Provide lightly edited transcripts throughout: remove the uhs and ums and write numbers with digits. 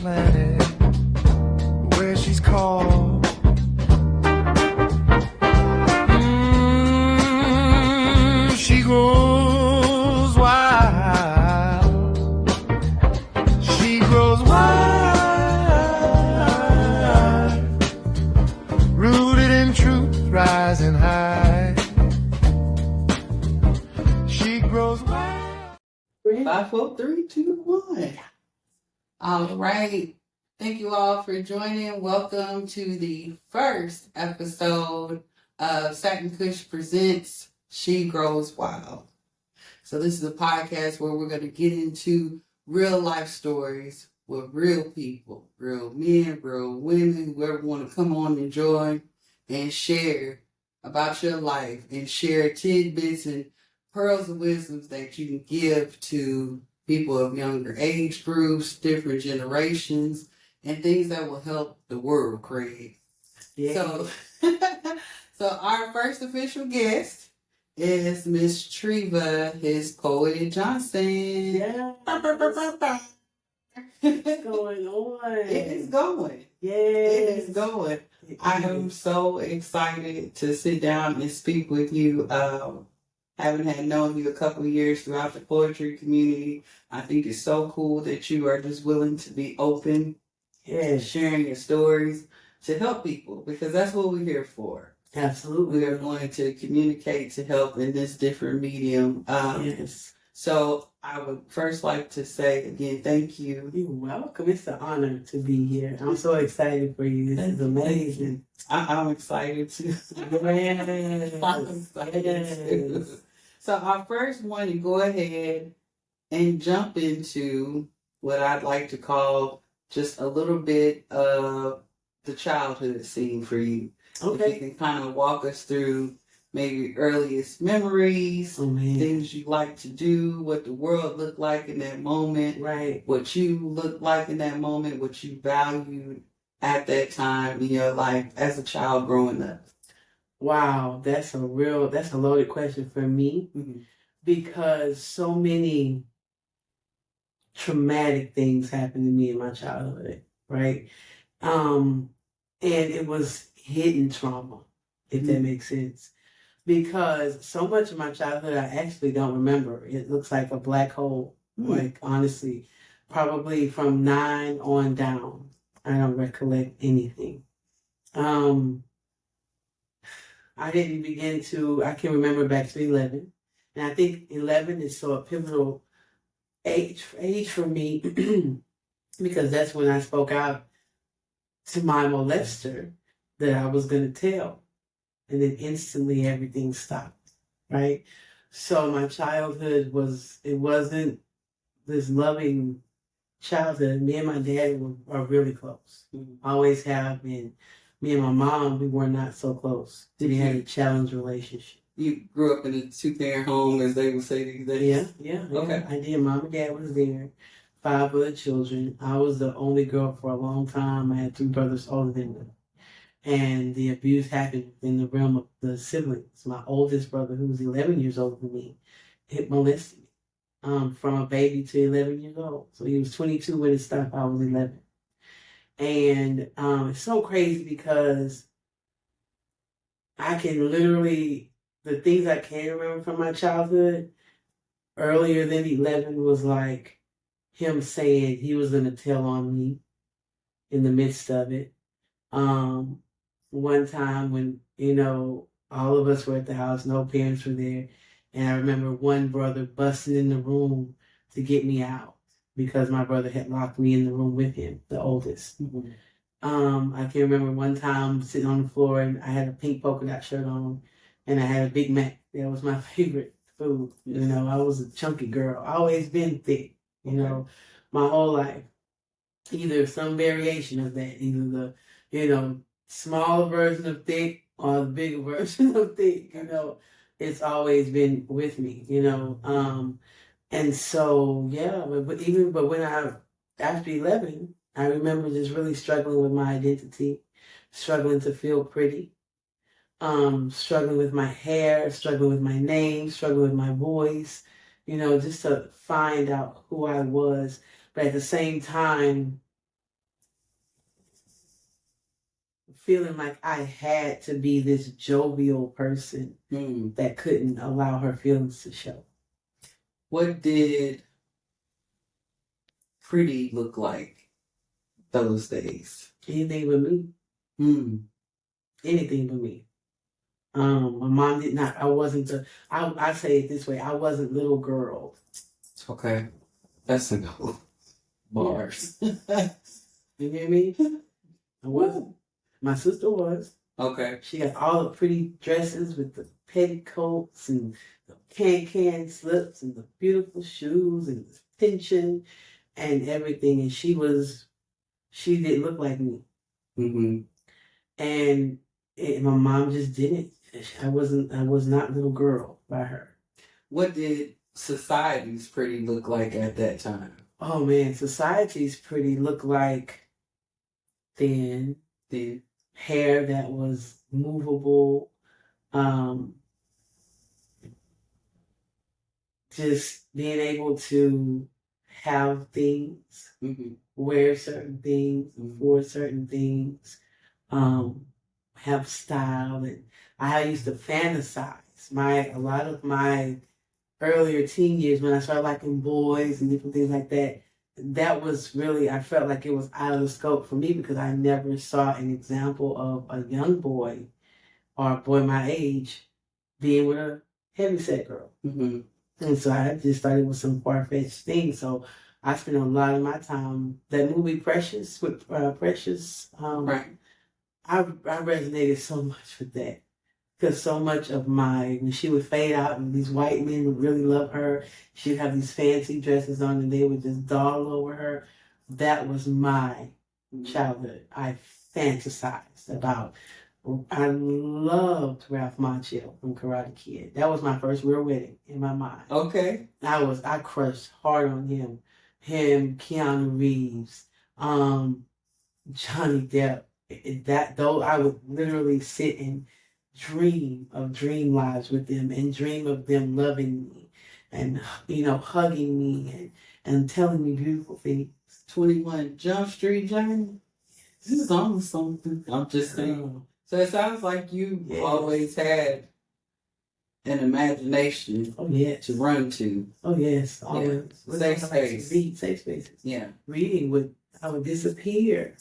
planet where she's called. She grows wild. She grows wild. Rooted in truth, rising high. She grows wild. 5, 4, 3, 2, 1. All right. Thank you all for joining. Welcome to the first episode of Satin Kush Presents She Grows Wild. So this is a podcast where we're going to get into real life stories with real people, real men, real women, whoever want to come on and join and share about your life and share tidbits and pearls of wisdom that you can give to people of younger age groups, different generations, and things that will help the world, Craig. Yeah. So our first official guest is Miss Treva HisPoet Johnson. Yeah. What's going on? It is going. Yes. It is going. I am so excited to sit down and speak with you. Having had known you a couple of years throughout the poetry community, I think it's so cool that you are just willing to be open and sharing your stories to help people, because that's what we're here for. Absolutely. We are going to communicate to help in this different medium. Yes. So I would first like to say again, thank you. You're welcome. It's an honor to be here. I'm so excited for you. This is amazing. I'm excited too. Yes. I'm excited too. So I first want to go ahead and jump into what I'd like to call just a little bit of the childhood scene for you. Okay. If you can kind of walk us through maybe earliest memories, things you like to do, what the world looked like in that moment, right? What you looked like in that moment, what you valued at that time in your life as a child growing up. Wow, that's a loaded question for me, because so many traumatic things happened to me in my childhood, right? And it was hidden trauma, if that makes sense. Because so much of my childhood I actually don't remember. It looks like a black hole. Like, honestly, probably from 9 on down, I don't recollect anything. I can remember back to 11. And I think 11 is so a pivotal age for me because that's when I spoke out to my molester that I was going to tell. And then instantly everything stopped, right? So my childhood wasn't this loving childhood. Me and my dad are really close. Always have been. Me and my mom, we were not so close. We had a challenged relationship. You grew up in a 2-parent home, as they would say these days? Yeah. Okay. I did. Mom and dad was there. 5 other children. I was the only girl for a long time. I had 2 brothers older than me. And the abuse happened in the realm of the siblings. My oldest brother, who was 11 years older than me, molested me from a baby to 11 years old. So he was 22 when it stopped. I was 11. And it's so crazy because I can literally, the things I can remember from my childhood, earlier than 11 was like him saying he was going to tell on me in the midst of it. One time when, all of us were at the house, no parents were there. And I remember one brother busting in the room to get me out because my brother had locked me in the room with him, the oldest. I can remember one time sitting on the floor and I had a pink polka dot shirt on and I had a Big Mac. That was my favorite food. I was a chunky girl. I always been thick, my whole life. Either some variation of that, either the, smaller version of thick or the bigger version of thick, it's always been with me, and so, yeah, but when after 11, I remember just really struggling with my identity, struggling to feel pretty, struggling with my hair, struggling with my name, struggling with my voice, just to find out who I was. But at the same time, feeling like I had to be this jovial person that couldn't allow her feelings to show. What did pretty look like those days? Anything but me. Anything but me. My mom did not. I say it this way. I wasn't little girl. Okay. That's a go. Bars. You hear me? I wasn't. My sister was. Okay. She got all the pretty dresses with the petticoats and the can slips and the beautiful shoes and the tension and everything. And she didn't look like me. And my mom just didn't. I was not little girl by her. What did society's pretty look like at that time? Oh man, society's pretty look like thin hair that was movable, just being able to have things, wear certain things, afford certain things, have style. And I used to fantasize. A lot of my earlier teen years, when I started liking boys and different things like that, that was really, I felt like it was out of the scope for me because I never saw an example of a young boy or a boy my age being with a heavyset girl. And so I just started with some far-fetched things. So I spent a lot of my time, that movie Precious, with Precious, Right. I resonated so much with that. Because so much of when she would fade out and these white men would really love her, she'd have these fancy dresses on and they would just doll over her. That was my childhood. I fantasized about. I loved Ralph Macchio from Karate Kid. That was my first real wedding in my mind. Okay. I crushed hard on him. Him, Keanu Reeves, Johnny Depp. I would literally sit and dream of dream lives with them and dream of them loving me and, hugging me and telling me beautiful things. 21 Jump Street Journey? This is almost something. I'm just saying. So it sounds like you always had an imagination to run to. Oh, yes. Always. Yeah. Safe space. Read safe spaces. Yeah. Reading I would disappear.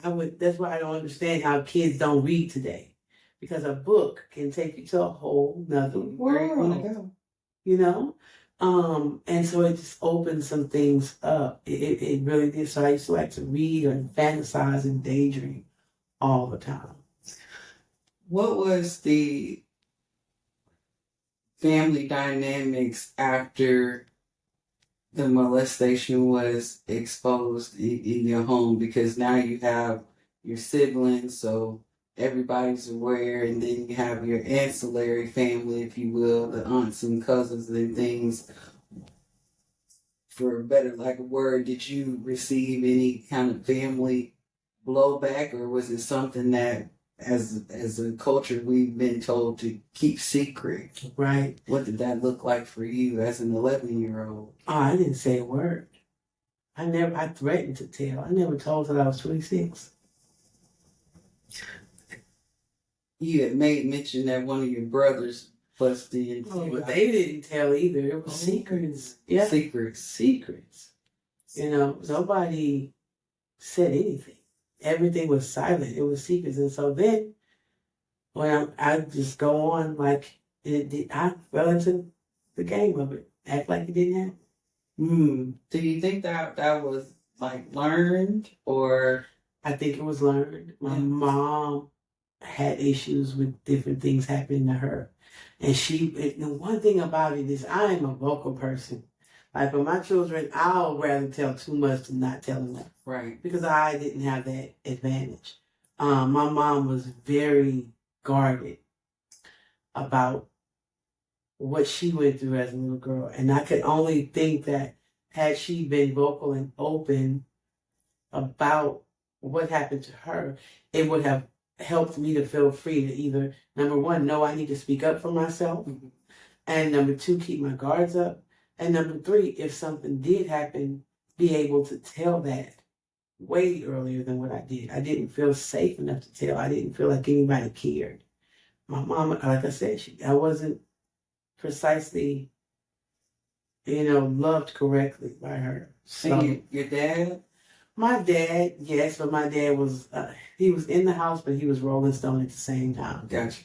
That's why I don't understand how kids don't read today. Because a book can take you to a whole nother world. And so it just opened some things up. It really did. So I used to like to read and fantasize and daydream all the time. What was the family dynamics after the molestation was exposed in your home? Because now you have your siblings, so everybody's aware, and then you have your ancillary family, if you will, the aunts and cousins and things. For better like a word, did you receive any kind of family blowback, or was it something that as a culture we've been told to keep secret? Right. What did that look like for you as an 11-year-old? Oh, I didn't say a word. I threatened to tell. I never told till I was 26. You had made mention that one of your brothers busted in. Oh, but they didn't tell either. It was secrets. Yeah. Secrets. Nobody said anything. Everything was silent. It was secrets. And so then, when I just go on like it did, I fell into the game of it. Act like it didn't happen. Do you think that was like learned, or? I think it was learned. My mom had issues with different things happening to her. And the one thing about it is I am a vocal person. Like for my children, I'll rather tell too much than not tell enough. Right. Because I didn't have that advantage. My mom was very guarded about what she went through as a little girl. And I could only think that had she been vocal and open about what happened to her, it would have helped me to feel free to either, number one, know I need to speak up for myself, and number two, keep my guards up, and number three, if something did happen, be able to tell that way earlier than what I did. I didn't feel safe enough to tell. I didn't feel like anybody cared. My mom, like I said, I wasn't precisely, loved correctly by her. So And your dad? my dad, yes, but my dad was, he was in the house, but he was Rolling Stone at the same time. Gotcha.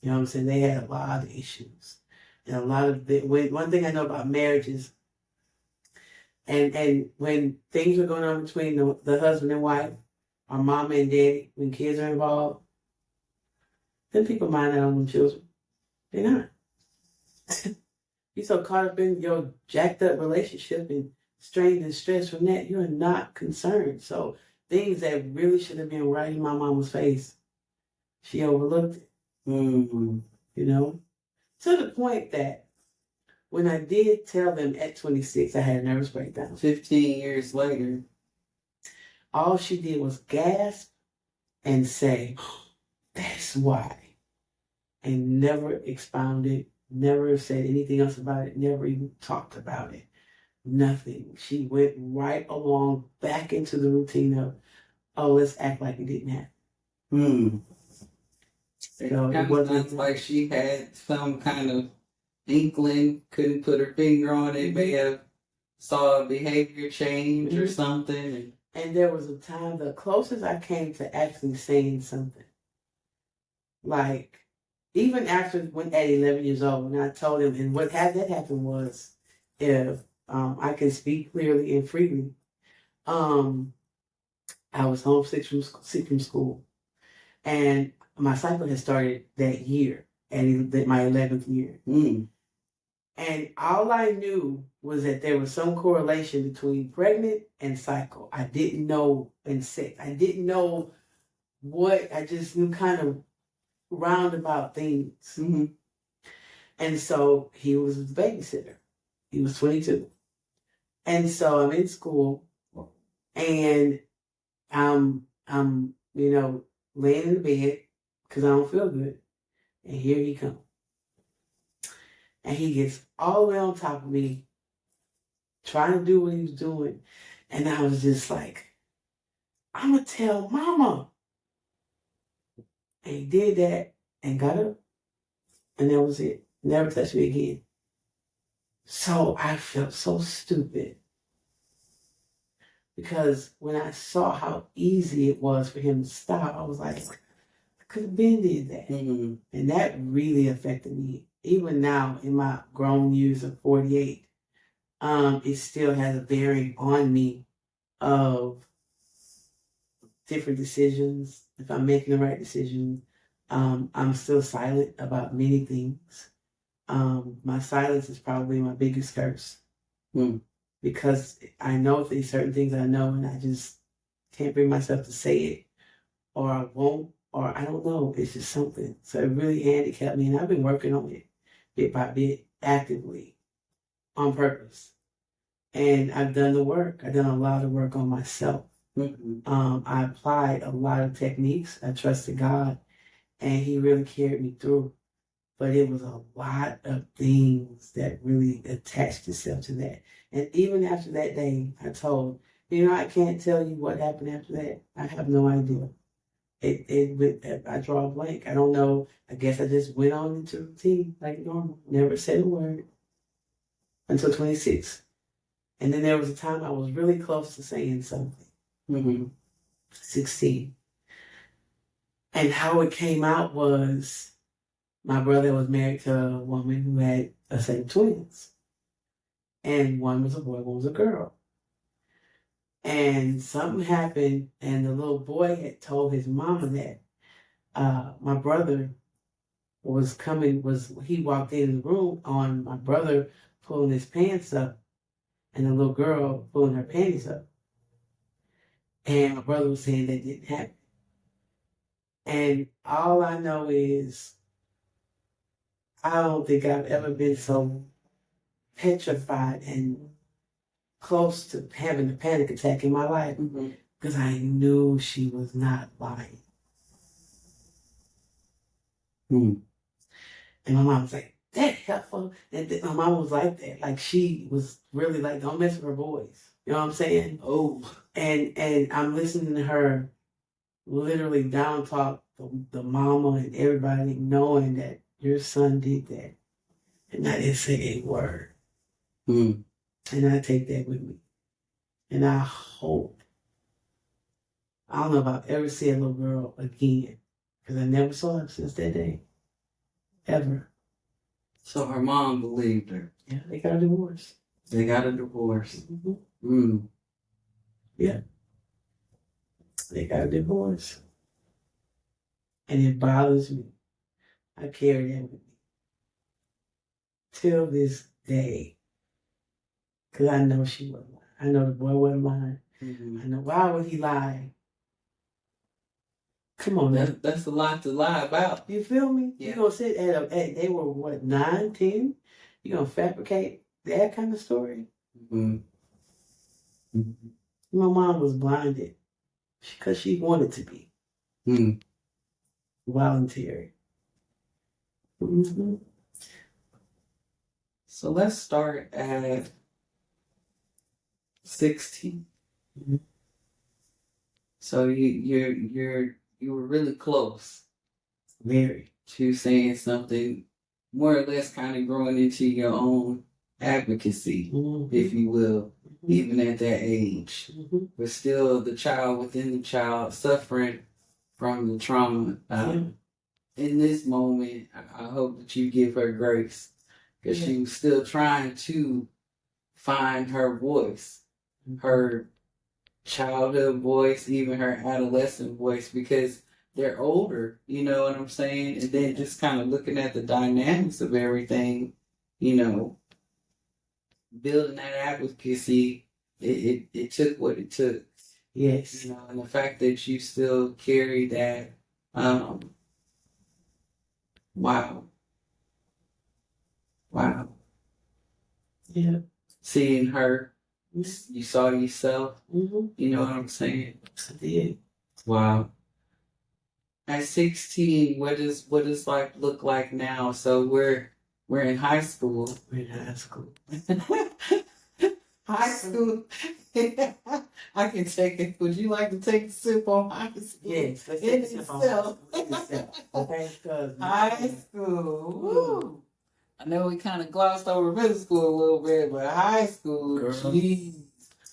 You know what I'm saying? They had a lot of issues. And a lot of one thing I know about marriages, and when things are going on between the husband and wife, or mama and daddy, when kids are involved, then people mind their own children. They're not. You're so caught up in your jacked up relationship and strained and stressed from that, you're not concerned. So things that really should have been right in my mama's face, she overlooked it. Mm-hmm. To the point that when I did tell them at 26, I had a nervous breakdown. 15 years later. All she did was gasp and say, "That's why." And never expounded, never said anything else about it, never even talked about it. Nothing. She went right along back into the routine of, "Oh, let's act like it didn't happen." So It wasn't like she had some kind of inkling, couldn't put her finger on it, may have saw a behavior change or something. And there was a time, the closest I came to actually saying something, like, even after when at 11 years old, when I told him, and what had that happen was, if I can speak clearly and freely, I was homesick from school, and my cycle had started that year, and my 11th year. And all I knew was that there was some correlation between pregnant and cycle. I didn't know, and sex. I didn't know what, I just knew kind of roundabout things. Mm-hmm. And so he was the babysitter. He was 22. And so I'm in school, and I'm laying in the bed because I don't feel good. And here he comes. And he gets all the way on top of me, trying to do what he was doing. And I was just like, "I'm going to tell mama." And he did that and got up. And that was it. Never touched me again. So I felt so stupid. Because when I saw how easy it was for him to stop, I was like, I could have been did that. Mm-hmm. And that really affected me. Even now, in my grown years of 48, it still has a bearing on me of different decisions. If I'm making the right decision, I'm still silent about many things. My silence is probably my biggest curse. Because I know there's certain things I know, and I just can't bring myself to say it, or I won't, or I don't know. It's just something. So it really handicapped me, and I've been working on it bit by bit, actively, on purpose. And I've done the work. I've done a lot of work on myself. I applied a lot of techniques. I trusted God, and He really carried me through. But it was a lot of things that really attached itself to that. And even after that day, I told, I can't tell you what happened after that. I have no idea. I draw a blank. I don't know. I guess I just went on into routine like normal. Never said a word until 26. And then there was a time I was really close to saying something. 16. And how it came out was my brother was married to a woman who had a set of twins. And one was a boy, one was a girl. And something happened, and the little boy had told his mama that my brother he walked in the room on my brother pulling his pants up and the little girl pulling her panties up. And my brother was saying that didn't happen. And all I know is I don't think I've ever been so petrified and close to having a panic attack in my life, because I knew she was not lying. And my mom was like, "That helpful." And my mom was like that. Like, she was really like, "Don't mess with her boys." You know what I'm saying? Oh. And I'm listening to her literally down talk the mama and everybody, knowing that your son did that. And I didn't say a word. Mm. And I take that with me. And I hope, I don't know if I'll ever see a little girl again. Because I never saw her since that day. Ever. So her mom believed her. Yeah, they got a divorce. They got a divorce. Mm-hmm. Mm. Yeah. They got a divorce. And it bothers me. I carry that with me. Till this day. Because I know she wasn't lying. I know the boy wasn't lying. Mm-hmm. I know, why would he lie? Come on, man. That's a lot to lie about. You feel me? Yeah. You gonna sit at they were what, 9, 10? You gonna fabricate that kind of story? Mm-hmm. Mm-hmm. My mom was blinded because she wanted to be. Mm. Voluntary. Mm-hmm. So let's start at 16. Mm-hmm. So you were really close. Very. To saying something more or less kind of growing into your own advocacy, Mm-hmm. if you will, Mm-hmm. even at that age. Mm-hmm. But still the child within the child suffering from the trauma. In this moment, I hope that you give her grace because she was still trying to find her voice, her childhood voice, even her adolescent voice, because they're older, you know what I'm saying? And then just kind of looking at the dynamics of everything, you know, building that advocacy, it took what it took. Yes. You know, and the fact that you still carry that, wow. Yeah. Seeing her, you saw yourself, Mm-hmm. you know what I'm saying? I did. Wow. At 16, what does life look like now? So we're in high school. We're in high school. High school. I can take it. Would you like to take a sip on high school? Yes. Let's In take a sip on itself. itself. Okay? Because High school. Woo. I know we kind of glossed over middle school a little bit, but high school, Girl. geez.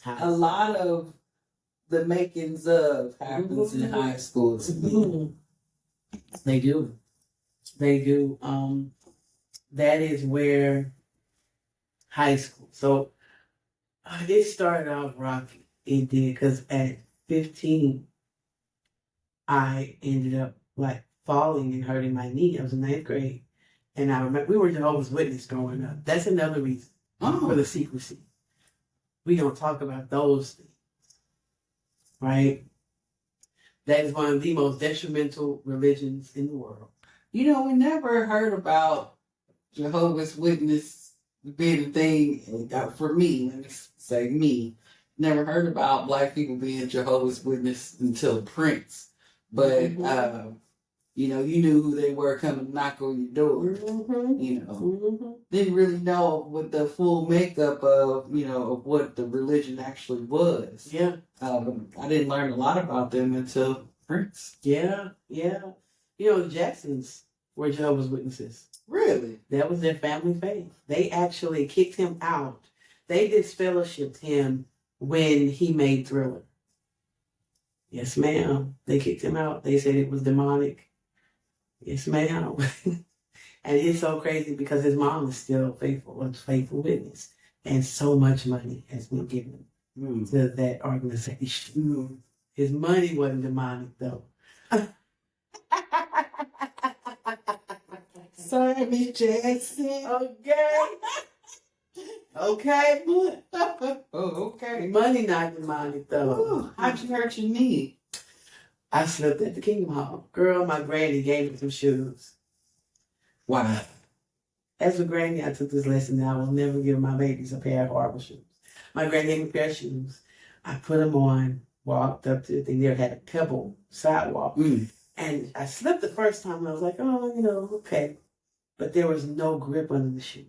A lot of the makings of happens in high school to me. Mm-hmm. They do. They do. That is where high school. So it started off rocky. It did, because at 15, I ended up like falling and hurting my knee. I was in 9th grade. And I remember we were Jehovah's Witness growing up. That's another reason for the secrecy. We don't talk about those things. Right? That is one of the most detrimental religions in the world. You know, we never heard about Jehovah's Witness being a thing. For me, let me say me, never heard about Black people being Jehovah's Witness until Prince. But, you know, you knew who they were coming to knock on your door. Mm-hmm. You know, Mm-hmm. didn't really know what the full makeup of, you know, of what the religion actually was. Yeah. I didn't learn a lot about them until Prince. Yeah. Yeah. You know, the Jacksons were Jehovah's Witnesses. Really? That was their family faith. They actually kicked him out. They disfellowshipped him when he made Thriller. Yes, ma'am. They kicked him out. They said it was demonic. Yes, ma'am. And it's so crazy because his mom is still faithful, a faithful witness. And so much money has been given to that organization. His money wasn't demonic, though. Sorry, Miss Jackson. Okay. Okay. Oh, okay. Money not demonic, though. Ooh, how'd you hurt your knee? I slept at the Kingdom Hall. Girl, my granny gave me some shoes. Wow. As a granny, I took this lesson that I will never give my babies a pair of horrible shoes. My granny gave me a pair of shoes. I put them on, walked up to the thing. There had a pebble sidewalk. And I slipped the first time, and I was like, oh, you know, okay. But there was no grip under the shoes.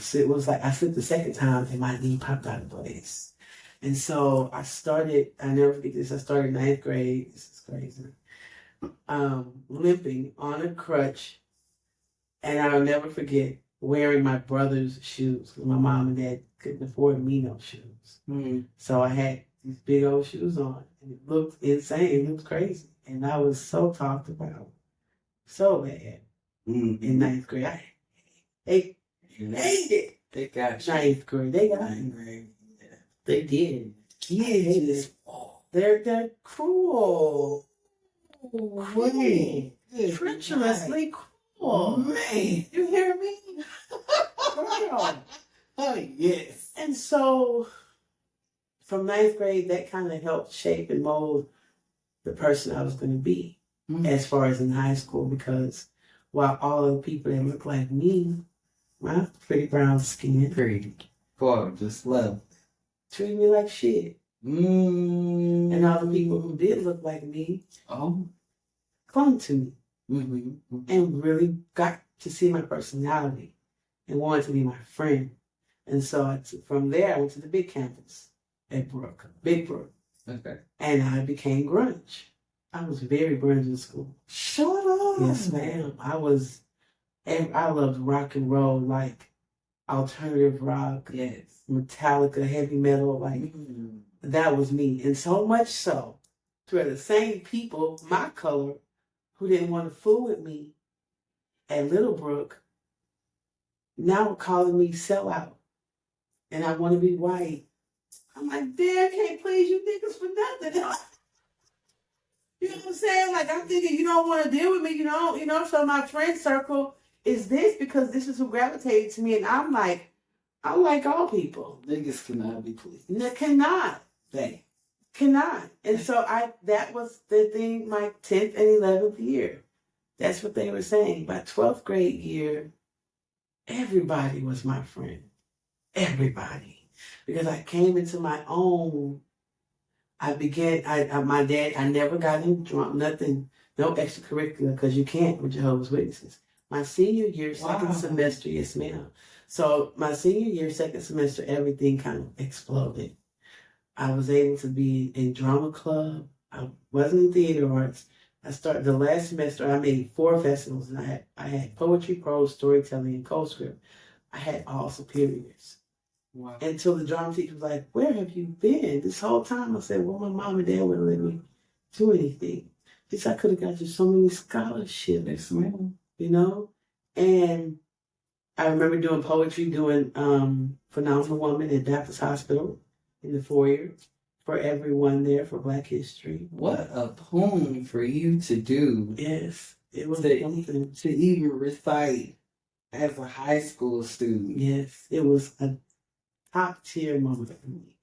So it was like I slipped the second time, and my knee popped out of place. And so I never forget this, I started ninth grade, this is crazy, limping on a crutch. And I'll never forget wearing my brother's shoes. My mom and dad couldn't afford me no shoes. Mm. So I had these big old shoes on. And it looked insane. It looked crazy. And I was so talked about. So bad. In ninth grade. They hated it. They got you. Ninth grade. They got Ninth me. grade. Yeah. They did. Kids. They're cruel. Wait. Treacherously cruel. Man. You hear me? Girl. Oh, yes. And so from ninth grade, that kind of helped shape and mold the person I was going to be as far as in high school, because while all the people that look like me, my pretty brown skin, Pretty. Gorgeous. Love. treated me like shit. And all the people who did look like me clung to me and really got to see my personality and wanted to be my friend. And so from there, I went to the big campus at Big Brook. Okay. And I became grunge. I was very grunge in school. Shut up. Yes, ma'am. I loved rock and roll, like alternative rock, Yes. Metallica, heavy metal, like that was me. And so much so, to where the same people, my color, who didn't want to fool with me at Little Brook, now were calling me sellout. And I want to be white. I'm like, damn, can't please you niggas for nothing. You know what I'm saying? Like, I'm thinking you don't want to deal with me, you know. So my friend circle is this because this is who gravitated to me. And I'm like all people. Niggas cannot be pleased. No, cannot. They cannot. And so that was the thing my 10th and 11th year. That's what they were saying. My 12th grade year, everybody was my friend. Everybody. Because I came into my own. I never got in drunk, nothing, no extracurricular, because you can't with Jehovah's Witnesses. My senior year, second semester, yes ma'am. So my senior year, second semester, everything kind of exploded. I was able to be in drama club. I wasn't in theater arts. I started the last semester, I made 4 festivals, and I had poetry, prose, storytelling, and co-script. I had all superiors. Wow. Until the drama teacher was like, where have you been? This whole time I said, well, my mom and dad wouldn't let me do anything. She said, I could have got you so many scholarships. Yes, ma'am. You know? And I remember doing poetry, doing Phenomenal Woman at Baptist Hospital in the foyer for everyone there for Black History. What a poem for you to do. Yes. It was something to even recite as a high school student. Yes. It was a top tier moment for me.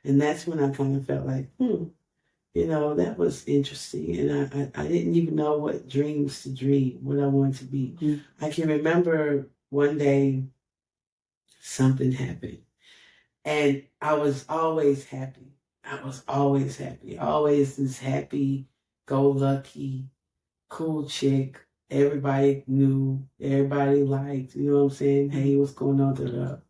And that's when I kind of felt like, that was interesting. And I didn't even know what dreams to dream, what I wanted to be. I can remember one day something happened. And I was always happy. Always this happy, go lucky, cool chick. Everybody knew, everybody liked, you know what I'm saying? Hey, what's going on?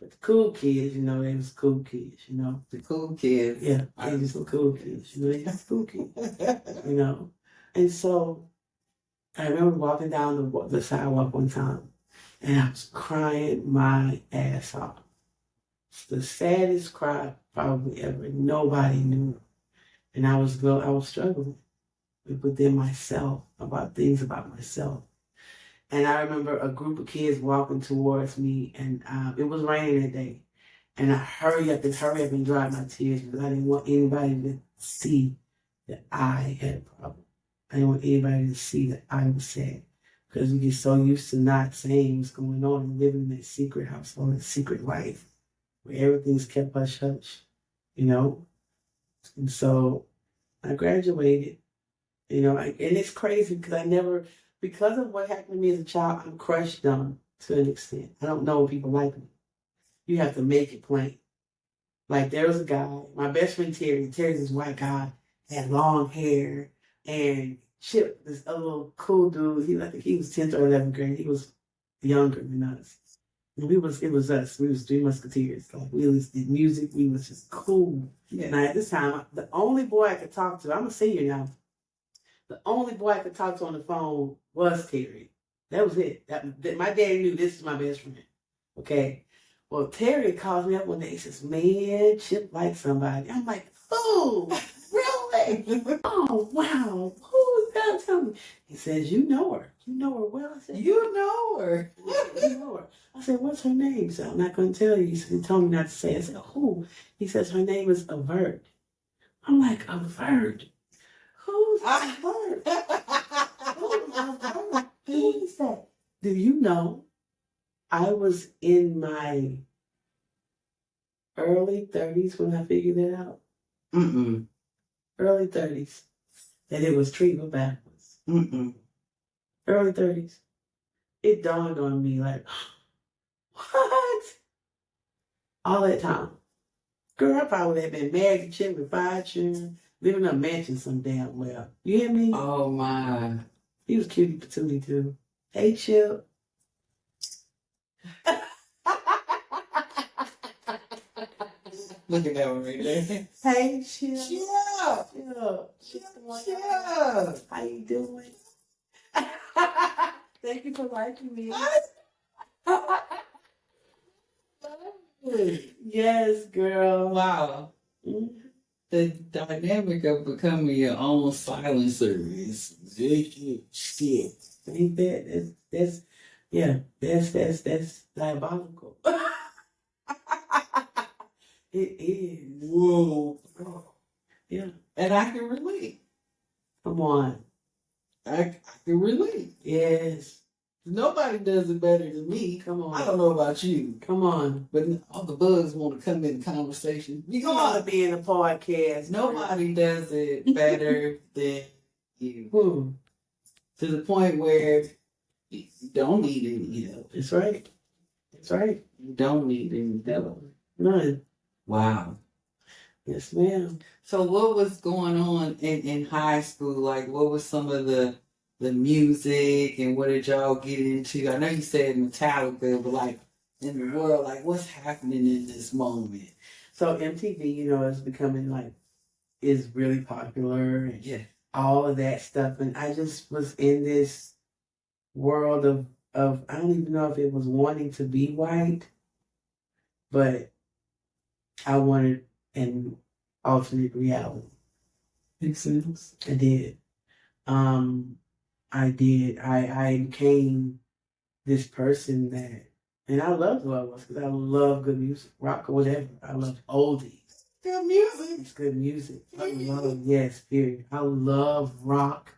But the cool kids, they was cool kids, The cool kids. Yeah, they just the cool kids, they just cool kids, And so I remember walking down the sidewalk one time, and I was crying my ass off. It's the saddest cry probably ever. Nobody knew. And I was struggling within myself, about things about myself. And I remember a group of kids walking towards me, and it was raining that day. And I hurry up and dry my tears because I didn't want anybody to see that I had a problem. I didn't want anybody to see that I was sad. Because we get so used to not saying what's going on and living in that secret household, that secret life, where everything's kept hush-hush, And so I graduated, and it's crazy because because of what happened to me as a child, I'm crushed on to an extent. I don't know people like me. You have to make it plain. Like there was a guy, my best friend Terry's this white guy, had long hair, and Chip, this other little cool dude, I think he was 10th or 11th grade. He was younger than us. It was us. We was Three Musketeers. Like we was did music. We was just cool. Yeah. Now at this time, the only boy I could talk to, I'm a senior now. The only boy I could talk to on the phone was Terry. That was it. That my daddy knew this is my best friend. Okay. Well, Terry calls me up one day. He says, "Man, Chip likes somebody." I'm like, "Oh, really? Oh, wow. Who's that? Tell me." He says, "You know her. You know her well." I said, You know her. "You know her." I said, "What's her name?" He said, "I'm not going to tell you." He said, "He told me not to say." I said, "Who?" He says, "Her name is Avert." I'm like, "Avert? Who's Avert? Who's Avert? Who is that?" Do you know, I was in my early 30s when I figured that out. Mm-mm. Early 30s. And it was Treva backwards. Mm-mm. Early 30s. It dawned on me like, what? All that time. Girl, I probably had been married to Chip with 5 children, living in a mansion some damn well. You hear me? Oh my. He was cutie patootie too. Hey, Chip. Look at that one right there. Hey, Chip. Yeah. Chip. Yeah. How you doing? Thank you for liking me. Yes, girl. Wow. Mhm. The dynamic of becoming your own silencer is shit. Ain't that that's diabolical. It is. Whoa. Yeah. And I can relate. Come on. I can relate. Yes. Nobody does it better than me. Come on. I don't know about you, Come on. but all the bugs want to come in the conversation. You want to be in a podcast. Nobody does it better than you. Hmm. To the point where you don't need any help. That's right. That's right. You don't need any help. None. Wow. Yes, ma'am. So what was going on in high school? Like, what was some of the music and what did y'all get into? I know you said Metallica, but like in the world, like what's happening in this moment? So MTV, is becoming is really popular and Yeah. all of that stuff. And I just was in this world of I don't even know if it was wanting to be white, but I wanted an alternate reality. Makes sense. I did. I did. I became this person that, and I loved who I was because I love good music, rock or whatever. I love oldies. Good music. It's good music. I love, yes, period. I love rock.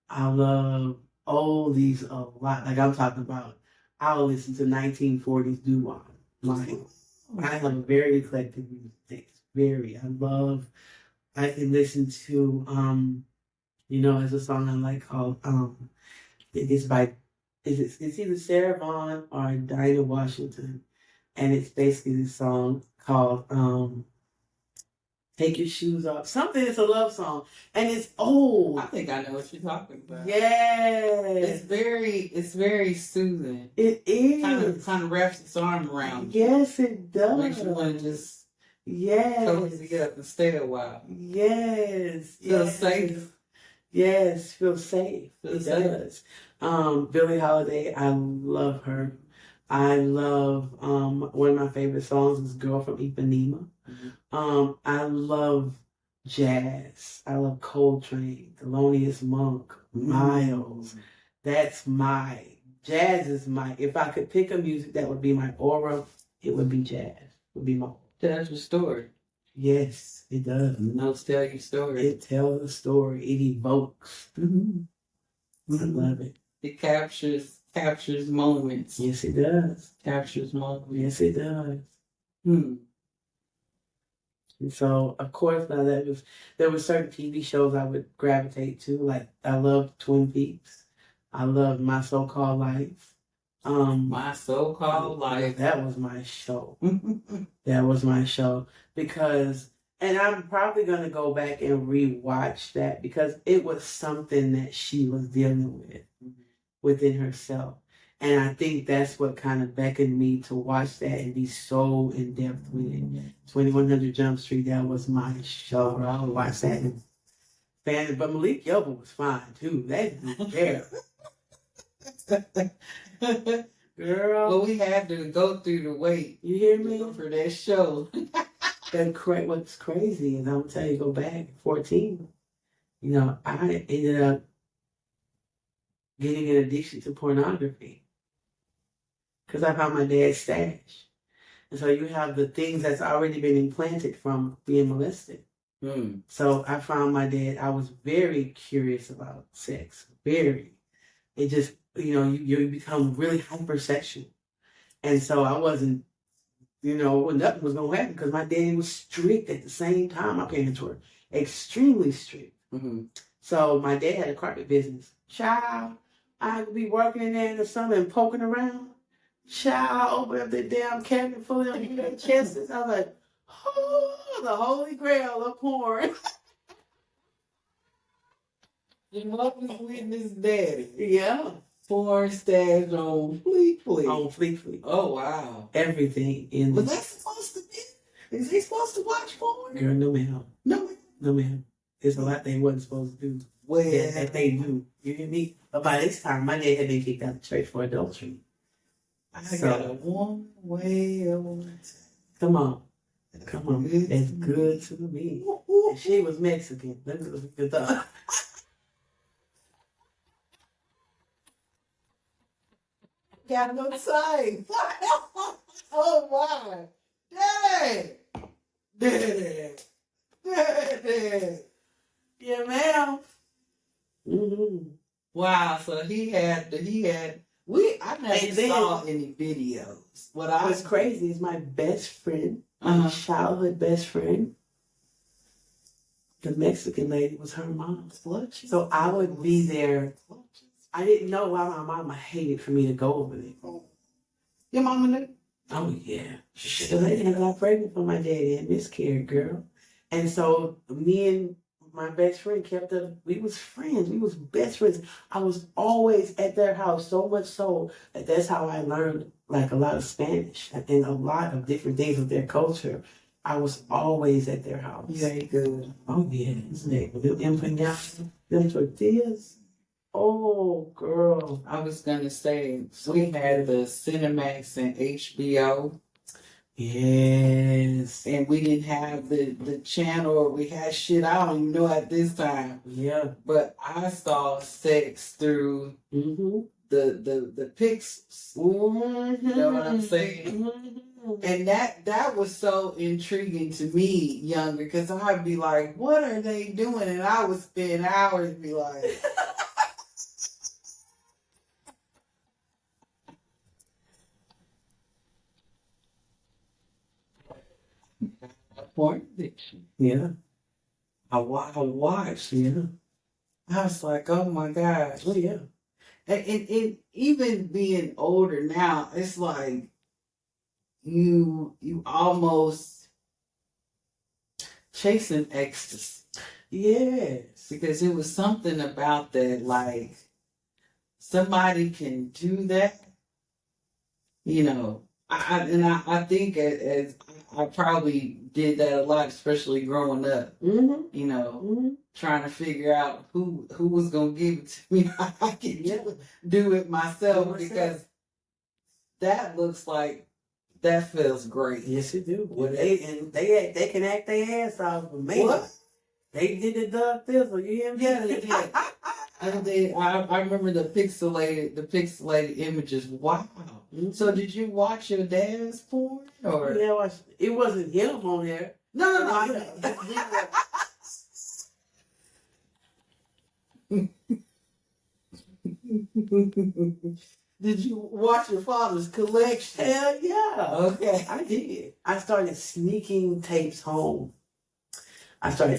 I love oldies a lot. Like I'm talking about, I'll listen to 1940s doo-wop. I have a very eclectic music taste. I can listen to, there's a song I like called, it's either Sarah Vaughan or Dinah Washington. And it's basically this song called, Take Your Shoes Off. Something, it's a love song. And it's old. I think I know what you're talking about. Yes. It's very soothing. It is. Kind of wraps its arm around you. Yes, it does. Makes you want to just Yes. cozy up and stay a while. Yes. Feel yes. safe. Yes, feel safe. Feel It safe. does. Billie Holiday, I love her. I love one of my favorite songs is Girl from Ipanema. Mm-hmm. I love jazz. I love Coltrane, Thelonious Monk, Miles. Jazz is if I could pick a music that would be my aura, it would be jazz. It would be my aura. Tells your story. Yes, it does. Notes tell your story. It tells a story. It evokes. Mm-hmm. I love it. It captures moments. Yes, it does. Captures moments. Yes, it does. Hmm. And so, of course, now there were certain TV shows I would gravitate to. Like I loved Twin Peaks. I loved My So-Called Life. My So-Called Life. That was my show. That was my show and I'm probably gonna go back and rewatch that because it was something that she was dealing with within herself. And I think that's what kind of beckoned me to watch that and be so in depth with it. 2100 Jump Street, that was my show. I would watch that and fan. But Malik Yoba was fine too. That dude there. Girl. Well, we had to go through the wait. You hear me? For that show. And what's crazy is I'm telling you, go back at 14. You know, I ended up getting an addiction to pornography because I found my dad's stash. And so you have the things that's already been implanted from being molested. So I found my dad. I was very curious about sex. Very. It just, you know, you become really hypersexual. And so I wasn't, you know, nothing was going to happen because my dad was strict at the same time. My parents were extremely strict. So my dad had a carpet business. Child, I would be working in there in the summer and poking around. Child, open up the damn cabinet full of chests. I was like, oh, the holy grail of porn. Your mother's witness daddy. Yeah. Porn stash on Fleet Fleet. On Fleet Fleet. Oh, wow. Everything in Was that supposed to be? Is he supposed to watch porn? Girl, no ma'am. No. No ma'am. There's a lot they wasn't supposed to do. Well, That they do. You hear me? But by this time, my dad had been kicked out of church for adultery. I got a one way of... Come on. Come on. That's good to me. And she was Mexican. Let me look at that. Got no sign. Oh, my. Daddy. Daddy. Daddy. Yeah, ma'am. Wow, so I never saw any videos. What's crazy is my best friend, my childhood best friend, the Mexican lady was her mom. So I would be there. I didn't know why my mama hated for me to go over there. Your mama knew? Oh, yeah. The lady that got pregnant for my daddy and miscarried, girl. And so me and my best friend kept up. We was friends. We was best friends. I was always at their house, so much so that that's how I learned like a lot of Spanish and a lot of different things of their culture. I was always at their house. Very good. Oh, yeah. Them empanadas, them tortillas. Oh, girl. I was going to say, we had the Cinemax and HBO. Yes. And we didn't have the channel. We had shit I don't even know at this time. Yeah. But I saw sex through the pics. You know what I'm saying? And that was so intriguing to me, younger, because I'd be like, what are they doing? And I would spend hours and be like... Porn addiction. Yeah. I watched. Yeah. I was like, oh my gosh. Oh, yeah. And even being older now, it's like you almost chasing ecstasy. Yes. Because it was something about that, like somebody can do that, you know. I think as I probably did that a lot, especially growing up. You know, trying to figure out who was gonna give it to me. I could do it myself because that looks like that feels great. Yes, it do. Well, they can act their ass off for me. What? They did the Doug Thistle. You hear me? Yeah, they did. I remember the pixelated images. Wow. So did you watch your dad's porn? Or Yeah, it wasn't him on there. no. Did you watch your father's collection? Hell yeah. Okay. I did. I started sneaking tapes home. Shut up.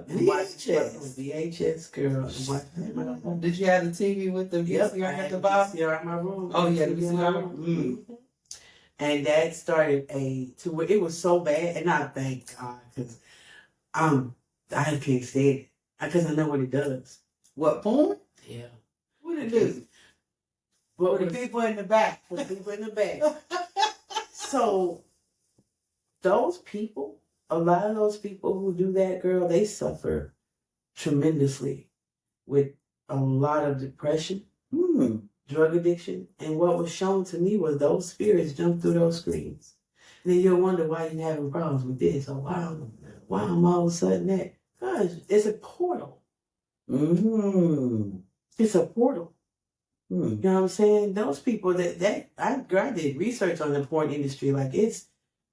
VHS, girl. Did you have the TV with the VCR at the bottom? VCR in my room. Oh, yeah, the VCR. And that started to where it was so bad, and I thank God because I can't stand it because I know what it does. What, porn? Yeah. What it do? For the people in the back. So those people, a lot of those people who do that, girl, they suffer tremendously with a lot of depression, drug addiction. And what was shown to me was those spirits jump through those screens. And then you'll wonder why you're having problems with this, or why I'm all of a sudden that. Because it's a portal. It's a portal. You know what I'm saying? Those people I did research on the porn industry, like it's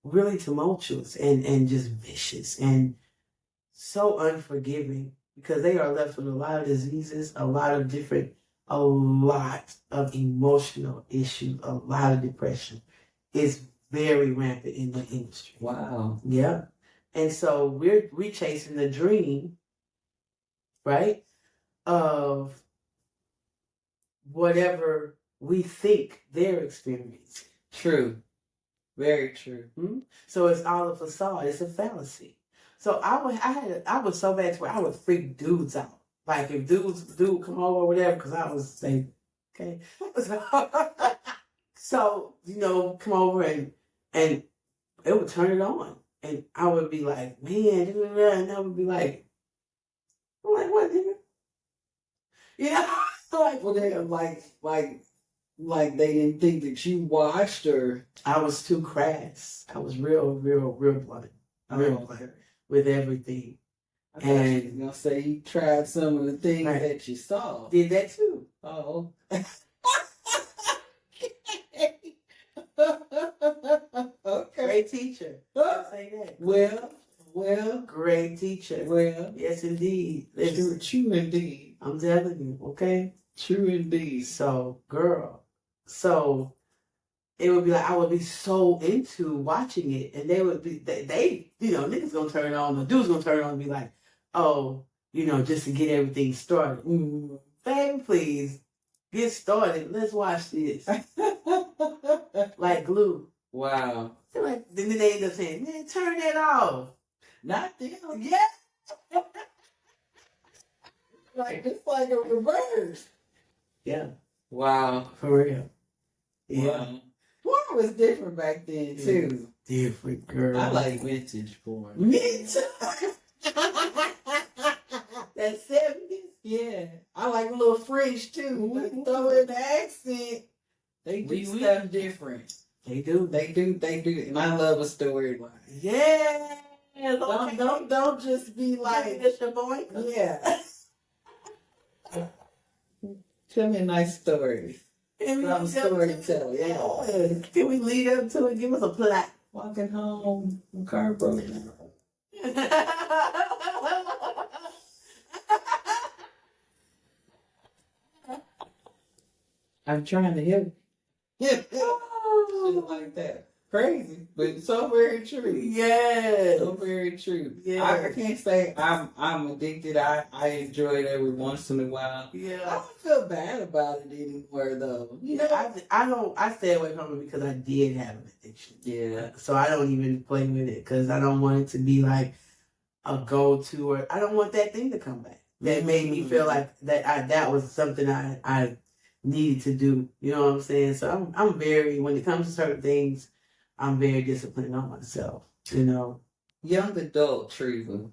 really tumultuous and just vicious and so unforgiving because they are left with a lot of diseases, a lot of emotional issues, a lot of depression. It's very rampant in the industry. Wow. Yeah. And so we're chasing the dream, right, of whatever we think they're experiencing. True. Very true. So it's all a facade. It's a fallacy. So I was so bad to where I would freak dudes out. Like if dude come over or whatever, because I was saying, okay. So, come over and it would turn it on. And I would be like, man, and I would be like, I'm like, what, nigga? Like, well, they like they didn't think that you watched, or I was too crass. I was real blunt. With everything. I thought you was gonna say you tried some of the things that you saw. Did that too. Oh. Okay. Great teacher. I'll say that. Well, great teacher. Well, yes, indeed. True indeed. I'm telling you, okay? True indeed. So, girl. So, it would be like, I would be so into watching it, and they would be, niggas gonna turn it on, the dude's gonna turn it on and be like, oh, just to get everything started. Baby, please, get started. Let's watch this. Like glue. Wow. Then they end up saying, man, turn that off. Not them. Yeah. It's like a reverse. Yeah. Wow. For real. Yeah. Wow. Porn was different back then too. Different, girl. I like vintage porn. Me too. That 70s? Yeah. I like a little French too. Like throw in the accent. They do stuff different. They do. And I love a storyline. Yeah. Don't just be like, this your boy? Yeah. Tell me a nice story. Some storytelling. Yeah. Can we lead up to it? Give us a plot. Walking home, my car broke down. I'm trying to help. Shit like that. Crazy, but so very true. Yeah. So very true. Yeah. I can't say I'm addicted. I enjoy it every once in a while. Yeah. I don't feel bad about it anymore though. I stay away from it because I did have an addiction. Yeah. So I don't even play with it because I don't want it to be like a go-to, or I don't want that thing to come back. That made me feel like that was something I needed to do. You know what I'm saying? So I'm very, when it comes to certain things, I'm very disciplined on myself. Young adult Treva.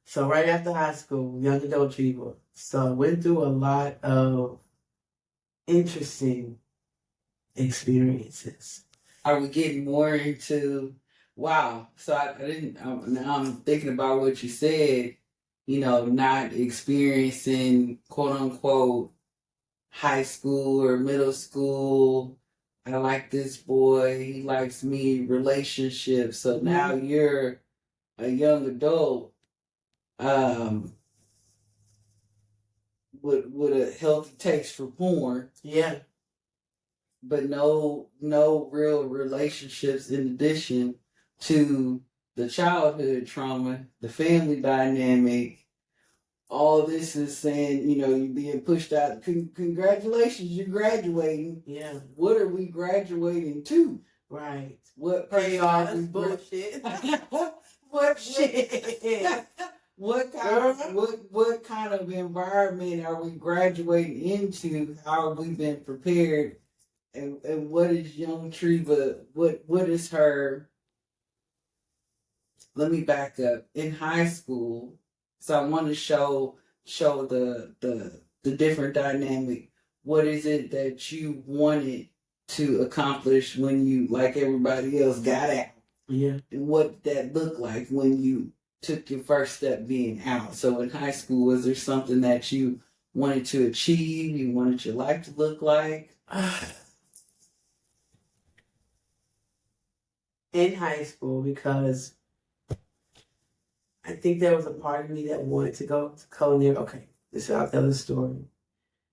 So right after high school, young adult Treva. So I went through a lot of interesting experiences. Are we getting more into? Wow. So now I'm thinking about what you said. Not experiencing quote unquote high school or middle school. I like this boy, he likes me, relationships. So now you're a young adult with a healthy taste for porn. Yeah. But no real relationships in addition to the childhood trauma, the family dynamic. All this is saying, you're being pushed out. Congratulations, you're graduating. Yeah. What are we graduating to? Right. What payoff is bullshit. What shit? what kind of environment are we graduating into? How have we been prepared? And what is young Treva? What is her? Let me back up. In high school, so I want to show the different dynamic. What is it that you wanted to accomplish when you, like everybody else, got out? Yeah. And what that looked like when you took your first step being out. So in high school, was there something that you wanted to achieve? You wanted your life to look like? In high school, because I think there was a part of me that wanted to go to culinary. Okay, I'll tell the story.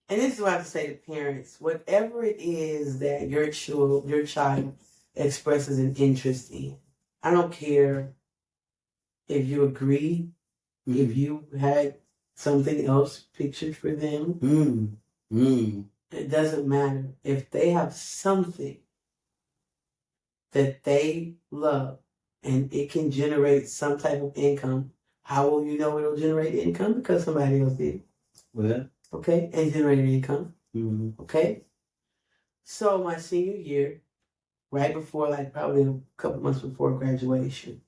And this is what I have to say to parents. Whatever it is that your child expresses an interest in, I don't care if you agree, if you had something else pictured for them. It doesn't matter. If they have something that they love and it can generate some type of income, how will you know it'll generate income? Because somebody else did. Well, okay, and generating income. Mm-hmm. Okay. So my senior year, right before, like probably a couple months before graduation,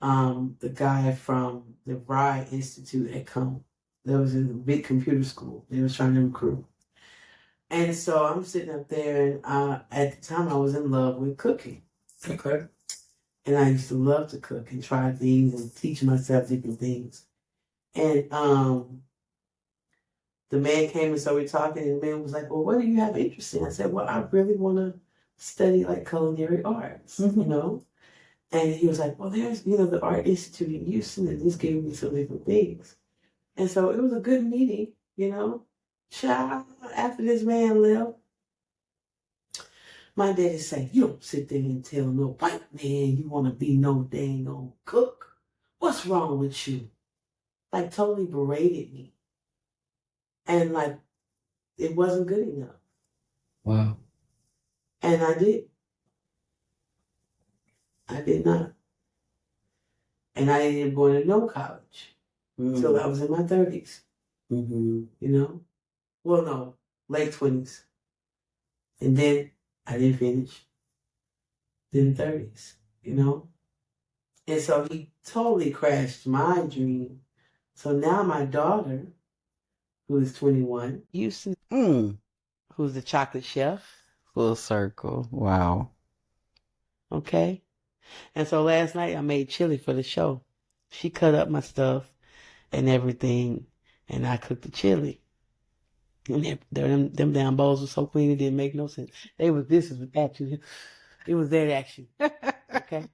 the guy from the Rye Institute had come. There was a big computer school. They was trying to recruit. And so I'm sitting up there, and at the time I was in love with cooking. Okay. And I used to love to cook and try things and teach myself different things. And the man came, and so we're talking, and the man was like, well, what do you have interest in? I said, well, I really want to study like culinary arts, you know? And he was like, well, there's, the Art Institute in Houston, and this gave me some different things. And so it was a good meeting, Child, after this man left, my daddy said, you don't sit there and tell no white man you want to be no dang old cook. What's wrong with you? Like, totally berated me. And, like, it wasn't good enough. Wow. And I did not. And I didn't go to no college until I was in my 30s. Well, no, late 20s. And then I didn't finish. Then 30s, And so he totally crashed my dream. So now my daughter, who is 21, Houston, who's the chocolate chef. Full circle. Wow. Okay. And so last night I made chili for the show. She cut up my stuff and everything, and I cooked the chili. And them damn bowls were so clean it didn't make no sense. This is action. It was their action. Okay.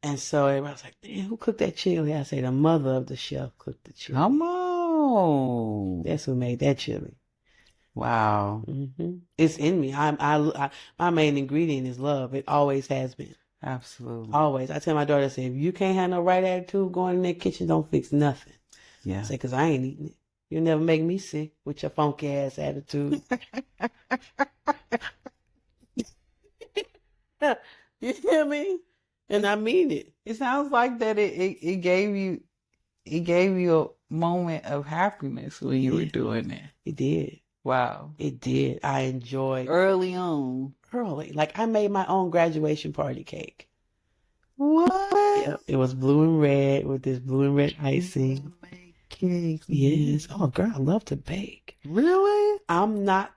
And so everybody was like, man, who cooked that chili? I say the mother of the chef cooked the chili. Come on. That's who made that chili. Wow. It's in me. My main ingredient is love. It always has been. Absolutely. Always. I tell my daughter, I say, if you can't have no right attitude going in that kitchen, don't fix nothing. Yeah. I say, because I ain't eating it. You'll never make me sick with your funky ass attitude. You hear me? And I mean it. It sounds like that it gave you a moment of happiness when you were doing it. It did. Wow. It did. I enjoyed early on. Like I made my own graduation party cake. What? Yep. It was blue and red with this blue and red icing. Cake. Yes. Oh girl, I love to bake. Really? I'm that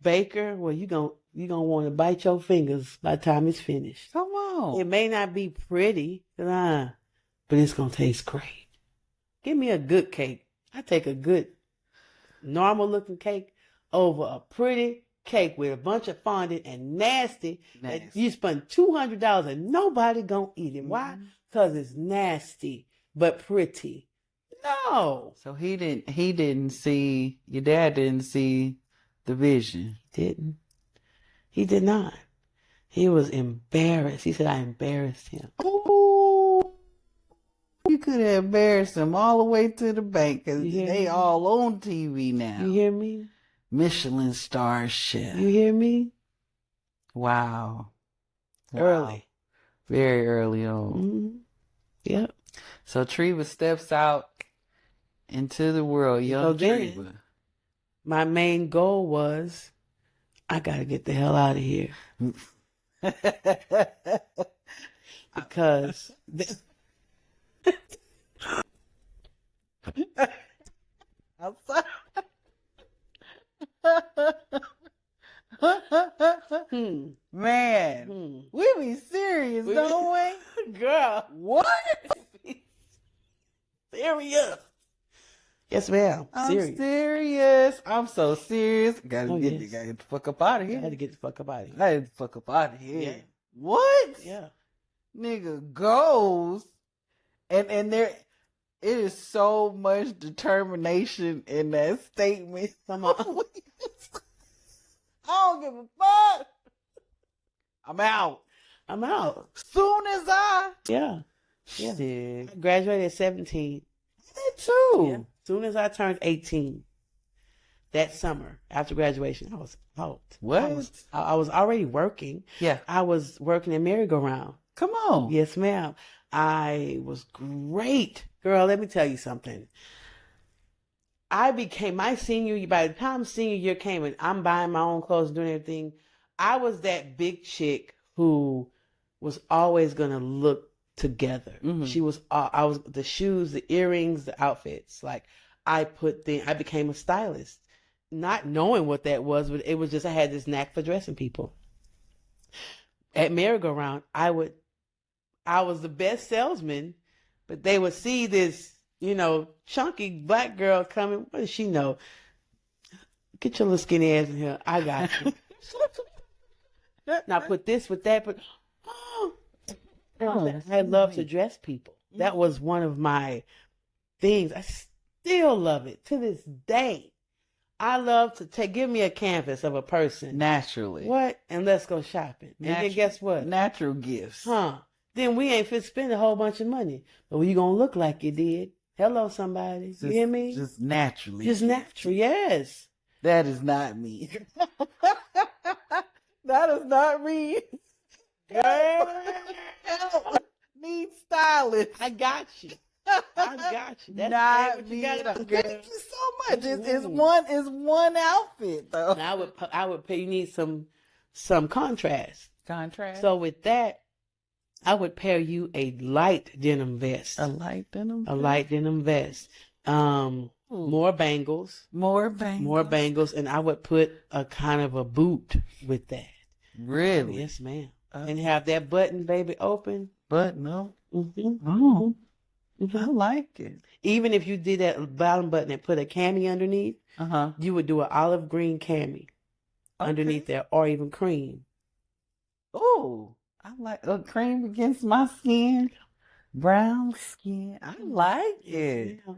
baker where you gonna want to bite your fingers by the time it's finished. Come on. It may not be pretty, but it's gonna taste great. Give me a good cake. I take a good normal looking cake over a pretty cake with a bunch of fondant and nasty. You spend $200 and nobody gonna eat it. Why? Because it's nasty but pretty. No. So your dad didn't see the vision. He did not. He was embarrassed. He said I embarrassed him. Oh, you could have embarrassed him all the way to the bank because they all on TV now. You hear me? Michelin star chef. You hear me? Wow. Early. Very early on. Yep. So Treva steps out into the world, young So then- Treva. My main goal was, I gotta get the hell out of here because I'm sorry. Man, we be serious, don't we? girl, What? serious. Yes, ma'am. I'm Serious. serious. I'm so serious. Gotta Oh, get yes. gotta get the fuck up out of I here. had to get the fuck up out of here. I had to fuck up out of here. Yeah. What? Yeah. Nigga goes and there it is so much determination in that statement. Come on. I don't give a fuck. I'm out. I'm out. Soon as I Yeah. Yeah. shit. I graduated at 17. That too. Yeah. Soon as I turned 18, that summer after graduation, I was out. What? I was already working. Yeah. I was working at merry-go-round. Come on. Yes, ma'am. I was great. Girl, let me tell you something. I became my senior year. By the time senior year came and I'm buying my own clothes, doing everything, I was that big chick who was always going to look together. Mhm. She was, I was the shoes, the earrings, the outfits. Like I became a stylist, not knowing what that was, but it was just, I had this knack for dressing people. At merry-go-round, I was the best salesman, but they would see this, chunky black girl coming. What does she know? Get your little skinny ass in here. I got you. Now put this with that, but I love to dress people. That was one of my things. I still love it to this day. I love to give me a canvas of a person. Naturally. What? And let's go shopping. And then guess what? Natural gifts. Huh? Then we ain't fit spend a whole bunch of money. But you gonna look like you did. Hello, somebody. You hear me? Just naturally. Just natural, yes. That is not me. That is not me. Need stylist. I got you. I got you. That's Not what you me. gotta do. Thank you so much. It's one outfit though. And I would pay. You need some contrast. Contrast. So with that, I would pair you a light denim vest. a light denim. A light denim vest. More bangles. More bang. More bangles, and I would put a kind of a boot with that. Really? Yes, ma'am. And have that button, baby, open. But no. Mm-hmm. Oh, I like it. Even if you did that bottom button and put a cami underneath, Uh-huh. you would do an olive green cami underneath there, or even cream. Oh, I like a cream against my skin. Brown skin. I like it. Yeah.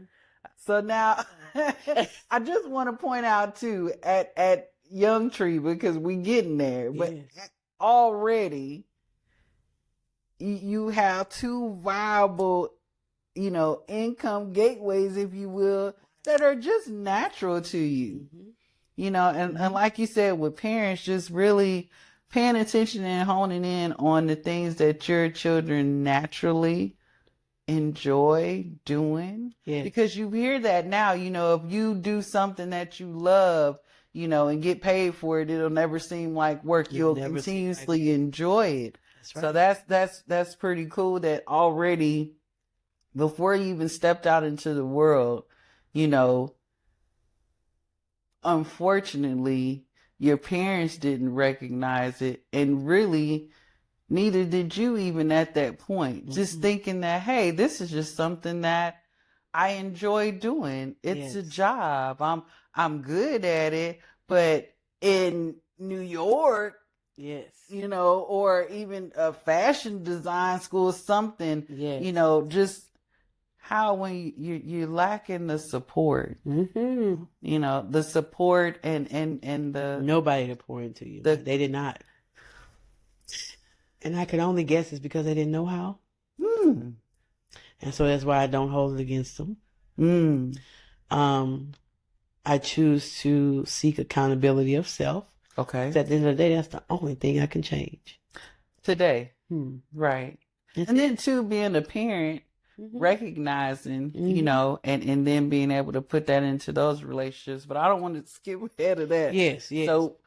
So now, I just want to point out too at Young Tree, because we getting there, but Yes. already you have two viable, income gateways, if you will, that are just natural to you. Mhm. And like you said, with parents, just really paying attention and honing in on the things that your children naturally enjoy doing. Yes. Because you hear that now, if you do something that you love, and get paid for it, it'll never seem like work. You'll You'll never seem continuously enjoy it. That's right. So that's pretty cool that already, before you even stepped out into the world, unfortunately, your parents didn't recognize it, and really neither did you even at that point. Just thinking that, hey, this is just something that I enjoy doing. It's a Yes. job. I'm good at it, but in New York, Yes. or even a fashion design school, something, Yes. just how when you're lacking the support, Mm-hmm. the support and the Nobody to pour into you. They did not. And I could only guess it's because they didn't know how. And so that's why I don't hold it against them. I choose to seek accountability of self. Okay. 'Cause at the end of the day, that's the only thing I can change. Today. Hmm. Right. That's And then too, being a parent, recognizing, you know, and then being able to put that into those relationships. But I don't want to skip ahead of that. Yes. So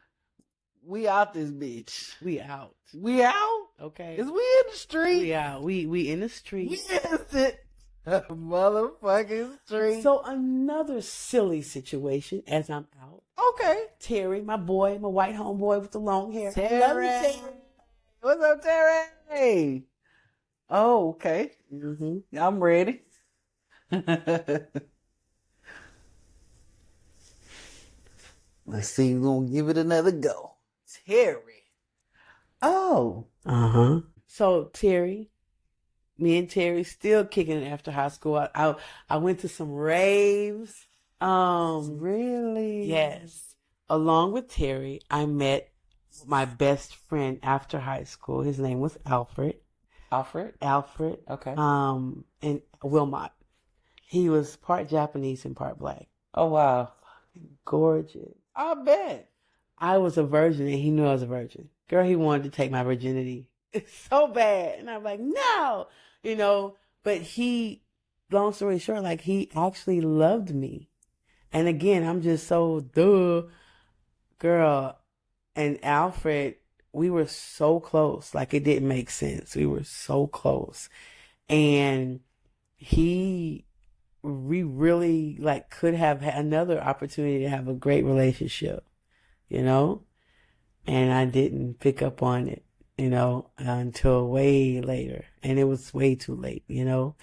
we out this bitch. We out. We out? Okay. Is we in the street? We out. We in the street. We is it. Motherfucking street. So another silly situation as I'm out. Okay. Terry, my boy, my white homeboy with the long hair. Terry. Love you, Terry. What's up, Terry? Oh, okay. Mm-hmm. I'm ready. Let's see. We're going to give it another go. Terry. Oh. Uh-huh. So Terry, me and Terry still kicking it after high school. I went to some raves. Really? Yes. Along with Terry, I met my best friend after high school. His name was Alfred. Alfred? Okay. And Wilmot. He was part Japanese and part black. Oh, wow. Gorgeous. I bet. I was a virgin and he knew I was a virgin. Girl, he wanted to take my virginity so bad. And I'm like, no, you know, but he, long story short, like he actually loved me. And again, I'm just so girl. And Alfred, we were so close. Like it didn't make sense. We were so close. And we really like could have had another opportunity to have a great relationship, you know? And I didn't pick up on it, you know, until way later. And it was way too late, you know?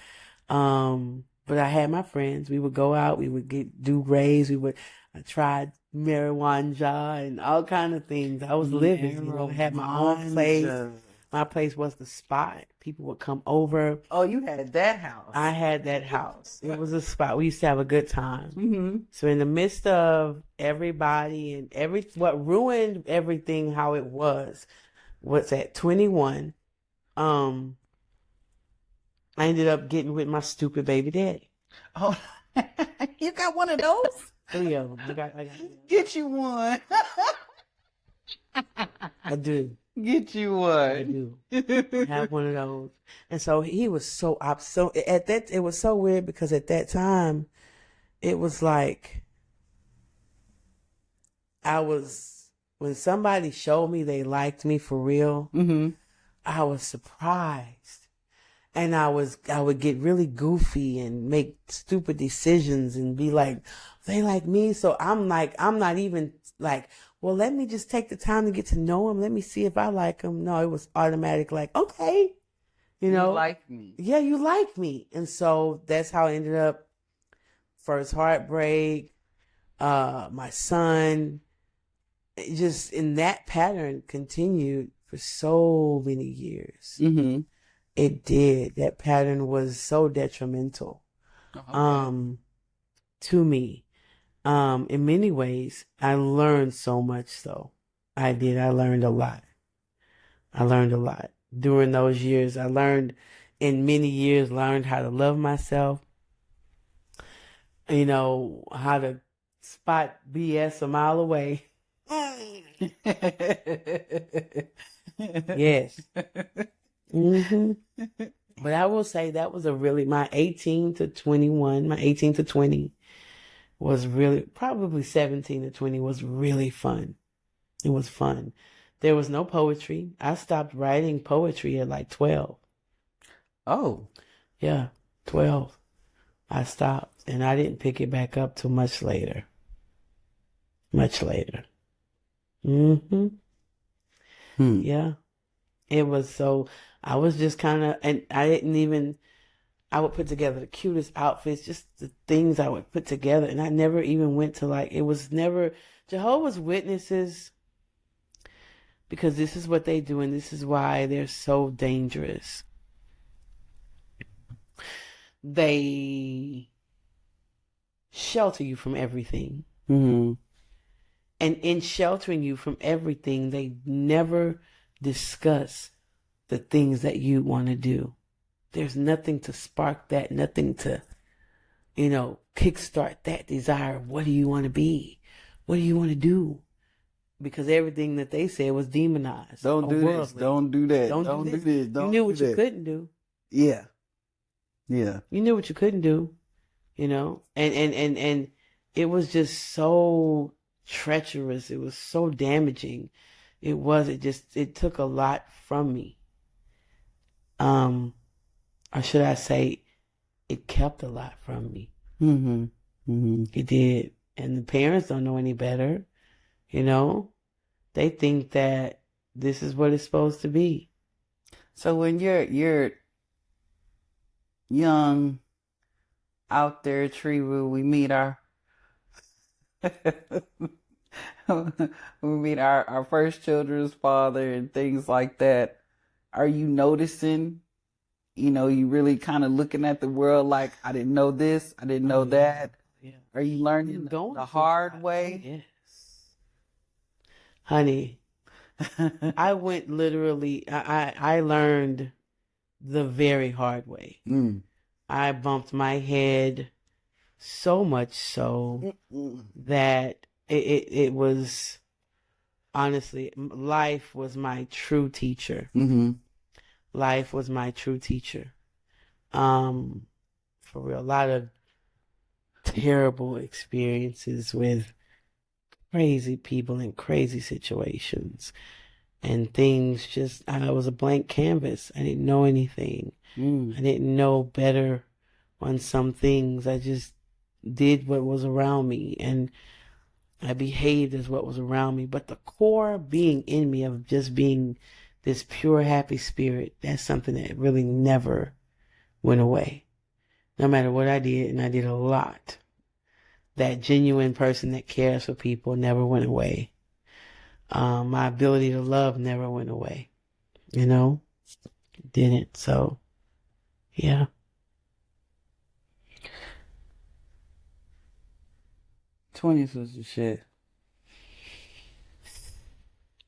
But I had my friends. We would go out. We would do raves. I tried marijuana and all kind of things. I was living, you know, I had my own place. My place was the spot. People would come over. Oh, you had that house. I had that house. It was a spot. We used to have a good time. Mm-hmm. So in the midst of everybody and what ruined everything how it was at 21, I ended up getting with my stupid baby daddy. Oh, you got one of those? 3 of them. I got Get you one. I do. Get you I one. do. I have one of those. And so he was so it was so weird because at that time it was like when somebody showed me they liked me for real, Mm-hmm. I was surprised. And I would get really goofy and make stupid decisions and be like, they like me. So I'm not even like, well, let me just take the time to get to know him. Let me see if I like him. No, it was automatic like, okay, you know. You like me. Yeah, you like me. And so that's how I ended up. First heartbreak, my son, just in that pattern continued for so many years. Mm-hmm. It did. That pattern was so detrimental, to me. In many ways, I learned so much though. I did. I learned a lot. During those years. I learned how to love myself. You know, how to spot BS a mile away. Yes. Mm-hmm. But I will say that was my 18 to 20 was really, probably 17 to 20 was really fun. It was fun. There was no poetry. I stopped writing poetry at like 12. Oh. Yeah, 12. I stopped and I didn't pick it back up till much later. Mm-hmm. Yeah. It was so, I was just kind of, and I would put together the cutest outfits, just the things I would put together. And I never even went to it was never Jehovah's Witnesses, because this is what they do and this is why they're so dangerous. They shelter you from everything. Mm-hmm. And in sheltering you from everything, they never discuss the things that you want to do. There's nothing to spark that, nothing to, kickstart that desire of what do you want to be? What do you want to do? Because everything that they said was demonized. Don't do this. Don't do that. Don't do this. You knew what you couldn't do. Yeah. Yeah. You knew what you couldn't do, you know? And it was just so treacherous. It was so damaging. It took a lot from me. Or should I say, it kept a lot from me. Mm-hmm. Mm-hmm. It did. And the parents don't know any better, you know? They think that this is what it's supposed to be. So when you're young out there, Treva, we meet our our first children's father and things like that. Are you noticing, you really kind of looking at the world like, I didn't know this, I didn't know that? Yeah. Are you learning the hard way? Yes. Honey, I went literally, I learned the very hard way. Mm. I bumped my head so much so that it was, honestly, life was my true teacher. Mm-hmm. Life was my true teacher. For real, a lot of terrible experiences with crazy people in crazy situations and things. Just, I was a blank canvas. I didn't know anything. I didn't know better on some things. I just did what was around me and I behaved as what was around me. But the core being in me of just being this pure, happy spirit, that's something that really never went away. No matter what I did, and I did a lot, that genuine person that cares for people never went away. My ability to love never went away. You know? It didn't. So, yeah. '20s was the shit.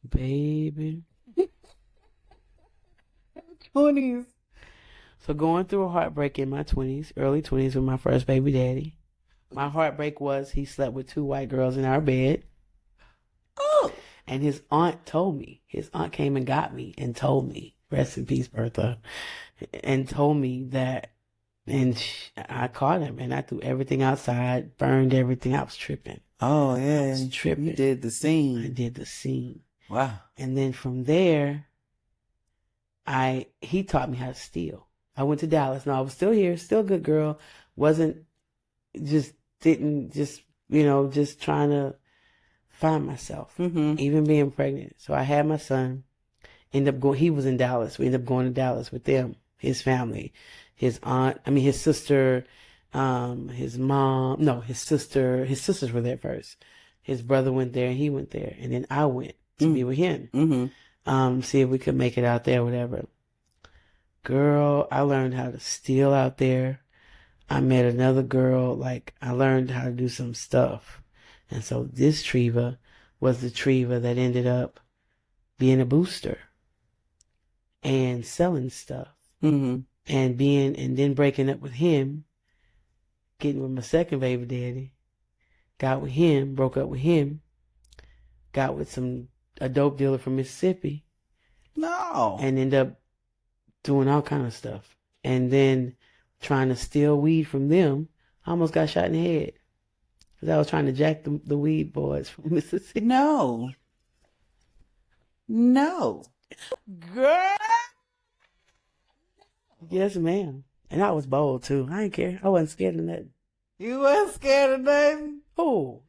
Baby. 20s. So going through a heartbreak in my 20s, early 20s with my first baby daddy. My heartbreak was he slept with 2 white girls in our bed. Oh. And his aunt told me. His aunt came and got me and told me, rest in peace, Bertha, and told me that, and I caught him and I threw everything outside, burned everything. I was tripping. Oh, yeah. I was tripping. You did the scene. I did the scene. Wow. And then from there, he taught me how to steal. I went to Dallas. No, I was still here, still a good girl. Just trying to find myself, even being pregnant. So I had my son, he was in Dallas. We ended up going to Dallas with them, his family, his sister, his mom, no, his sisters were there first. His brother went there and he went there. And then I went to be with him, see if we could make it out there, whatever. Girl, I learned how to steal out there. I met another girl, I learned how to do some stuff. And so this Treva was the Treva that ended up being a booster and selling stuff. And then breaking up with him, getting with my second baby daddy, got with him, broke up with him, got with a dope dealer from Mississippi. No. And ended up doing all kind of stuff. And then trying to steal weed from them, I almost got shot in the head. Because I was trying to jack the weed boys from Mississippi. No. Girl! Yes, ma'am. And I was bold, too. I didn't care. I wasn't scared of nothing. You wasn't scared of nothing? Who?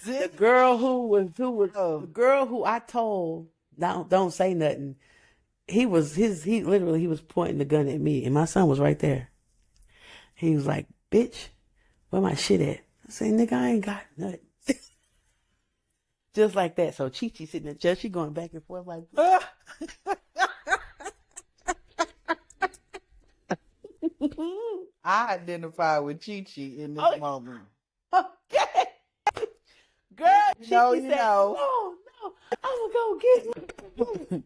The girl the girl who I told, don't say nothing. He was pointing the gun at me, and my son was right there. He was like, bitch, where my shit at? I say, nigga, I ain't got nothing. Just like that. So Chi-Chi sitting in the chair, she going back and forth like, I identify with Chi-Chi in this moment. okay. Girl, Chi-Chi said, know. no, I'm gonna go get him.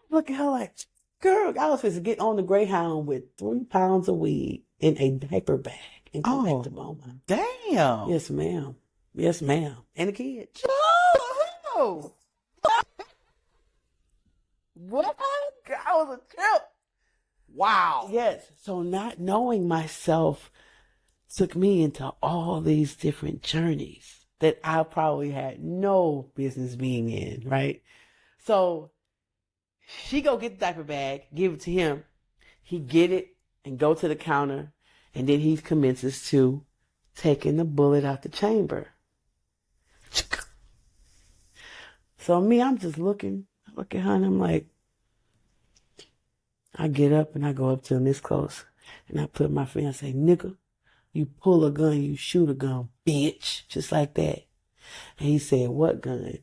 Look at her like, girl, I was supposed to get on the Greyhound with 3 pounds of weed in a diaper bag and go back to Beaumont. Damn. Yes, ma'am. Yes, ma'am. And a kid. Oh. What? I was a trip. Wow. Yes. So not knowing myself took me into all these different journeys that I probably had no business being in, right? So she go get the diaper bag, give it to him. He get it and go to the counter, and then he commences to taking the bullet out the chamber. So me, I'm just looking at her, and I'm like, I get up and I go up to him this close, and I put my finger and say, nigga, you pull a gun, you shoot a gun, bitch. Just like that. And he said, what gun?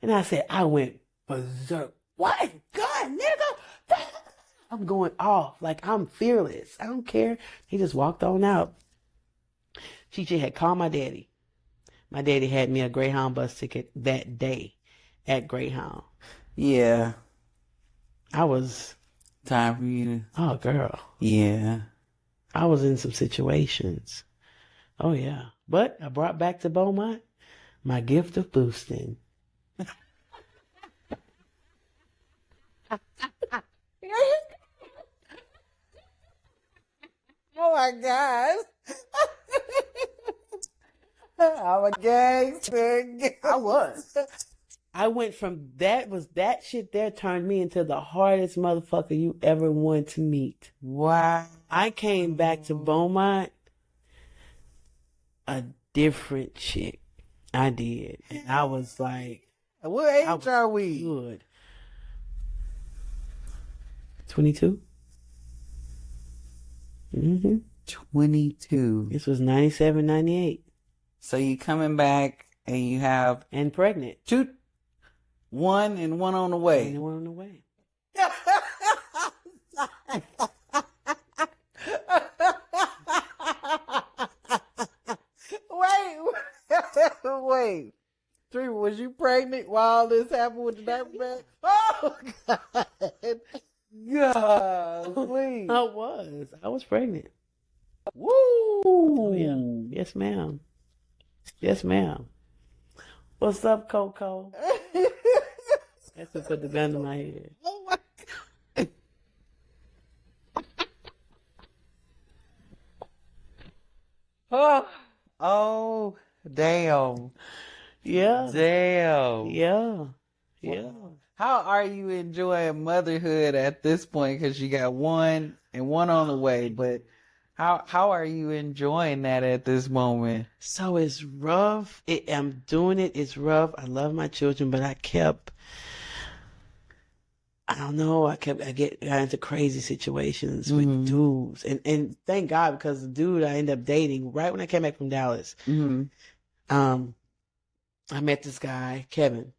And I said, I went berserk. What gun, nigga? I'm going off. Like, I'm fearless. I don't care. He just walked on out. TJ had called my daddy. My daddy had me a Greyhound bus ticket that day at Greyhound. Yeah. I was... Time for you to... Oh, girl. Yeah. I was in some situations. Oh, yeah. But I brought back to Beaumont my gift of boosting. Oh my God. I'm a gangster. I was. I went from that shit there turned me into the hardest motherfucker you ever wanted to meet. Wow. I came back to Beaumont a different chick. I did. And I was like, What age are we? good. 22? Mm-hmm. 22. This was 97, 98. So you coming back and you have And pregnant. one and one on the And way. one on the way. Wait. Treva, was you pregnant while this happened with the diaper bag? Oh, God. God, please. I was pregnant. Woo. Oh, yeah. Yes, ma'am. Yes, ma'am. What's up, Coco? That's to put the gun to my head. Oh, my God. Oh, damn. Yeah. Damn. Yeah. Yeah. How are you enjoying motherhood at this point? Because you got one and one on the way, but how are you enjoying that at this moment? So it's rough. I'm doing it. It's rough. I love my children, but I don't know. I got into crazy situations with dudes, and thank God, because the dude I ended up dating right when I came back from Dallas, I met this guy, Kevin,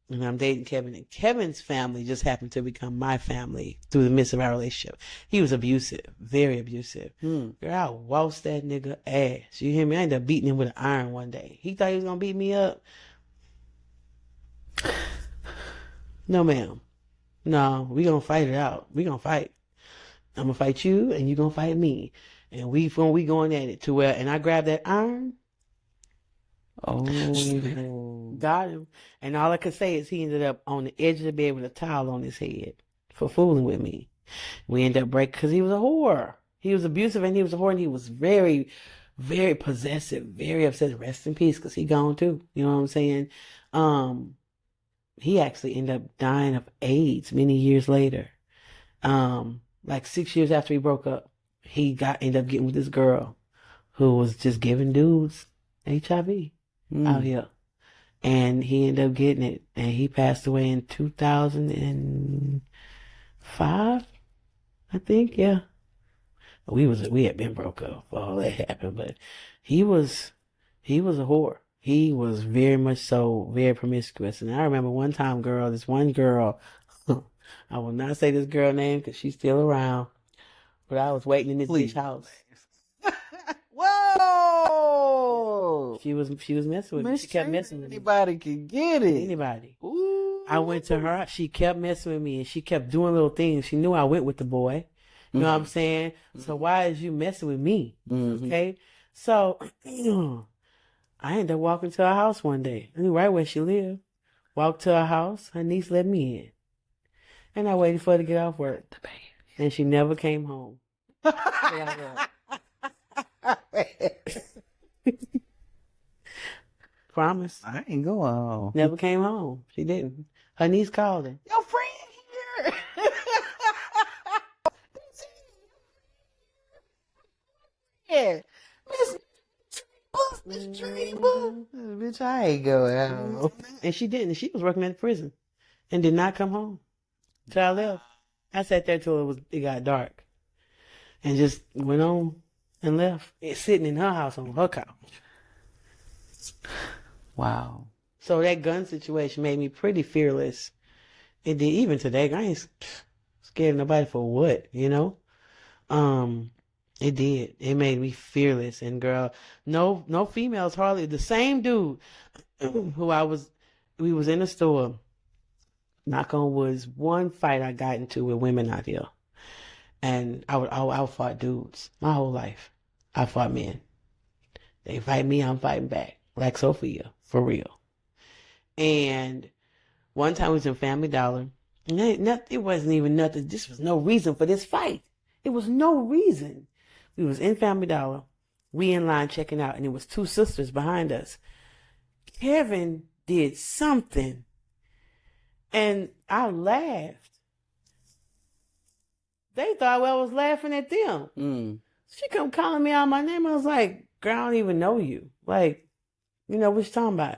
and I'm dating Kevin, and Kevin's family just happened to become my family through the midst of our relationship. He was abusive, very abusive. Girl, I waltzed that nigga ass. You hear me? I ended up beating him with an iron one day. He thought he was gonna beat me up. No, ma'am. No, we gonna fight it out. We gonna fight. I'm gonna fight you, and you gonna fight me, and we going at it to where. And I grabbed that iron. Oh, Got him. And all I could say is he ended up on the edge of the bed with a towel on his head for fooling with me. We ended up breaking because he was a whore. He was abusive and he was a whore, and he was very, very possessive, very upset. Rest in peace, because he gone too. You know what I'm saying? He actually ended up dying of AIDS many years later. Like 6 years after he broke up, he ended up getting with this girl who was just giving dudes HIV out here. And he ended up getting it, and he passed away in 2005, I think. Yeah, we had been broke up before all that happened, but he was a whore. He was very much so, very promiscuous. And I remember this one girl, I will not say this girl name because she's still around, but I was waiting in this bitch house. Whoa! She was messing with me. She kept messing with me. Anybody can get it. Anybody. Ooh. I went to her. She kept messing with me, and she kept doing little things. She knew I went with the boy. You know what I'm saying? So why is you messing with me? Okay. So I ended up walking to her house one day. I knew right where she lived. Walked to her house. Her niece let me in, and I waited for her to get off work. and she never came home. Promise. I ain't going home. Never came home. She didn't. Her niece called her. Your friend here. Yeah. Miss Treva. Bitch, I ain't going home. And she didn't. She was working at the prison and did not come home till I left. I sat there till it got dark and just went on and left. It's sitting in her house on her couch. Wow. So that gun situation made me pretty fearless. It did. Even today, I ain't scared of nobody for what, you know? It did. It made me fearless. And girl, no females hardly. The same dude who we was in the store, knock on wood, one fight I got into with women out here. And I fought dudes my whole life. I fought men. They fight me, I'm fighting back. Like Sophia, for real. And one time we was in Family Dollar, and it wasn't even nothing. This was no reason for this fight. It was no reason. We was in Family Dollar, we in line checking out, and it was two sisters behind us. Kevin did something, and I laughed. They thought I was laughing at them. She come calling me out my name. I was like, girl, I don't even know you. Like, you know what you talking about?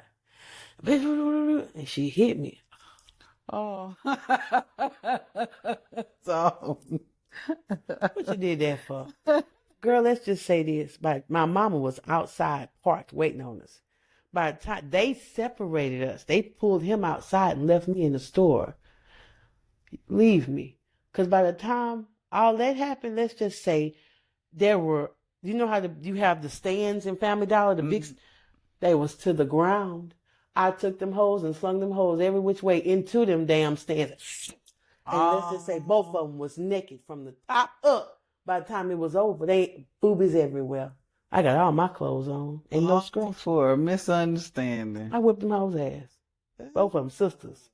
And she hit me. Oh. So. What you did that for? Girl, let's just say this. My mama was outside parked waiting on us. By the time they separated us, they pulled him outside and left me in the store. Leave me. Because by the time all that happened, let's just say there were, you know how you have the stands in Family Dollar, the big, they was to the ground. I took them hoes and slung them hoes every which way into them damn stands. And let's just say both of them was naked from the top up. By the time it was over, they boobies everywhere. I got all my clothes on. Ain't no scratch. For a misunderstanding. I whipped them hoes' ass. Both of them sisters.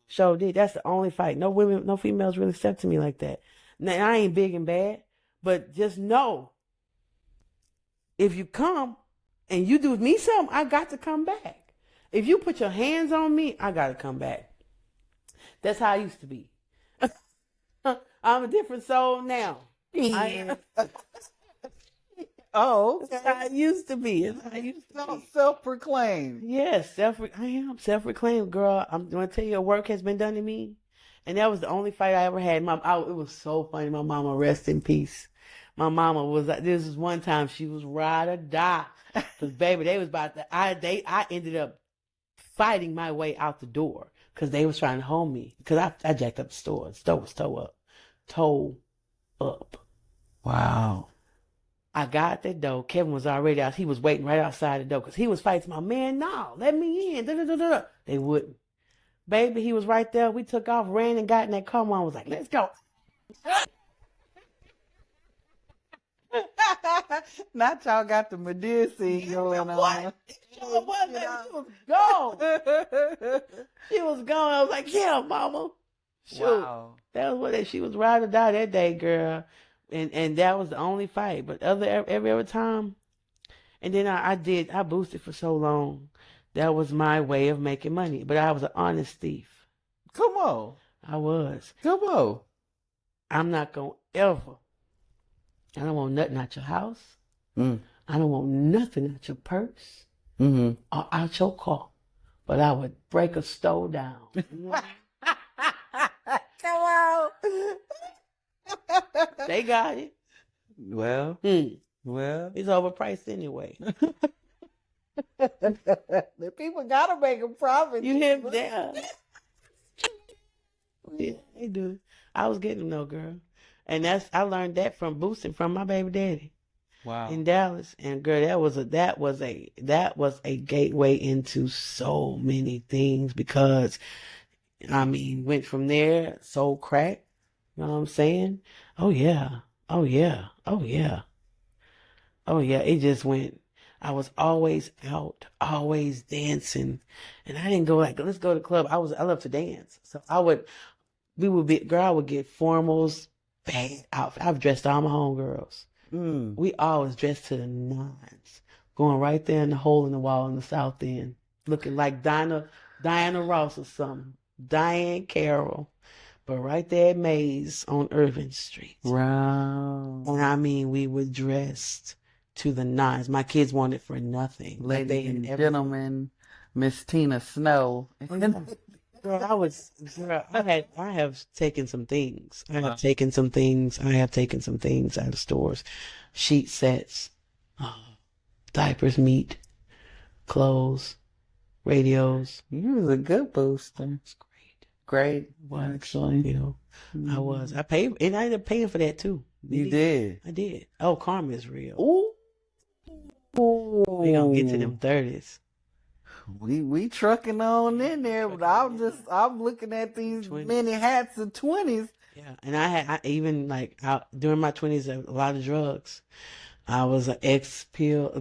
Sure did. That's the only fight. No women, no females really stepped to me like that. Now, I ain't big and bad, but just know, if you come and you do me something, I got to come back. If you put your hands on me, I got to come back. That's how I used to be. I'm a different soul now. Oh, that's how I used to be. Self-proclaimed. Yes, I am self-proclaimed, girl. I'm going to tell you, work has been done to me. And that was the only fight I ever had. It was so funny. My mama, rest in peace. My mama was like, this was one time she was ride or die. Because, baby, they was about to, I ended up fighting my way out the door because they was trying to hold me. Because I jacked up the store. The store was toe up. Wow. I got that door. Kevin was already out. He was waiting right outside the door because he was fighting my man. No, let me in. Da-da-da-da. They wouldn't. Baby, he was right there. We took off, ran and got in that car. Mom was like, let's go. Not y'all got the Medea scene going on. What? She was gone. She was gone. I was like, yeah, mama. Shoot. Wow. That was what she was ride or die that day, girl. And that was the only fight. But every other time, and then I boosted for so long. That was my way of making money. But I was an honest thief. Come on. I was. Come on. I'm not going to ever. I don't want nothing out your house. I don't want nothing out your purse or out your car. But I would break a stove down. Come on. They got it. Well, well, it's overpriced anyway. The people gotta make a profit. You hear me? Yeah, they do. I was getting them though, girl, and I learned that from boosting from my baby daddy. Wow. In Dallas, and girl, that was a gateway into so many things because, I mean, went from there, sold crack. You know what I'm saying? Oh yeah. It just went. I was always out, always dancing, and I didn't go like, let's go to the club. I love to dance, so I would get formals bad outfit. I've dressed all my homegirls. Mm. We always dressed to the nines, going right there in the hole in the wall in the South End, looking like Diana Ross or something, Diane Carroll, but right there at Mays on Irving Street. Wow. And I mean, we were dressed to the nines. My kids wanted for nothing. Ladies and gentlemen, Miss Tina Snow. Girl, I have taken some things. I have taken some things out of stores. Sheet sets, diapers, meat, clothes, radios. You was a good booster. It's Great. great. Actually. You know, I was. I paid, and I ended up paying for that too. You did. I did. Oh, karma is real. Ooh. We gonna get to them 30s. We trucking on in there, but I'm looking at these 20s. many hats of 20s. Yeah, and I even like during my 20s, a lot of drugs. I was an X pills,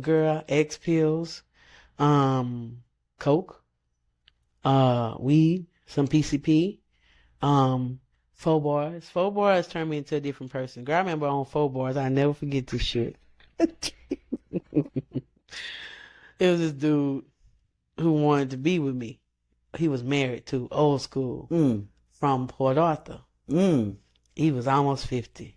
coke, weed, some PCP, 4 bars. 4 bars turned me into a different person. Girl, I remember on 4 bars. I never forget this shit. It was this dude who wanted to be with me. He was married to old school from Port Arthur. He was almost 50.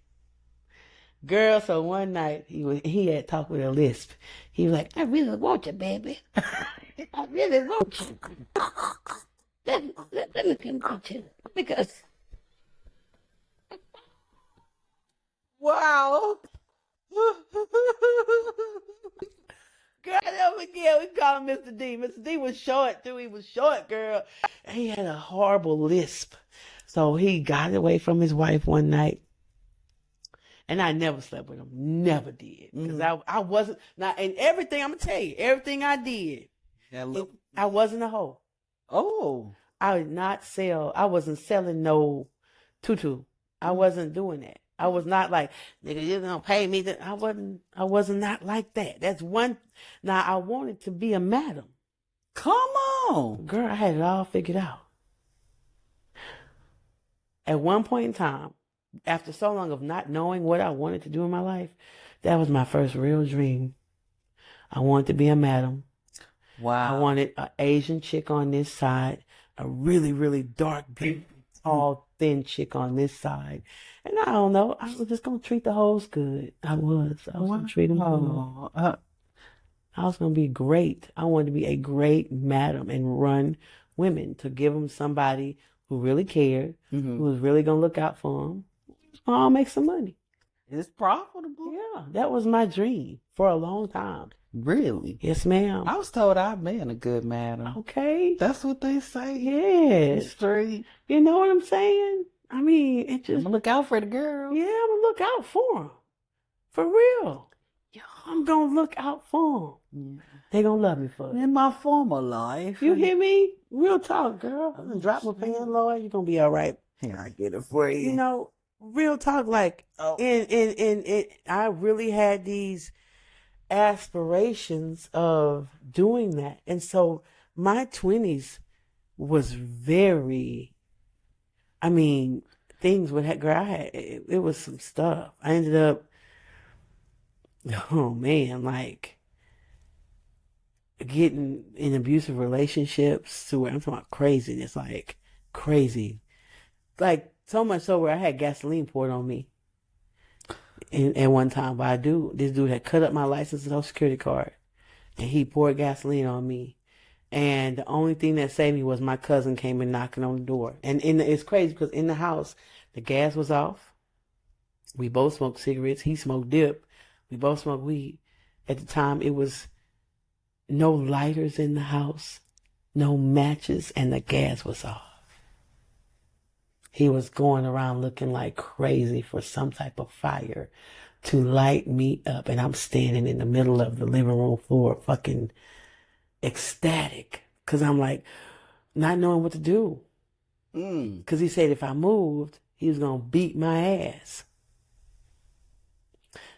Girl, so one night he had talked with a lisp. He was like, "I really want you, baby. I really want you. Let me come get you because." Wow. Girl, never forget, we call him Mr. D. Mr. D was short, too. He was short, girl. And he had a horrible lisp. So he got away from his wife one night. And I never slept with him. Never did. Because I wasn't, now, and everything, I'm going to tell you, everything I did, I wasn't a hoe. Oh. I did not sell, I wasn't selling no tutu. I wasn't doing that. I was not like, nigga, you're gonna pay me. I wasn't not like that. That's one. Now I wanted to be a madam. Come on. Girl, I had it all figured out. At one point in time, after so long of not knowing what I wanted to do in my life, that was my first real dream. I wanted to be a madam. Wow. I wanted an Asian chick on this side, a really, really dark, beautiful, tall, thin chick on this side. And I don't know, I was just going to treat the hoes good. I was going to treat them good. I was going to be great. I wanted to be a great madam and run women, to give them somebody who really cared, who was really going to look out for them. I'll make some money. It's profitable. Yeah, that was my dream for a long time. Really? Yes, ma'am. I was told I've been a good madam. Okay. That's what they say. Yes. Straight. You know what I'm saying? I mean, it just... I'm gonna look out for the girl. Yeah, I'm gonna look out for them. For real. Yeah, I'm gonna look out for them. Yeah. They gonna love me for it. In my former life. You hear me? Real talk, girl. I'm gonna drop my pan, Lord. You're gonna be all right. Here, I get it for you. You know, real talk, like, I really had these aspirations of doing that. And so my 20s was very, I mean, things would have, girl, it was some stuff. I ended up, oh man, like getting in abusive relationships to where I'm talking about craziness, like crazy. Like so much so where I had gasoline poured on me. At one time, but this dude had cut up my license and social security card, and he poured gasoline on me. And the only thing that saved me was my cousin came in knocking on the door. And it's crazy because in the house, the gas was off. We both smoked cigarettes. He smoked dip. We both smoked weed. At the time, it was no lighters in the house, no matches, and the gas was off. He was going around looking like crazy for some type of fire to light me up. And I'm standing in the middle of the living room floor, fucking ecstatic. Because I'm like, not knowing what to do. Because he said if I moved, he was going to beat my ass.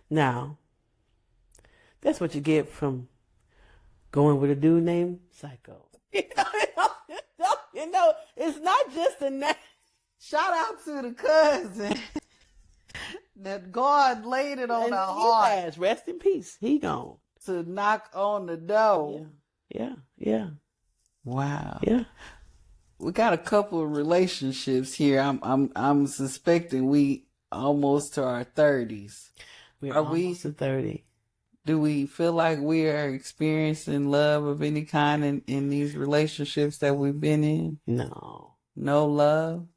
Now, that's what you get from going with a dude named Psycho. You know, it's not just a name. Shout out to the cousin. that God laid it on And our he heart passed. Rest in peace. He gone. to knock on the door. Yeah. Wow. Yeah. We got a couple of relationships here. I'm suspecting we almost to our 30s. We're Are we almost to 30. Do we feel like we are experiencing love of any kind in these relationships that we've been in? No. No love?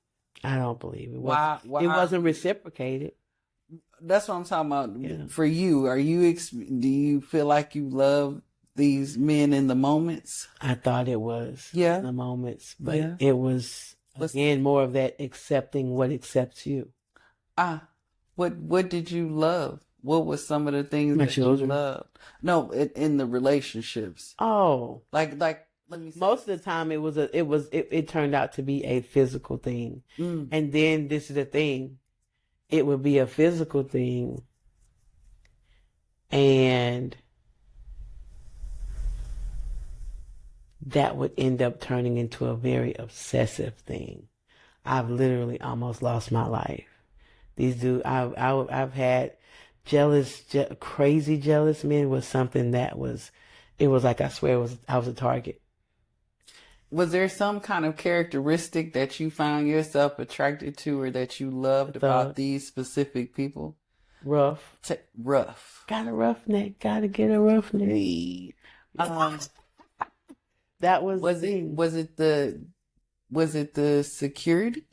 I don't believe it. Why? It wasn't reciprocated. That's what I'm talking about. Yeah. For you, do you feel like you love these men in the moments? I thought it was Yeah. the moments, but Yeah. it was again more of that accepting what accepts you. What did you love? What was some of the things My that children. you loved? No, in the relationships. Oh, Like let me see. most of the time it turned out to be a physical thing, and then this is the thing, it would be a physical thing, and that would end up turning into a very obsessive thing. I've literally almost lost my life. These dudes, I've had crazy jealous men was something that it was like, I swear I was a target. Was there some kind of characteristic that you found yourself attracted to or that you loved about these specific people? Rough. Rough. Got a roughneck. Gotta get a roughneck. That was it the security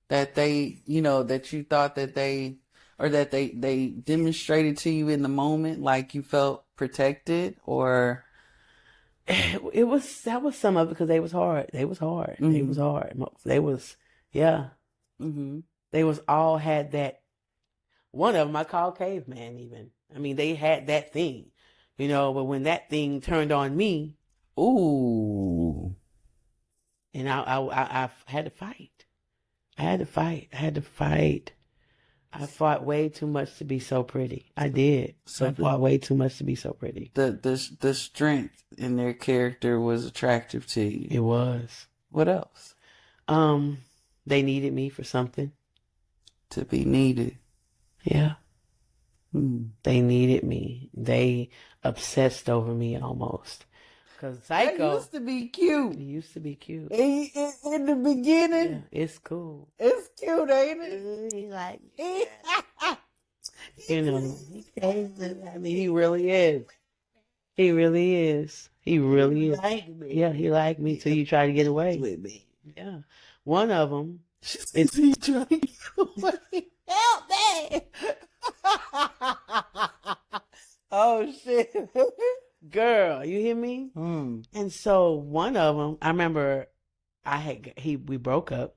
that they, that you thought that they demonstrated to you in the moment, like you felt protected, or that was some of it, because they was hard. Mm-hmm. They was all had that. One of them I called caveman even. I mean, they had that thing, but when that thing turned on me, ooh, and I had to fight. I had to fight. I fought way too much to be so pretty. I did. I fought way too much to be so pretty. The strength in their character was attractive to you. It was. What else? They needed me for something. To be needed. Yeah. They needed me. They obsessed over me almost. Because Psycho. That used to be cute. It used to be cute. In the beginning. Yeah, it's cool. It's cute, ain't it? He like me. I mean, he really is. He really is. He really is. Yeah, he liked me till you try to get away with me. Yeah. One of them. Is he trying to get away? Help me! Oh, shit. Girl, you hear me? And so one of them, I remember we broke up.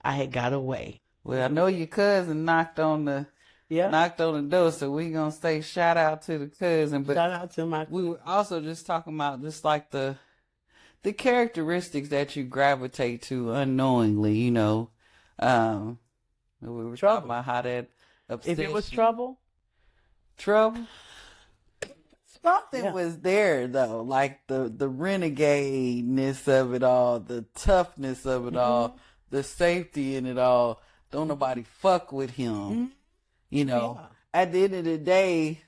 I had got away. Well, I know your cousin knocked on the door, so we gonna say shout out to the cousin. But shout out to my. We were also just talking about just like the characteristics that you gravitate to unknowingly. We were talking about how that obsession. If it was trouble. Something was there though, like the renegade-ness of it all, the toughness of it all, the safety in it all. Don't nobody fuck with him. At the end of the day,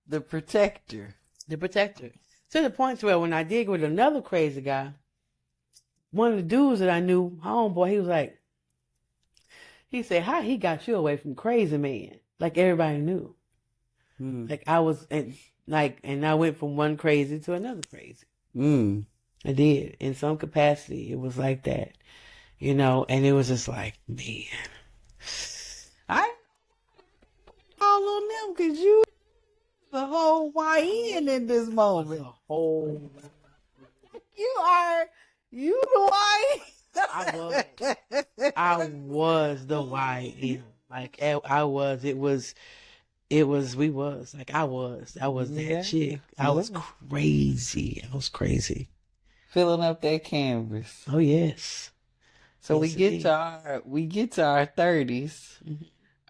the protector. To the point where when I did with another crazy guy, one of the dudes that I knew, homeboy, he said, how he got you away from crazy man? Like everybody knew. Like I was, and I went from one crazy to another crazy. I did. In some capacity, it was like that, and it was just like, man. I all on them because you the whole YN in this moment. The whole. You the YN. I was the YN. Like I was. We was like I was that chick. I was crazy. Filling up that canvas. Oh yes. So yes, we get to our 30s.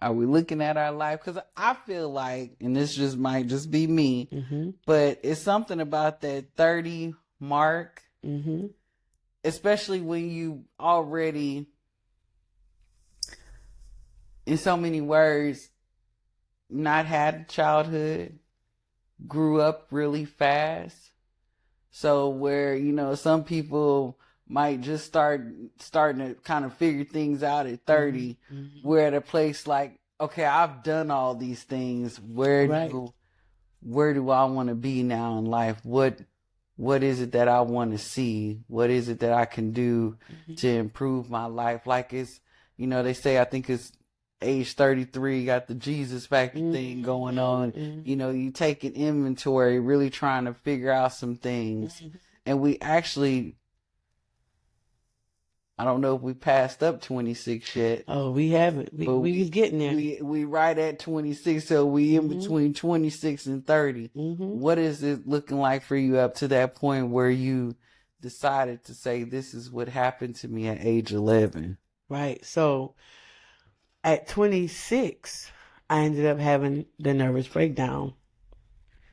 Are we looking at our life? Because I feel like, and this just might just be me, but it's something about that 30 mark, especially when you already in so many words, not had a childhood, grew up really fast. So where, some people might just starting to kind of figure things out at 30, Mm-hmm. we're at a place like, okay, I've done all these things. Where do I want to be now in life? What is it that I want to see? What is it that I can do to improve my life? Like it's, they say, I think it's age 33, got the Jesus factor thing going on. You take an inventory, really trying to figure out some things. And we actually, I don't know if we passed up 26 yet. Oh, we haven't. We was getting there. We right at 26, so we in between 26 and 30. What is it looking like for you up to that point where you decided to say, this is what happened to me at age 11? Right. So at 26, I ended up having the nervous breakdown.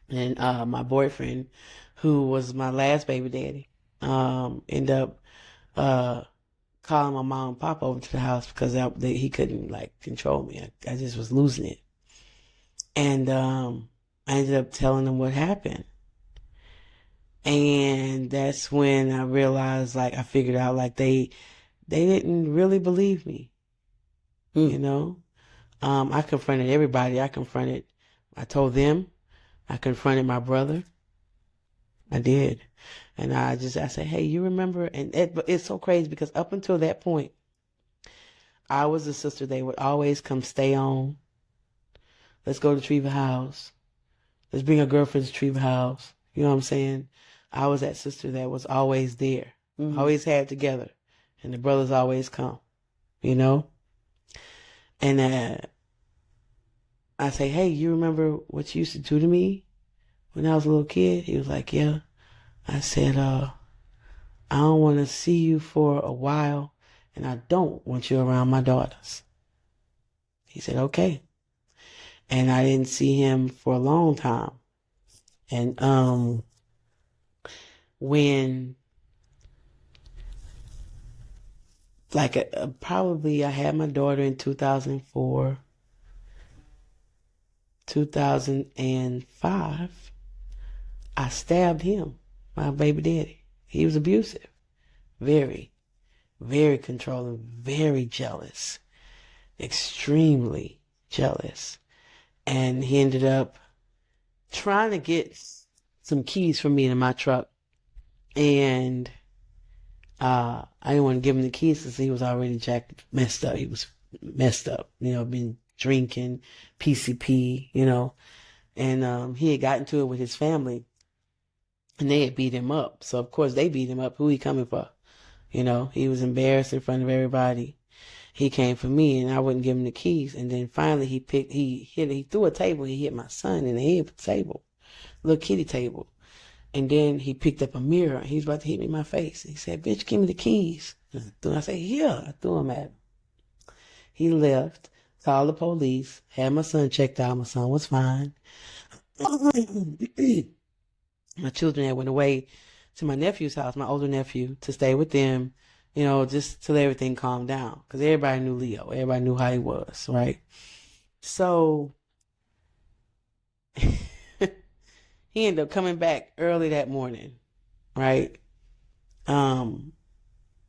And my boyfriend, who was my last baby daddy, ended up calling my mom and pop over to the house because he couldn't control me. I just was losing it. And I ended up telling them what happened. And that's when I realized, I figured out they didn't really believe me. I confronted everybody. I told them, I confronted my brother. I did. And I said, hey, you remember? And it's so crazy because up until that point, I was the sister they would always come stay on. Let's go to Treva house. Let's bring our girlfriends to Treva house. You know what I'm saying? I was that sister that was always there. Always had it together. And the brothers always come. And I say, hey, you remember what you used to do to me when I was a little kid? He was like, yeah. I said, I don't want to see you for a while, and I don't want you around my daughters. He said, okay. And I didn't see him for a long time. And when probably I had my daughter in 2004, 2005, I stabbed him, my baby daddy. He was abusive. Very, very controlling, very jealous, extremely jealous. And he ended up trying to get some keys from me in my truck. And I didn't want to give him the keys because he was already messed up. He was messed up, been drinking, PCP, and he had gotten into it with his family and they had beat him up. So of course they beat him up. Who he coming for? He was embarrassed in front of everybody. He came for me and I wouldn't give him the keys. And then finally he threw a table. He hit my son in the head with the table, little kitty table. And then he picked up a mirror. He was about to hit me in my face. He said, bitch, give me the keys. I said, yeah. I threw him at him. He left, called the police, had my son checked out. My son was fine. My children had went away to my nephew's house, my older nephew, to stay with them, just till everything calmed down. Because everybody knew Leo. Everybody knew how he was, right? So he ended up coming back early that morning, right?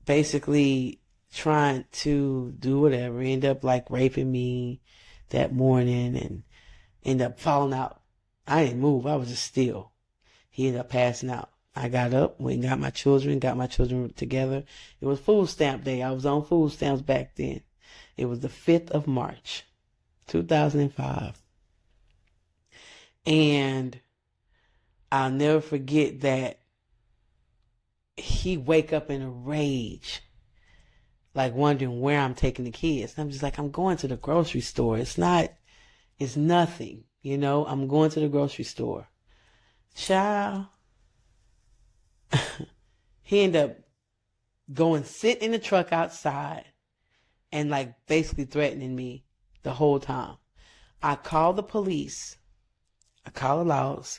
Basically trying to do whatever. He ended up raping me that morning and ended up falling out. I didn't move. I was just still. He ended up passing out. I got up, went and got my children together. It was food stamp day. I was on food stamps back then. It was the 5th of March, 2005. And I'll never forget that he wake up in a rage, wondering where I'm taking the kids. And I'm just I'm going to the grocery store. It's nothing, I'm going to the grocery store. Child, he ended up going sit in the truck outside and basically threatening me the whole time. I called the police. I called the laws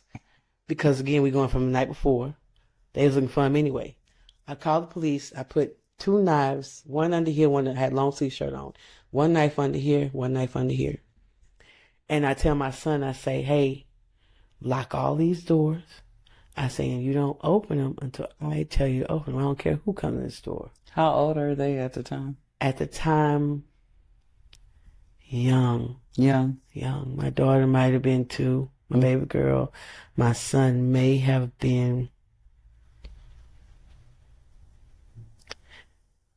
because again, we're going from the night before. They was looking for him anyway. I called the police. I put 2 knives, one under here, one that had long sleeve shirt on, one knife under here, one knife under here. And I tell my son, I say, hey, lock all these doors. I say, and you don't open them until I tell you to open them. I don't care who comes in the store. How old are they at the time? At the time, young. My daughter might have been 2, my baby girl. My son may have been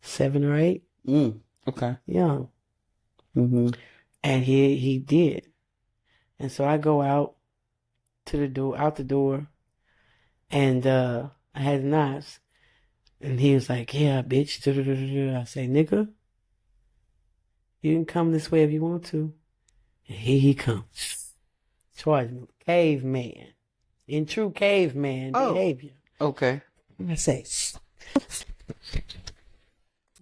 7 or 8. Okay. Young. Mm-hmm. And he did. And so I go out the door, and I had knives. And he was like, yeah, bitch. I say, nigga, you can come this way if you want to. And here he comes. Charge me. Caveman. In true caveman behavior. Okay. And I say,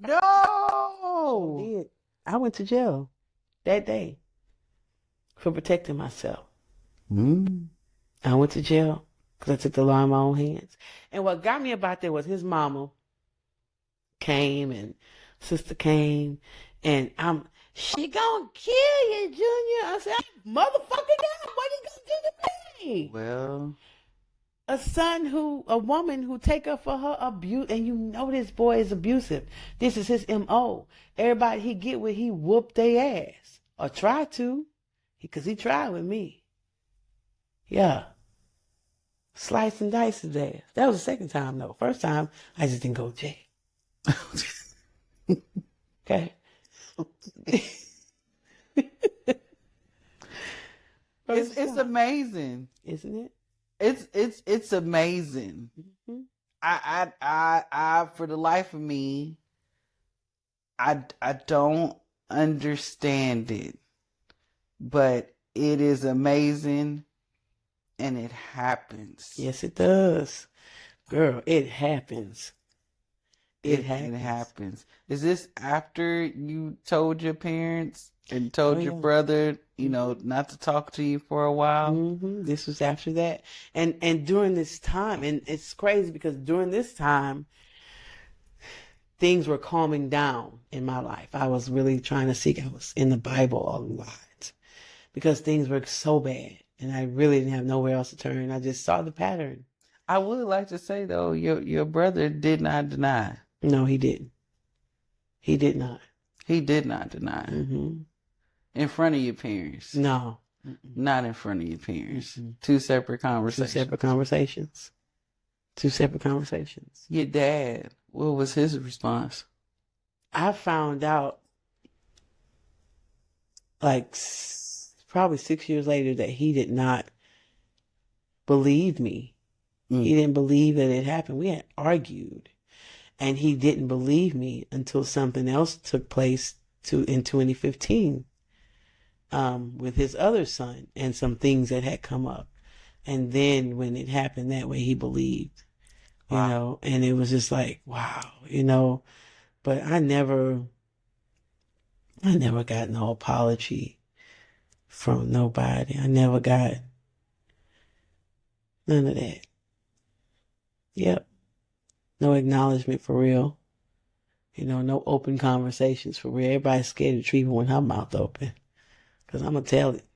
No! I went to jail that day for protecting myself. I went to jail because I took the law in my own hands. And what got me about that was his mama came and sister came, and she gonna kill you, Junior. I said, motherfucker, God, what you gonna do to me? Well, A woman who take her for her abuse, and you know this boy is abusive. This is his M.O. Everybody he get with, he whoop their ass. Or try to. Because he tried with me. Yeah. Slice and dice his ass. That was the second time, though. First time, I just didn't go to jail. Okay? it's amazing. Isn't it? It's amazing. Mm-hmm. I for the life of me, I don't understand it, but it is amazing, and it happens. Yes, it does. Girl, it happens. It happens. Is this after you told your parents and told your brother, not to talk to you for a while? Mm-hmm. This was after that. And during this time, and it's crazy because during this time, things were calming down in my life. I was really trying to seek. I was in the Bible a lot because things were so bad and I really didn't have nowhere else to turn. I just saw the pattern. I would like to say, though, your brother did not deny. No, he didn't. He did not. He did not deny. Mm-hmm. In front of your parents. No. Not in front of your parents. Mm-hmm. Two separate conversations. Two separate conversations. Your dad, what was his response? I found out probably 6 years later that he did not believe me. He didn't believe that it happened. We had argued. And he didn't believe me until something else took place in 2015 with his other son and some things that had come up. And then when it happened that way, he believed, you know, and it was just like, wow, but I never got no apology from nobody. I never got none of that. Yep. No acknowledgement for real. No open conversations for real. Everybody's scared of Treva when her mouth open. Because I'm going to tell it.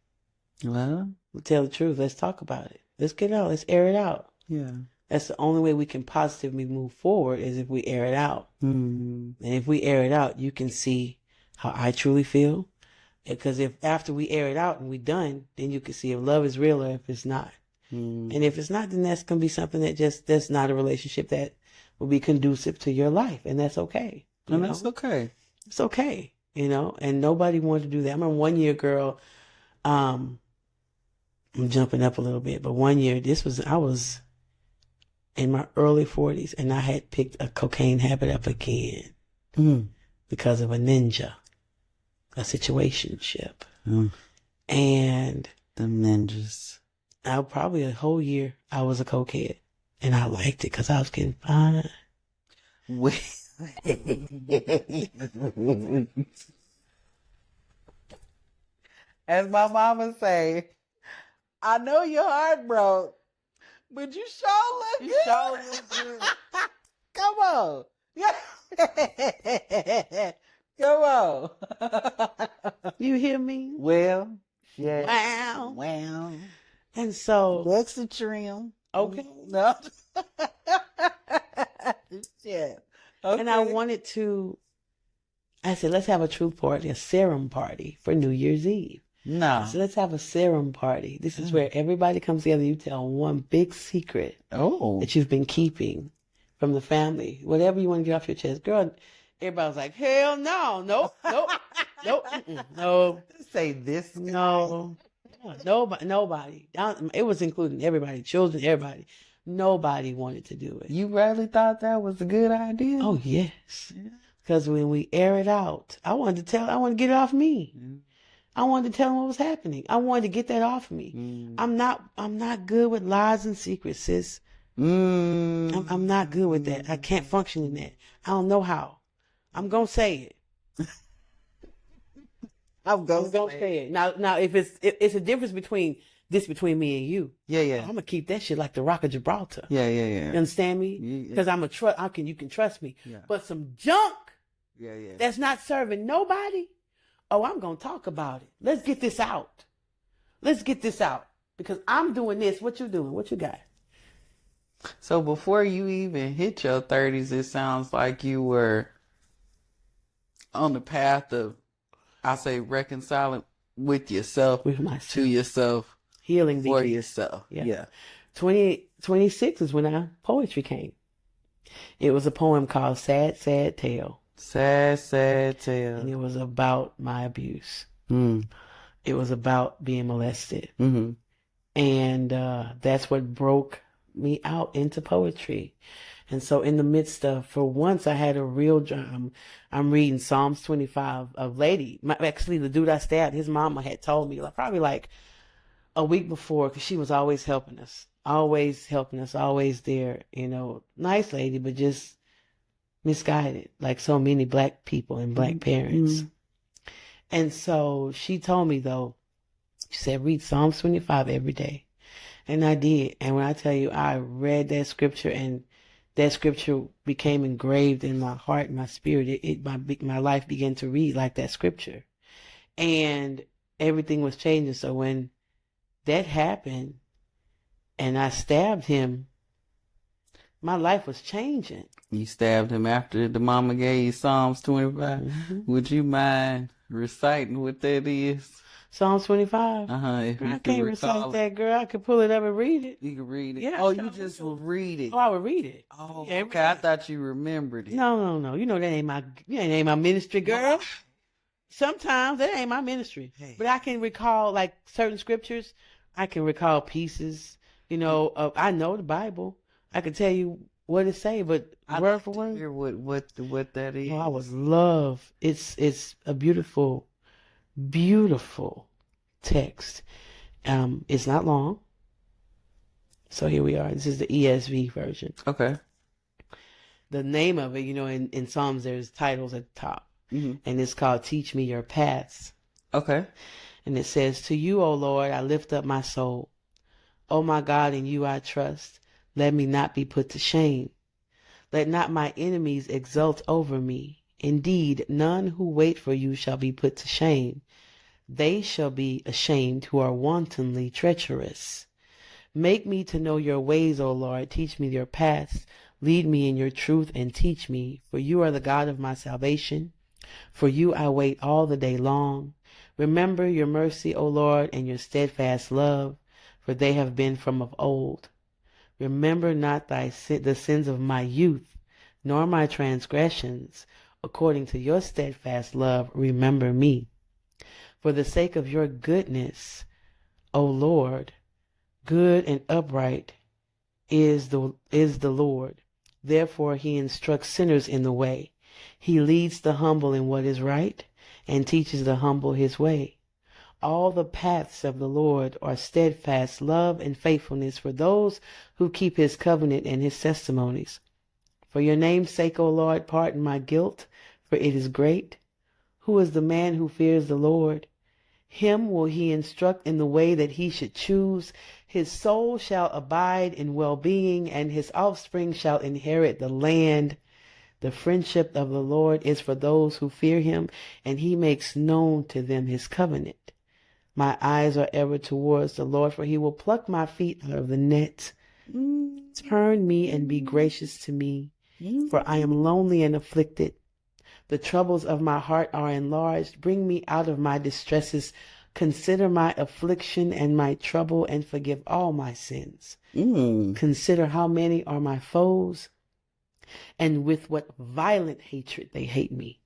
Well, I'm going to tell the truth. Let's talk about it. Let's get it out. Let's air it out. Yeah. That's the only way we can positively move forward is if we air it out. Mm-hmm. And if we air it out, you can see how I truly feel. Because if after we air it out and we're done, then you can see if love is real or if it's not. Mm-hmm. And if it's not, then that's going to be something that's not a relationship that will be conducive to your life. And that's okay. And that's okay. It's okay. And nobody wanted to do that. I remember one year, girl, I'm jumping up a little bit, but one year, I was in my early 40s and I had picked a cocaine habit up again because of a situationship. And them ninjas. Probably a whole year I was a cokehead and I liked it because I was getting fine. As my mama say, I know your heart broke, but you sure look good. Come on. Yeah. Come on. You hear me? Well, yeah. Wow. Wow. And so, That's the trim. okay. No. Yeah. Okay. And I wanted to, I said, let's have a truth party, a serum party for New Year's Eve. No. So let's have a serum party. This is where everybody comes together. You tell one big secret Oh. that you've been keeping from the family. Whatever you want to get off your chest. Girl, everybody was like, hell no. Nope. No. Say this. No. Nobody. It was including everybody, children, everybody. Nobody wanted to do it. You really thought that was a good idea? Oh, yes. Because when we air it out, I wanted to get it off me. I wanted to tell them what was happening. I wanted to get that off me. I'm not good with lies and secrets, sis. I'm not good with that. I can't function in that. I don't know how. I'm going to say it. I'm gonna say it. Now, if it's a difference between me and you. Yeah. I'm gonna keep that shit like the Rock of Gibraltar. Yeah. You understand me? Because you can trust me. Yeah. But some junk. Yeah. That's not serving nobody. Oh, I'm gonna talk about it. Let's get this out. Because I'm doing this. What you doing? What you got? So before you even hit your 30s, it sounds like you were on the path of, I say, reconciling with yourself, With myself. to yourself, Healing for begins. yourself. Yeah. 26 is when our poetry came. It was a poem called Sad, Sad Tale. Sad tale. And it was about my abuse. Mm. It was about being molested. Mm-hmm. And that's what broke me out into poetry. And so in the midst of, for once, I had a real dream. I'm reading Psalms 25. A lady, actually the dude I stabbed, his mama had told me, probably like a week before, because she was always helping us, always there, nice lady, but just misguided, like so many black people and black parents. Mm-hmm. And so she told me, though, she said, read Psalms 25 every day. And I did. And when I tell you, I read that scripture, and that scripture became engraved in my heart and my spirit. My life began to read like that scripture. And everything was changing. So when that happened and I stabbed him, my life was changing. You stabbed him after the mama gave you Psalms 25. Mm-hmm. Would you mind reciting what that is? Psalms 25? I can't recite that, girl. I could pull it up and read it. You can read it? Yeah. Oh, you just will read it? Oh, I would read it. Oh, yeah, okay. I thought you remembered it. No. You know that ain't my ministry, girl. Sometimes that ain't my ministry. Hey. But I can recall, like, certain scriptures. I can recall pieces, I know the Bible. I can tell you what it say, but word for word. Hear what that is. Oh, I would love. It's a beautiful text. It's not long. So here we are. This is the ESV version. Okay. The name of it, in Psalms, there's titles at the top. Mm-hmm. And it's called Teach Me Your Paths. Okay. And it says, to you, O Lord, I lift up my soul. O my God, in you I trust. Let me not be put to shame. Let not my enemies exult over me. Indeed, none who wait for you shall be put to shame. They shall be ashamed who are wantonly treacherous. Make me to know your ways, O Lord. Teach me your paths. Lead me in your truth and teach me. For you are the God of my salvation. For you I wait all the day long. Remember your mercy, O Lord, and your steadfast love, for they have been from of old. Remember not the sins of my youth, nor my transgressions. According to your steadfast love, remember me. For the sake of your goodness, O Lord, good and upright is the Lord. Therefore he instructs sinners in the way. He leads the humble in what is right, and teaches the humble his way. All the paths of the Lord are steadfast love and faithfulness for those who keep his covenant and his testimonies. For your name's sake, O Lord, pardon my guilt, for it is great. Who is the man who fears the Lord? Him will he instruct in the way that he should choose. His soul shall abide in well-being, and his offspring shall inherit the land. The friendship of the Lord is for those who fear him, and he makes known to them his covenant. My eyes are ever towards the Lord, for he will pluck my feet out of the net. Turn me and be gracious to me, for I am lonely and afflicted. The troubles of my heart are enlarged. Bring me out of my distresses. Consider my affliction and my trouble, and forgive all my sins. Consider how many are my foes, and with what violent hatred they hate me.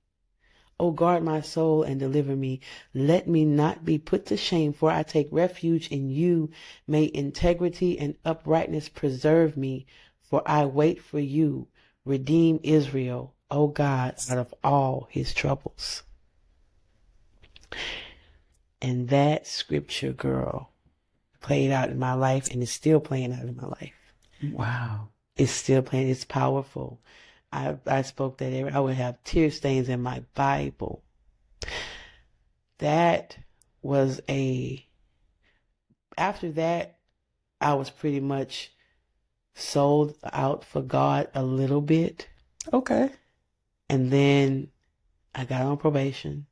O guard my soul and deliver me. Let me not be put to shame, for I take refuge in you. May integrity and uprightness preserve me, for I wait for you. Redeem Israel, O God, out of all his troubles. And that scripture, girl, played out in my life, and is still playing out in my life. Wow. It's still playing. It's powerful. I spoke that I would have tear stains in my Bible. That was after that, I was pretty much sold out for God a little bit. Okay. And then I got on probation,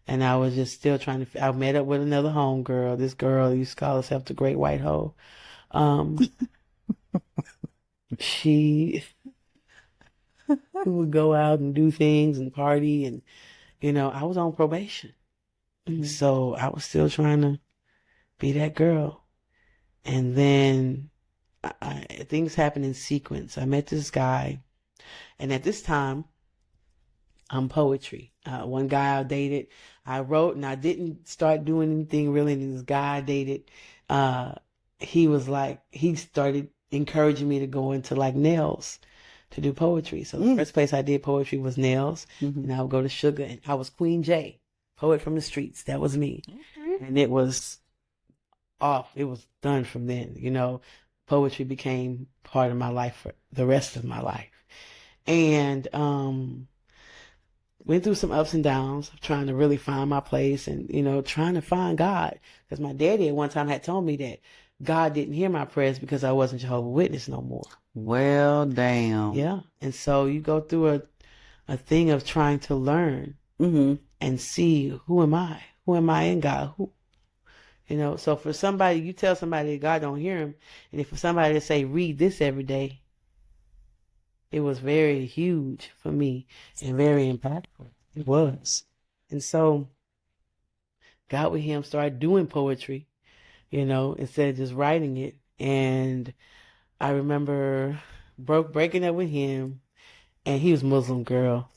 and I was just still I met up with another homegirl. This girl used to call herself the Great White Hoe. She would go out and do things and party, and I was on probation. So I was still trying to be that girl. And then things happened in sequence. I met this guy, and at this time, I'm poetry. One guy I dated, I wrote, and I didn't start doing anything really. And this guy I dated, he started encouraging me to go into like nails, to do poetry. So the first place I did poetry was nails, and I would go to Sugar, and I was Queen J, poet from the streets. That was me. And it was off. It was done from then. Poetry became part of my life for the rest of my life. And went through some ups and downs of trying to really find my place, and trying to find God, because my daddy at one time had told me that God didn't hear my prayers because I wasn't Jehovah's Witness no more. Well, damn. Yeah. And so you go through a thing of trying to learn and see, who am I? Who am I in God? So for somebody, you tell somebody that God don't hear him, and if for somebody to say, read this every day, it was very huge for me and very impactful. It was. And so got with him, started doing poetry, instead of just writing it. And I remember breaking up with him, and he was a Muslim girl.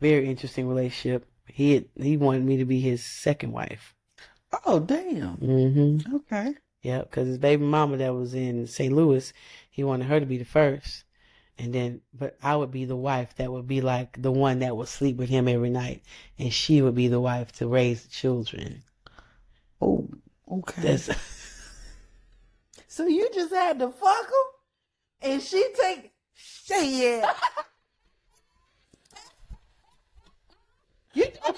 Very interesting relationship. He wanted me to be his second wife. Oh, damn. Mm-hmm. Okay. Yeah, because his baby mama that was in St. Louis, he wanted her to be the first. But I would be the wife that would be like the one that would sleep with him every night, and she would be the wife to raise the children. Oh, okay. So you just had to fuck him, and she take shit. You a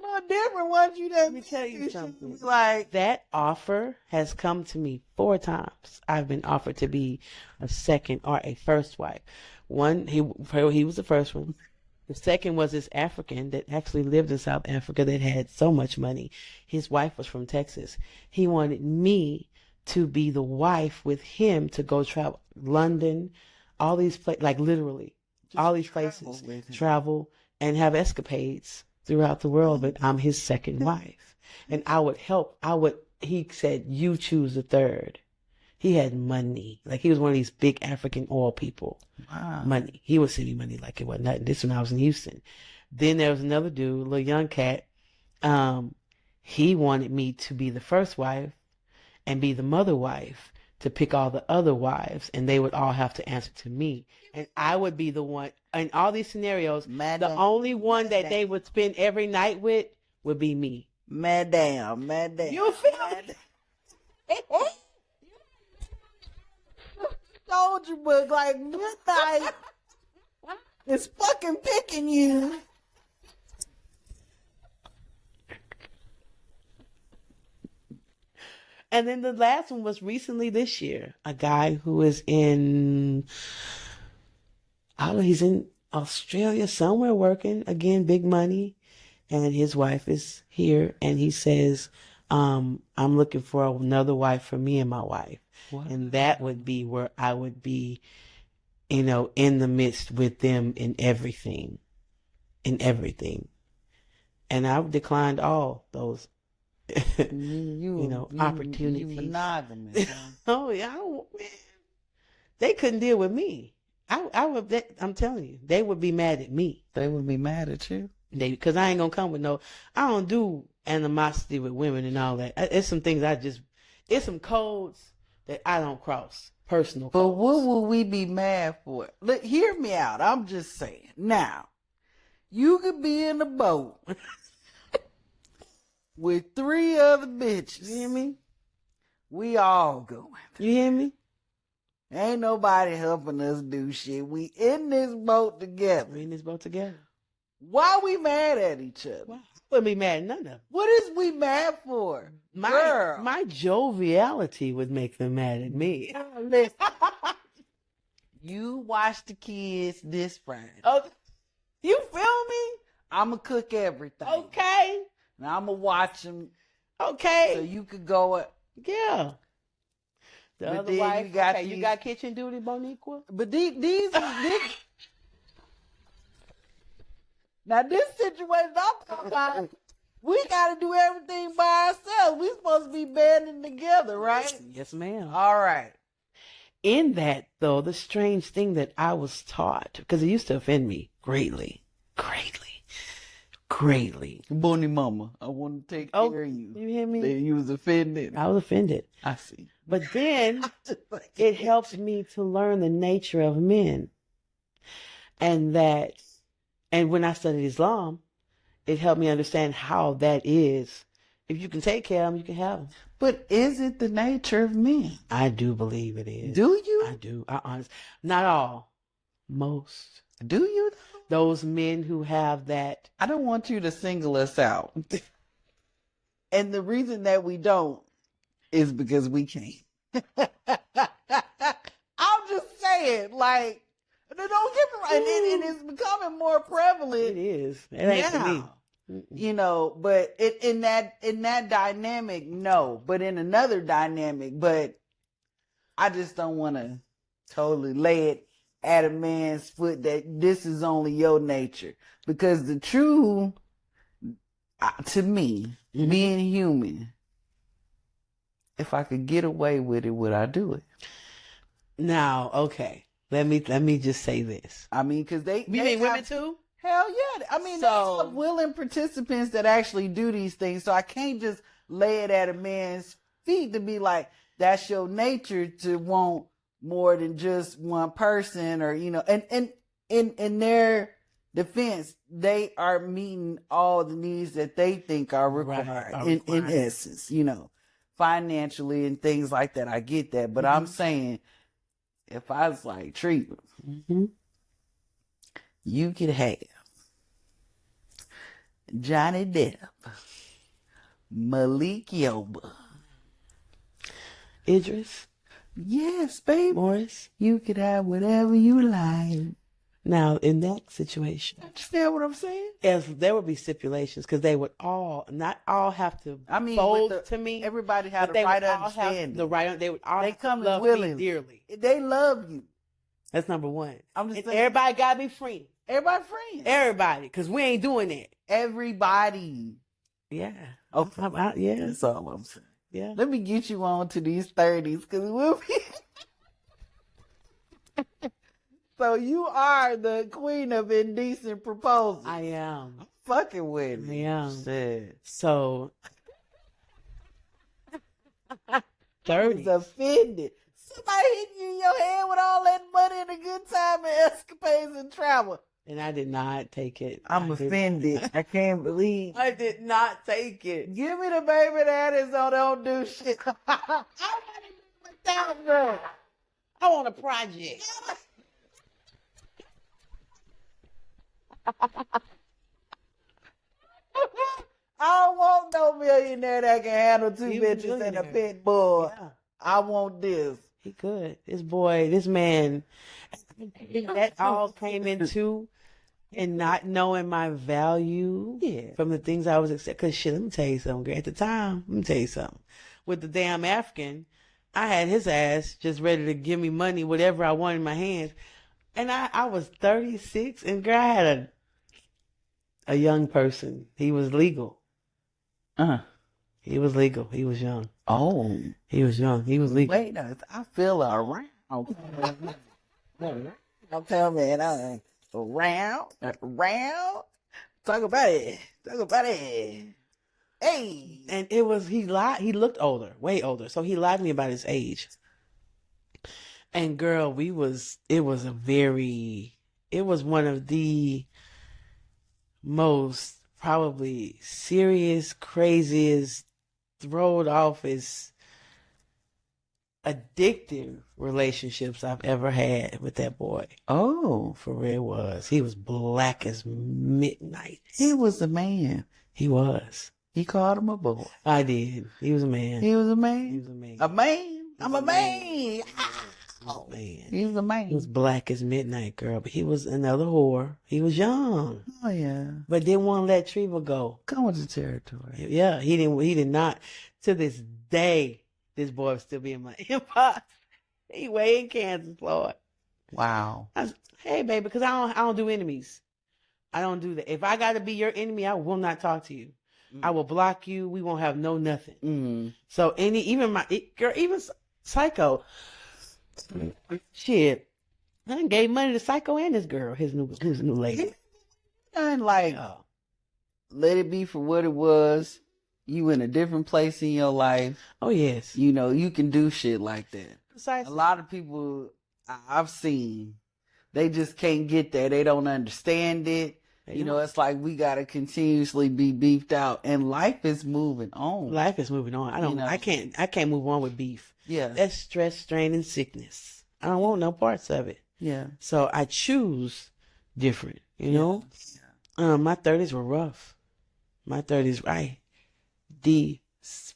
little different once you done. Let me tell you something. Like That offer has come to me 4 times. I've been offered to be a second or a first wife. One, he was the first one. The second was this African that actually lived in South Africa that had so much money. His wife was from Texas. He wanted me to be the wife with him to go travel London, all these places, like literally all these places, travel and have escapades throughout the world. But I'm his second wife, and I would help. He said, you choose the third. He had money. Like, he was one of these big African oil people. Wow. Money. He would send me money like it wasn't nothing. This when I was in Houston. Then there was another dude, a little young cat. He wanted me to be the first wife and be the mother wife to pick all the other wives, and they would all have to answer to me. And I would be the one, in all these scenarios, the only one that they would spend every night with would be me. Madam. You feel me? Soldier book, like midnight is fucking picking you. And then the last one was recently this year. A guy who is in, he's in Australia, somewhere working. Again, big money. And his wife is here. And he says, I'm looking for another wife for me and my wife. Wow. And that would be where I would be, in the midst with them in everything. In everything. And I've declined all those, opportunities. You monogamous. Huh? Oh, yeah. Man. They couldn't deal with me. I'm telling you, they would be mad at me. They would be mad at you. Because I ain't gonna come with I don't do animosity with women and all that. It's some things it's some codes that I don't cross. Personal But codes. what will we be mad for? Look, hear me out. I'm just saying. Now, you could be in a boat with 3 other bitches. You hear me? We all going. You hear me? Ain't nobody helping us do shit. We in this boat together. We're in this boat together. Why we mad at each other? Well, I wouldn't be mad at none of them. What is we mad for? Girl. My joviality would make them mad at me. Listen. You watch the kids this Friday. Oh, you feel me? I'ma cook everything. Okay. And I'ma watch them. Okay. So you could go. Yeah. The But other then wife, you you got got kitchen duty, Boniqua? But these now this situation I'm talking about, we gotta do everything by ourselves. We supposed to be banding together, right? Yes, ma'am. All right. In that, though, the strange thing that I was taught, because it used to offend me greatly. Bonnie mama, I want to take care of you. You hear me? You was offended. I was offended. I see. But then it helped me to learn the nature of men. And when I studied Islam, it helped me understand how that is. If you can take care of them, you can have them. But is it the nature of men? I do believe it is. Do you? I do. Not all. Most. Do you? Those men who have that. I don't want you to single us out. And the reason that we don't is because we can't. I'm just saying, like, don't get me right. And it's becoming more prevalent. It is. It ain't for me. But in that dynamic, no. But in another dynamic, but I just don't want to totally lay it at a man's foot that this is only your nature. Because the true, to me, being human, if I could get away with it, would I do it? Now, okay. Let me just say this. I mean, because they mean women have, too? Hell yeah. I mean, they have willing participants that actually do these things. So I can't just lay it at a man's feet to be like, that's your nature to want more than just one person, or, and in their defense, they are meeting all the needs that they think are required, in essence, financially and things like that. I get that. But I'm saying, if I was like, Treva, you could have Johnny Depp, Malik Yoba, Idris, yes, baby, Morris, you could have whatever you like. Now, in that situation, Understand what I'm saying? as there would be stipulations, because they would not all have to fold to me. Everybody had but a they right would all understanding. have the right. They would all They have to come love willingly. me dearly. They love you. That's number one. I'm just And saying. everybody gotta be free. Everybody friends. Everybody, because we ain't doing that. Everybody. Yeah. Okay. Yeah. That's all I'm saying. Yeah. Let me get you on to these 30s, because we'll be. So you are the queen of indecent proposals. I am. Fucking with me. I am. Shit. So. I 30. was offended. Somebody hitting you in your head with all that money and a good time and escapades and travel. And I did not take it. I'm offended. I can't believe. I did not take it. Give me the baby daddies so don't do shit. I want to do my time, girl. I want a project. I don't want no millionaire that can handle two He was a bitches and a millionaire. pit bull. Yeah. I want this. He could. This man, that all came into and not knowing my value from the things I was accepting. Because shit, let me tell you something, girl. At the time, let me tell you something. With the damn African, I had his ass just ready to give me money, whatever I wanted in my hands. And I was 36, and girl, I had a young person. He was legal. He was legal. He was young. Oh. He was young. He was legal. Wait, I feel around. Don't tell me around. Talk about it. Hey. And it was, he lied. He looked older, way older. So he lied to me about his age. And girl, it was one of the most probably serious, craziest, throwed off as addictive relationships I've ever had with that boy. Oh. For real it was. He was black as midnight. He was a man. He was. He called him a boy. I did. He was a man. He was a man? He was a man. A man? I'm a man. Oh, man. He was a man. He was black as midnight, girl. But he was another whore. He was young. Oh, yeah. But didn't want to let Treva go. Come with the territory. Yeah, he did not. To this day, this boy will still be in my inbox. He way in Kansas, Lord. Wow. Hey, baby, because I don't do enemies. I don't do that. If I got to be your enemy, I will not talk to you. I will block you. We won't have no nothing. Mm. So even Psycho, shit, I gave money to Psycho and this girl, his new lady. And like, let it be for what it was. You in a different place in your life. Oh, yes. You know, you can do shit like that. Precisely. A lot of people I've seen, they just can't get that. They don't understand it. You know, it's like we gotta continuously be beefed out, and life is moving on. Life is moving on. I can't move on with beef. Yeah. That's stress, strain, and sickness. I don't want no parts of it. Yeah. So I choose different, you know? Yeah. My 30s were rough. My 30s, I despise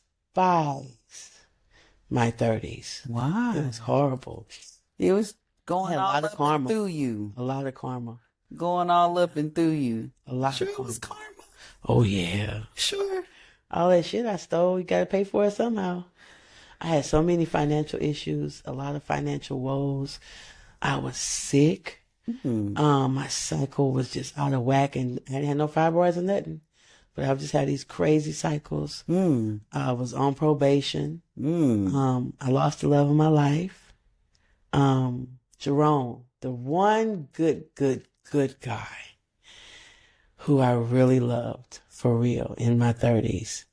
my 30s. Why? It was horrible. It was going a all lot of up karma. and through you. A lot of karma. Going all up and through you. A lot Sure, of karma. it was karma. Oh, yeah. Sure. All that shit I stole, you got to pay for it somehow. I had so many financial issues, a lot of financial woes. I was sick. Mm-hmm. My cycle was just out of whack, and I didn't have no fibroids or nothing. But I've just had these crazy cycles. I was on probation. I lost the love of my life. Jerome, the one good guy who I really loved for real in my 30s.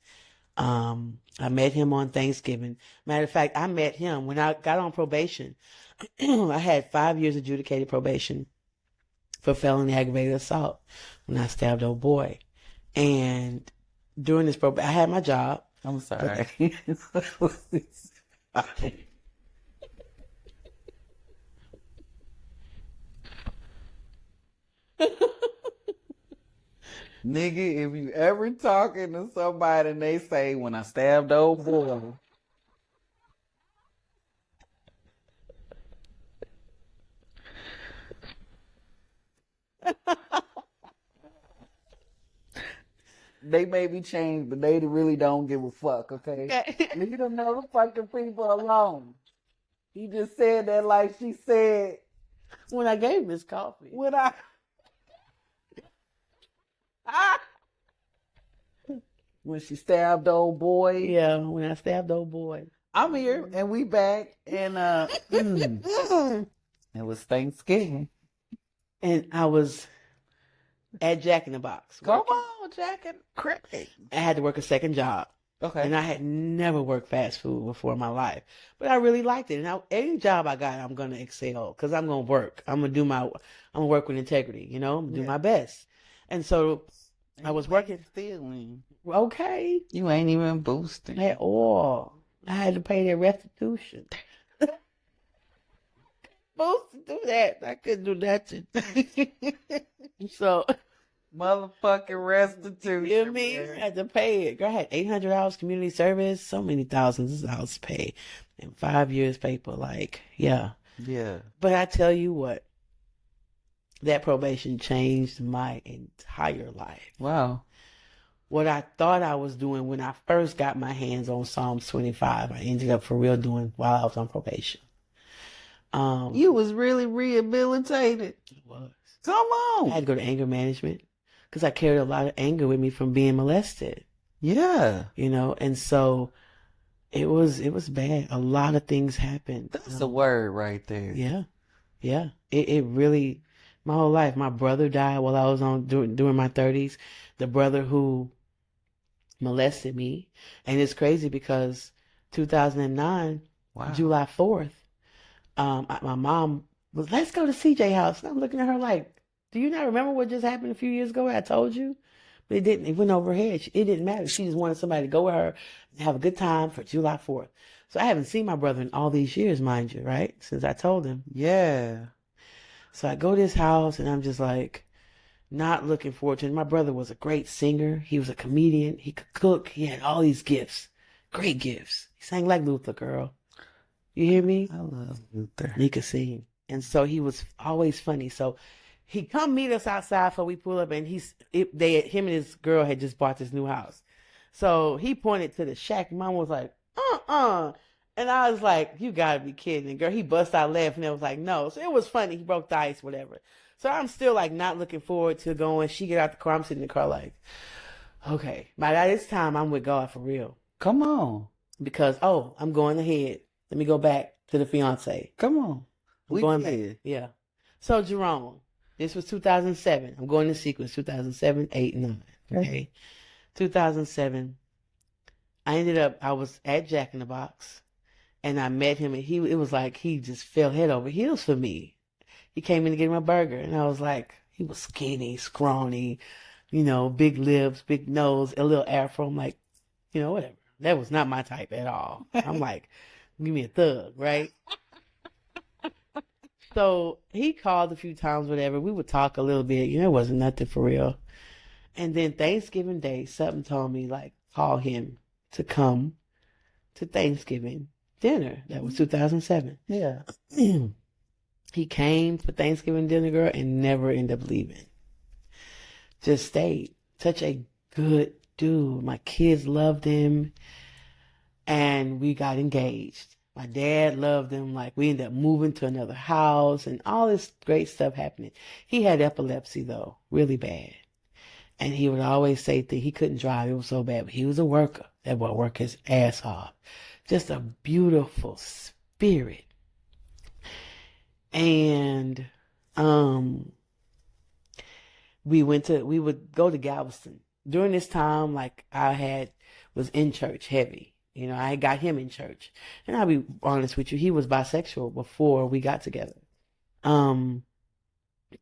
I met him on Thanksgiving. Matter of fact, I met him when I got on probation. I had 5 years adjudicated probation for felony aggravated assault when I stabbed old boy. And during this probation, I had my job. I'm sorry. Nigga, if you ever talking to somebody and they say, when I stabbed old boy. They may be changed, but they really don't give a fuck, okay? Leave them motherfucking people alone. He just said that like she said. When I gave him his coffee. When she stabbed old boy. Yeah, when I stabbed old boy. I'm here and we back and it was Thanksgiving. And I was at Jack in the Box. Come on, Jack and Cricket. I had to work a second job. Okay. And I had never worked fast food before in my life. But I really liked it. And any job I got, I'm going to excel because I'm going to work. I'm going to work with integrity, you know? I'm going to do my best. And so I was working. Stealing. Okay. You ain't even boosting. At all. I had to pay their restitution. Supposed to do that. I couldn't do that. So, motherfucking restitution. You know what I mean? I had to pay it. Girl, I had $800 community service, so many thousands of dollars to pay. And 5 years paper, like, yeah. Yeah. But I tell you what, That probation changed my entire life. Wow. What I thought I was doing when I first got my hands on Psalms 25, I ended up for real doing while I was on probation. You was really rehabilitated. It was. Come I on. had to go to anger management because I carried a lot of anger with me from being molested, Yeah. and so it was bad. A lot of things happened. That's the word right there. Yeah. Yeah. It really, my whole life, my brother died while I was during my 30s. The brother who molested me. And it's crazy because 2009, Wow. July 4th, my mom was, let's go to CJ house. And I'm looking at her like, do you not remember what just happened a few years ago? I told you. But it didn't. It went over her head. It didn't matter. She just wanted somebody to go with her and have a good time for July 4th. So I haven't seen my brother in all these years, mind you, right? Since I told him. Yeah. So I go to his house and I'm just like, not looking forward to it. My brother was a great singer. He was a comedian. He could cook. He had all these gifts. Great gifts. He sang like Luther, girl. You hear me? I love Luther. He could sing. And so he was always funny. So he come meet us outside so we pull up and him and his girl had just bought this new house. So he pointed to the shack. Mom was like, And I was like, you gotta be kidding. And girl, he bust out laughing. And I was like, no. So it was funny. He broke the ice, whatever. So I'm still like not looking forward to going. She get out the car. I'm sitting in the car like, okay. By this time, I'm with God for real. Come on. Because, I'm going ahead. Let me go back to the fiance. Come on. I'm going back. Yeah. So Jerome, this was 2007. I'm going in sequence, 2007, 8, 9. Okay. 2007. I was at Jack in the Box and I met him and it was like he just fell head over heels for me. He came in to get my burger and I was like, he was skinny, scrawny, big lips, big nose, a little afro. I'm like, whatever. That was not my type at all. I'm like, give me a thug, right? So he called a few times, whatever. We would talk a little bit. It wasn't nothing for real. And then Thanksgiving Day, something told me, like, call him to come to Thanksgiving dinner. That was 2007. Yeah. He came for Thanksgiving dinner, girl, and never ended up leaving. Just stayed. Such a good dude. My kids loved him. And we got engaged. My dad loved him. Like, we ended up moving to another house and all this great stuff happening. He had epilepsy, though, really bad. And he would always say that he couldn't drive. It was so bad. But he was a worker. That boy worked his ass off. Just a beautiful spirit. And we would go to Galveston. During this time, like, was in church heavy. I got him in church. And I'll be honest with you, he was bisexual before we got together. And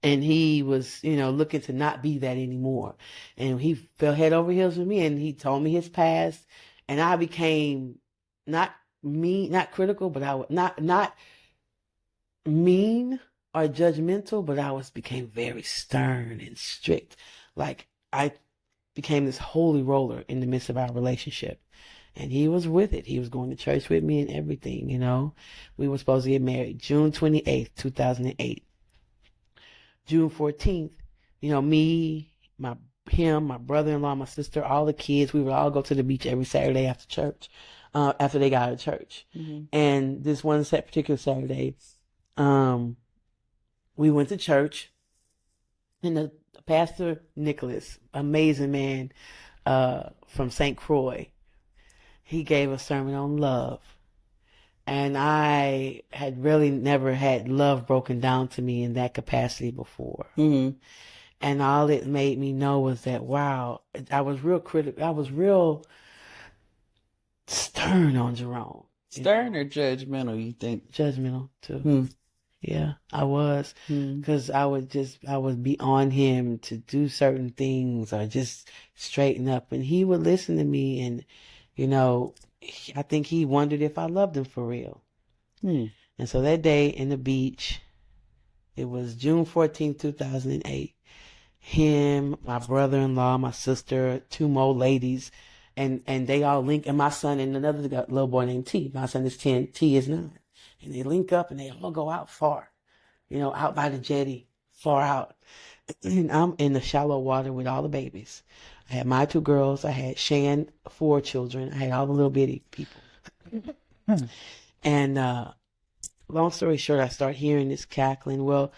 he was, looking to not be that anymore. And he fell head over heels with me and he told me his past. And I became not critical, but I was not mean or judgmental, but became very stern and strict. Like, I became this holy roller in the midst of our relationship. And he was with it. He was going to church with me and everything, We were supposed to get married June 28th, 2008. June 14th, me, my brother-in-law, my sister, all the kids, we would all go to the beach every Saturday after church, after they got out of church. Mm-hmm. And this one particular Saturday, we went to church, and the Pastor Nicholas, amazing man, from St. Croix, he gave a sermon on love. And I had really never had love broken down to me in that capacity before. Mm-hmm. And all it made me know was that, wow, I was real critical. I was real stern on Jerome. Stern or judgmental, you think? Judgmental, too. Yeah, I was. Because I would be on him to do certain things or just straighten up. And he would listen to me and, I think he wondered if I loved him for real. And so that day in the beach, it was June 14th, 2008. Him, my brother-in-law, my sister, 2 more ladies, and they all link, and my son and another little boy named T. My son is 10, T is 9. And they link up and they all go out far, out by the jetty, far out. And I'm in the shallow water with all the babies. I had my 2 girls. I had Shan, 4 children. I had all the little bitty people. And long story short, I start hearing this cackling. Well,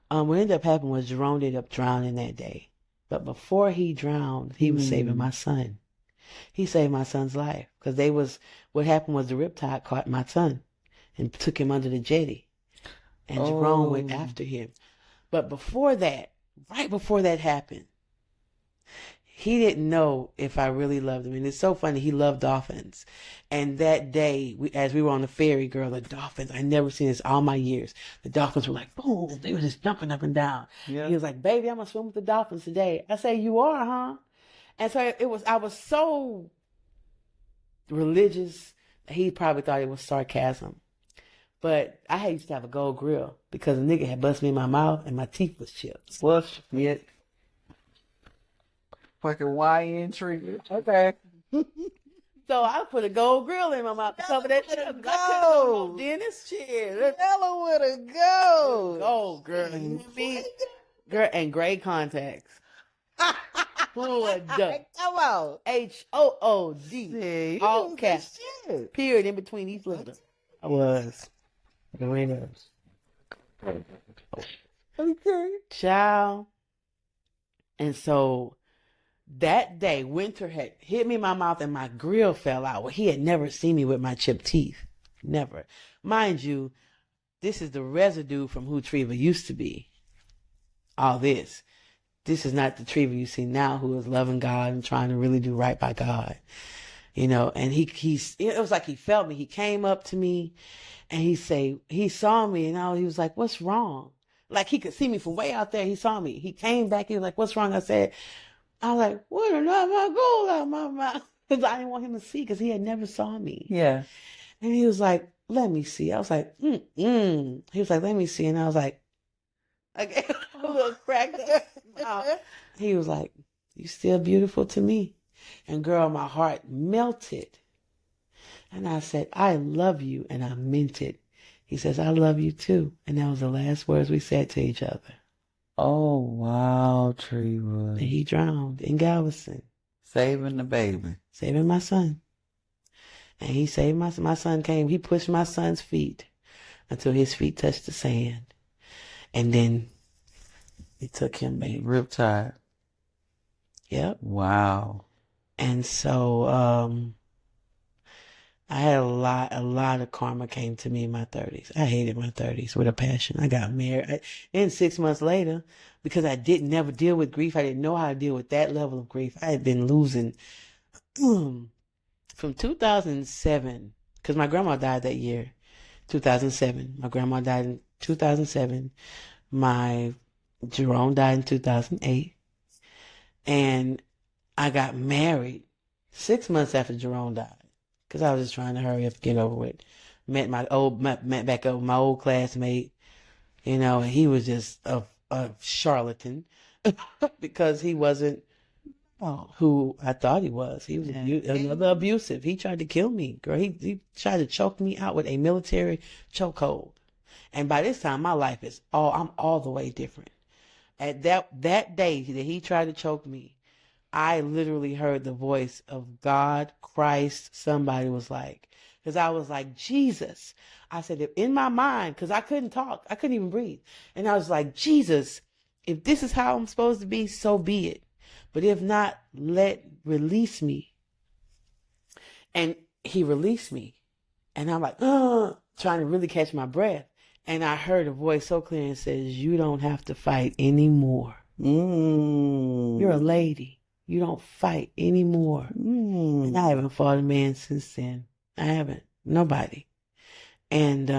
what ended up happening was Jerome ended up drowning that day. But before he drowned, he was saving my son. He saved my son's life because what happened was the riptide caught my son and took him under the jetty. And Jerome went after him. But before that, right before that happened, he didn't know if I really loved him. And it's so funny, he loved dolphins. And that day, as we were on the ferry, girl, the dolphins, I never seen this all my years. The dolphins were like, boom, they were just jumping up and down. Yeah. He was like, baby, I'm going to swim with the dolphins today. I say, you are, huh? And so I was so religious, he probably thought it was sarcasm. But I used to have a gold grill because a nigga had busted me in my mouth and my teeth was chipped. Well, shit. Fucking YN tree. Okay. So I put a gold grill in my mouth to cover that chip. Go. Dennis, shit. Ella with a go. Gold, girl. You know me? Girl, and gray contacts. Hood. Come on. HOOD. All caps. Period in between each letter. I was. Okay. Child. And so that day, winter had hit me in my mouth and my grill fell out. Well, he had never seen me with my chipped teeth. Never. Mind you, this is the residue from who Treva used to be. All this. This is not the Treva you see now who is loving God and trying to really do right by God. You know, and it was like he felt me. He came up to me and he saw me and he was like, what's wrong? Like he could see me from way out there. He saw me. He came back. He was like, what's wrong? I was like, what did my gold out of my mouth? Because I didn't want him to see because he had never saw me. Yeah. And he was like, let me see. I was like, He was like, let me see. And I was like, I gave a little crack. He was like, you still beautiful to me. And girl, my heart melted. And I said, I love you. And I meant it. He says, I love you too. And that was the last words we said to each other. Oh, wow, Treva. And he drowned in Galveston. Saving the baby. Saving my son. And he saved my son came. He pushed my son's feet until his feet touched the sand. And then he took him, baby. Riptide. Yep. Wow. And so I had a lot of karma came to me in my 30s. I hated my 30s with a passion. I got married. And 6 months later, because I didn't never deal with grief, I didn't know how to deal with that level of grief. I had been losing from 2007, because my grandma died that year, 2007. My grandma died in 2007. My Jerome died in 2008. And I got married 6 months after Jerome died. Because I was just trying to hurry up and get over with. Met back up with my old classmate, and he was just a charlatan because he wasn't who I thought he was. He was another abusive. He tried to kill me, girl. He tried to choke me out with a military chokehold. And by this time, my life I'm all the way different. At that day that he tried to choke me, I literally heard the voice of God, Christ, somebody was like, because I was like, Jesus. I said, in my mind, because I couldn't talk. I couldn't even breathe. And I was like, Jesus, if this is how I'm supposed to be, so be it. But if not, release me. And he released me. And I'm like, trying to really catch my breath. And I heard a voice so clear and says, you don't have to fight anymore. You're a lady. You don't fight anymore. And I haven't fought a man since then. I haven't. Nobody. And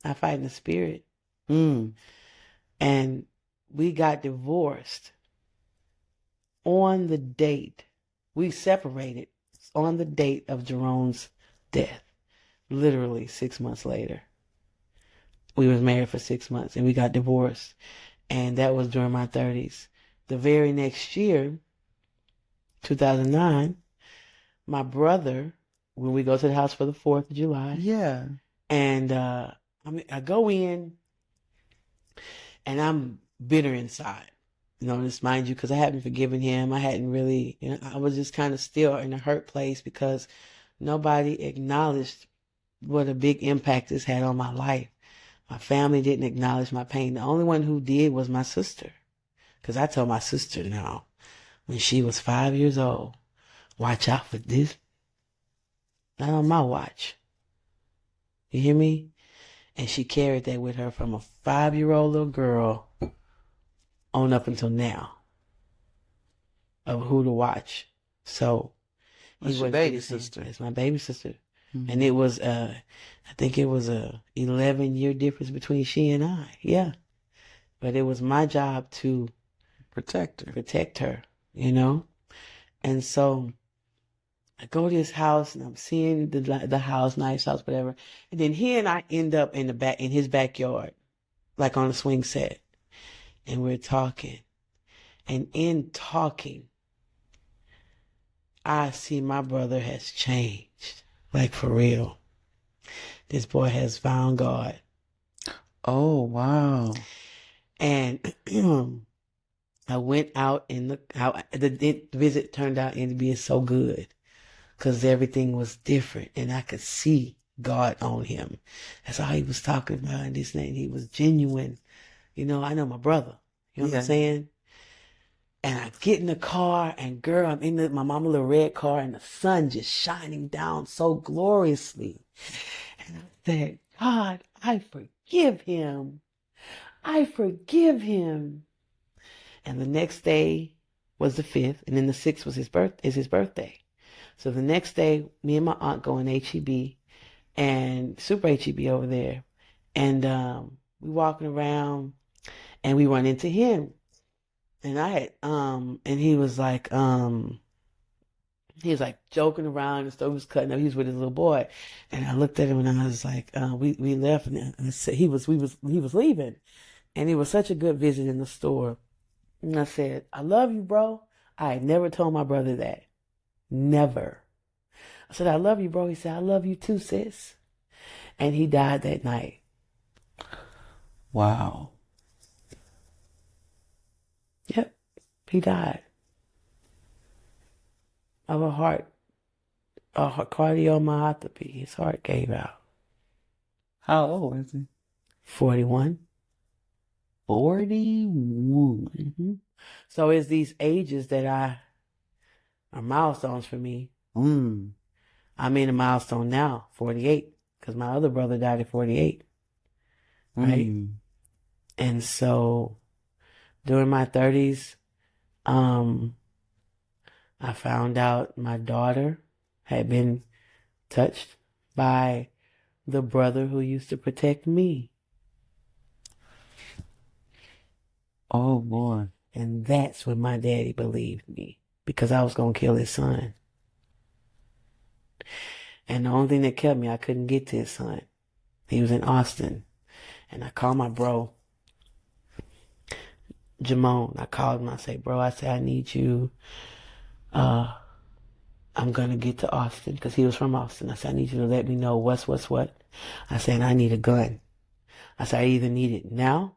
I fight in the spirit. And we got divorced on the date. We separated on the date of Jerome's death. Literally 6 months later. We was married for 6 months and we got divorced. And that was during my 30s. The very next year, 2009, my brother, when we go to the house for the 4th of July. Yeah. And I go in and I'm bitter inside. Just mind you, because I hadn't forgiven him. I hadn't really, I was just kind of still in a hurt place because nobody acknowledged what a big impact this had on my life. My family didn't acknowledge my pain. The only one who did was my sister. Because I told my sister now, when she was 5 years old, watch out for this. Not on my watch. You hear me? And she carried that with her from a 5-year-old little girl on up until now of who to watch. So What's your baby sister? It's my baby sister. Mm-hmm. And it was, I think it was a 11-year difference between she and I. Yeah. But it was my job to protect her, And so I go to his house and I'm seeing the house, nice house, whatever. And then he and I end up in his backyard, like on a swing set. And we're talking. And in talking, I see my brother has changed. Like for real. This boy has found God. Oh, wow. And I went out the visit turned out to be so good because everything was different and I could see God on him. That's all he was talking about and this and that. He was genuine. I know my brother. You know what I'm saying? And I get in the car and girl, I'm in my mama little red car and the sun just shining down so gloriously. And I said, God, I forgive him. I forgive him. And the next day was the 5th, and then the 6th was his birthday. So the next day, me and my aunt go in HEB and Super HEB over there. And we walking around and we run into him. And I had and he was like joking around, the stove was cutting up, he was with his little boy. And I looked at him and I was like, we left and I said he was leaving. And it was such a good visit in the store. And I said, I love you, bro. I had never told my brother that. Never. I said, I love you, bro. He said, I love you too, sis. And he died that night. Wow. Yep. He died of a cardiomyopathy. His heart gave out. How old is he? 41. 41. Mm-hmm. So it's these ages that are milestones for me. I'm in a milestone now, 48, because my other brother died at 48. Right? And so during my 30s, I found out my daughter had been touched by the brother who used to protect me. Oh, boy. And that's when my daddy believed me, because I was going to kill his son. And the only thing that kept me, I couldn't get to his son. He was in Austin. And I called my bro, Jamone. I called him. I said, bro, I need you. I'm going to get to Austin, because he was from Austin. I said, I need you to let me know what's what. I said, I need a gun. I said, I either need it now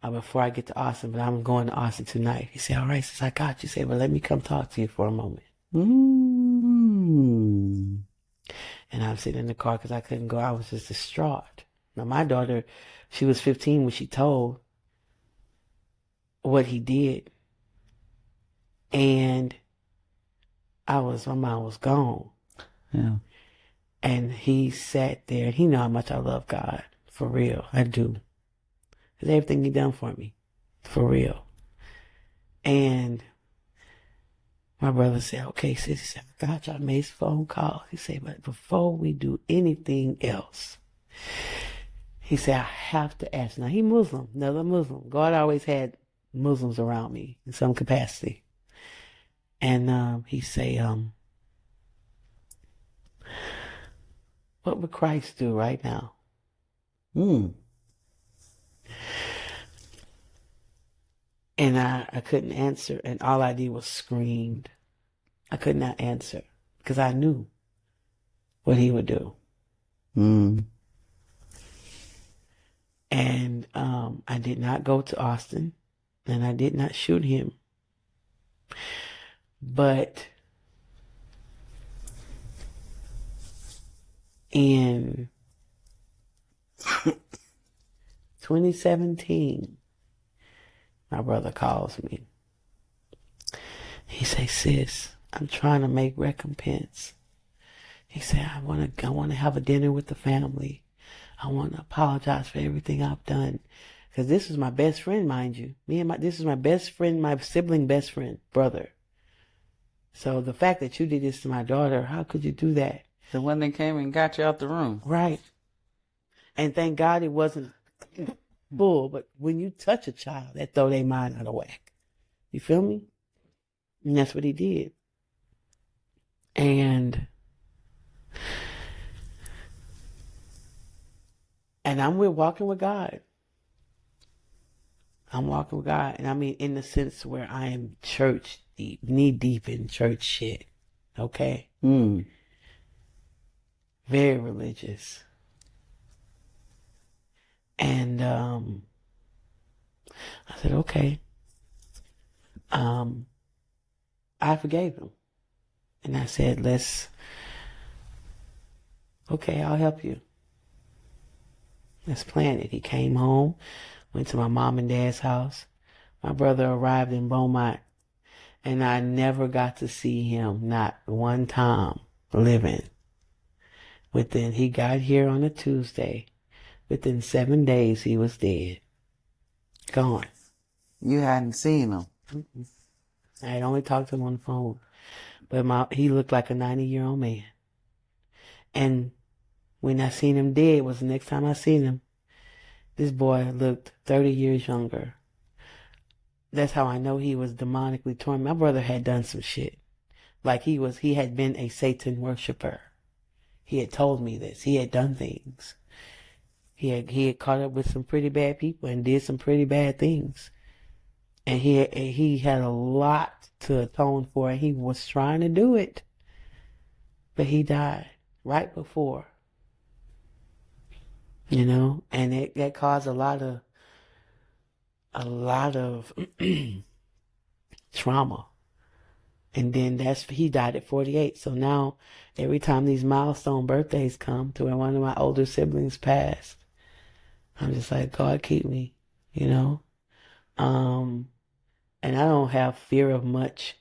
or before I get to Austin, but I'm going to Austin tonight. He said, all right, sis, I got you. He said, but let me come talk to you for a moment. And I'm sitting in the car because I couldn't go. I was just distraught. Now, my daughter, she was 15 when she told what he did. And my mind was gone. Yeah. And he sat there, and he knew how much I love God. For real, I do. Because everything he done for me. For real. And my brother said, okay, sis, he said, I got you. I made his phone call. He said, but before we do anything else, he said, I have to ask. Now, he Muslim, another Muslim. God always had Muslims around me in some capacity. And he say, what would Christ do right now? And I couldn't answer, and all I did was screamed. I could not answer because I knew what he would do. And I did not go to Austin. and I did not shoot him. But in 2017, my brother calls me. He say, "Sis, I'm trying to make recompense." He said, I want to have a dinner with the family. I want to apologize for everything I've done. Because this is my best friend, mind you. This is my best friend, my sibling best friend, brother. So the fact that you did this to my daughter, how could you do that? The one that came and got you out the room. Right. And thank God it wasn't bull, but when you touch a child, that throw their mind out of whack. You feel me? And that's what he did. And I'm walking with God. I'm walking with God. And I mean, in the sense where I am church deep, knee deep in church shit. Okay? Very religious. And I said, okay. I forgave him. And I said, okay, I'll help you. Let's plan it. He came home, went to my mom and dad's house. My brother arrived in Beaumont, and I never got to see him, not one time, living. He got here on a Tuesday. Within 7 days, he was dead. Gone. You hadn't seen him. I had only talked to him on the phone. But he looked like a 90-year-old man. And when I seen him dead was the next time I seen him. This boy looked 30 years younger. That's how I know he was demonically torn. My brother had done some shit. Like he had been a Satan worshiper. He had told me this. He had done things. He had caught up with some pretty bad people and did some pretty bad things. And he had a lot to atone for, and he was trying to do it. But he died right before. You know, and that caused a lot of trauma. And then he died at 48. So now every time these milestone birthdays come to where one of my older siblings passed, I'm just like, God, keep me, you know? And I don't have fear of much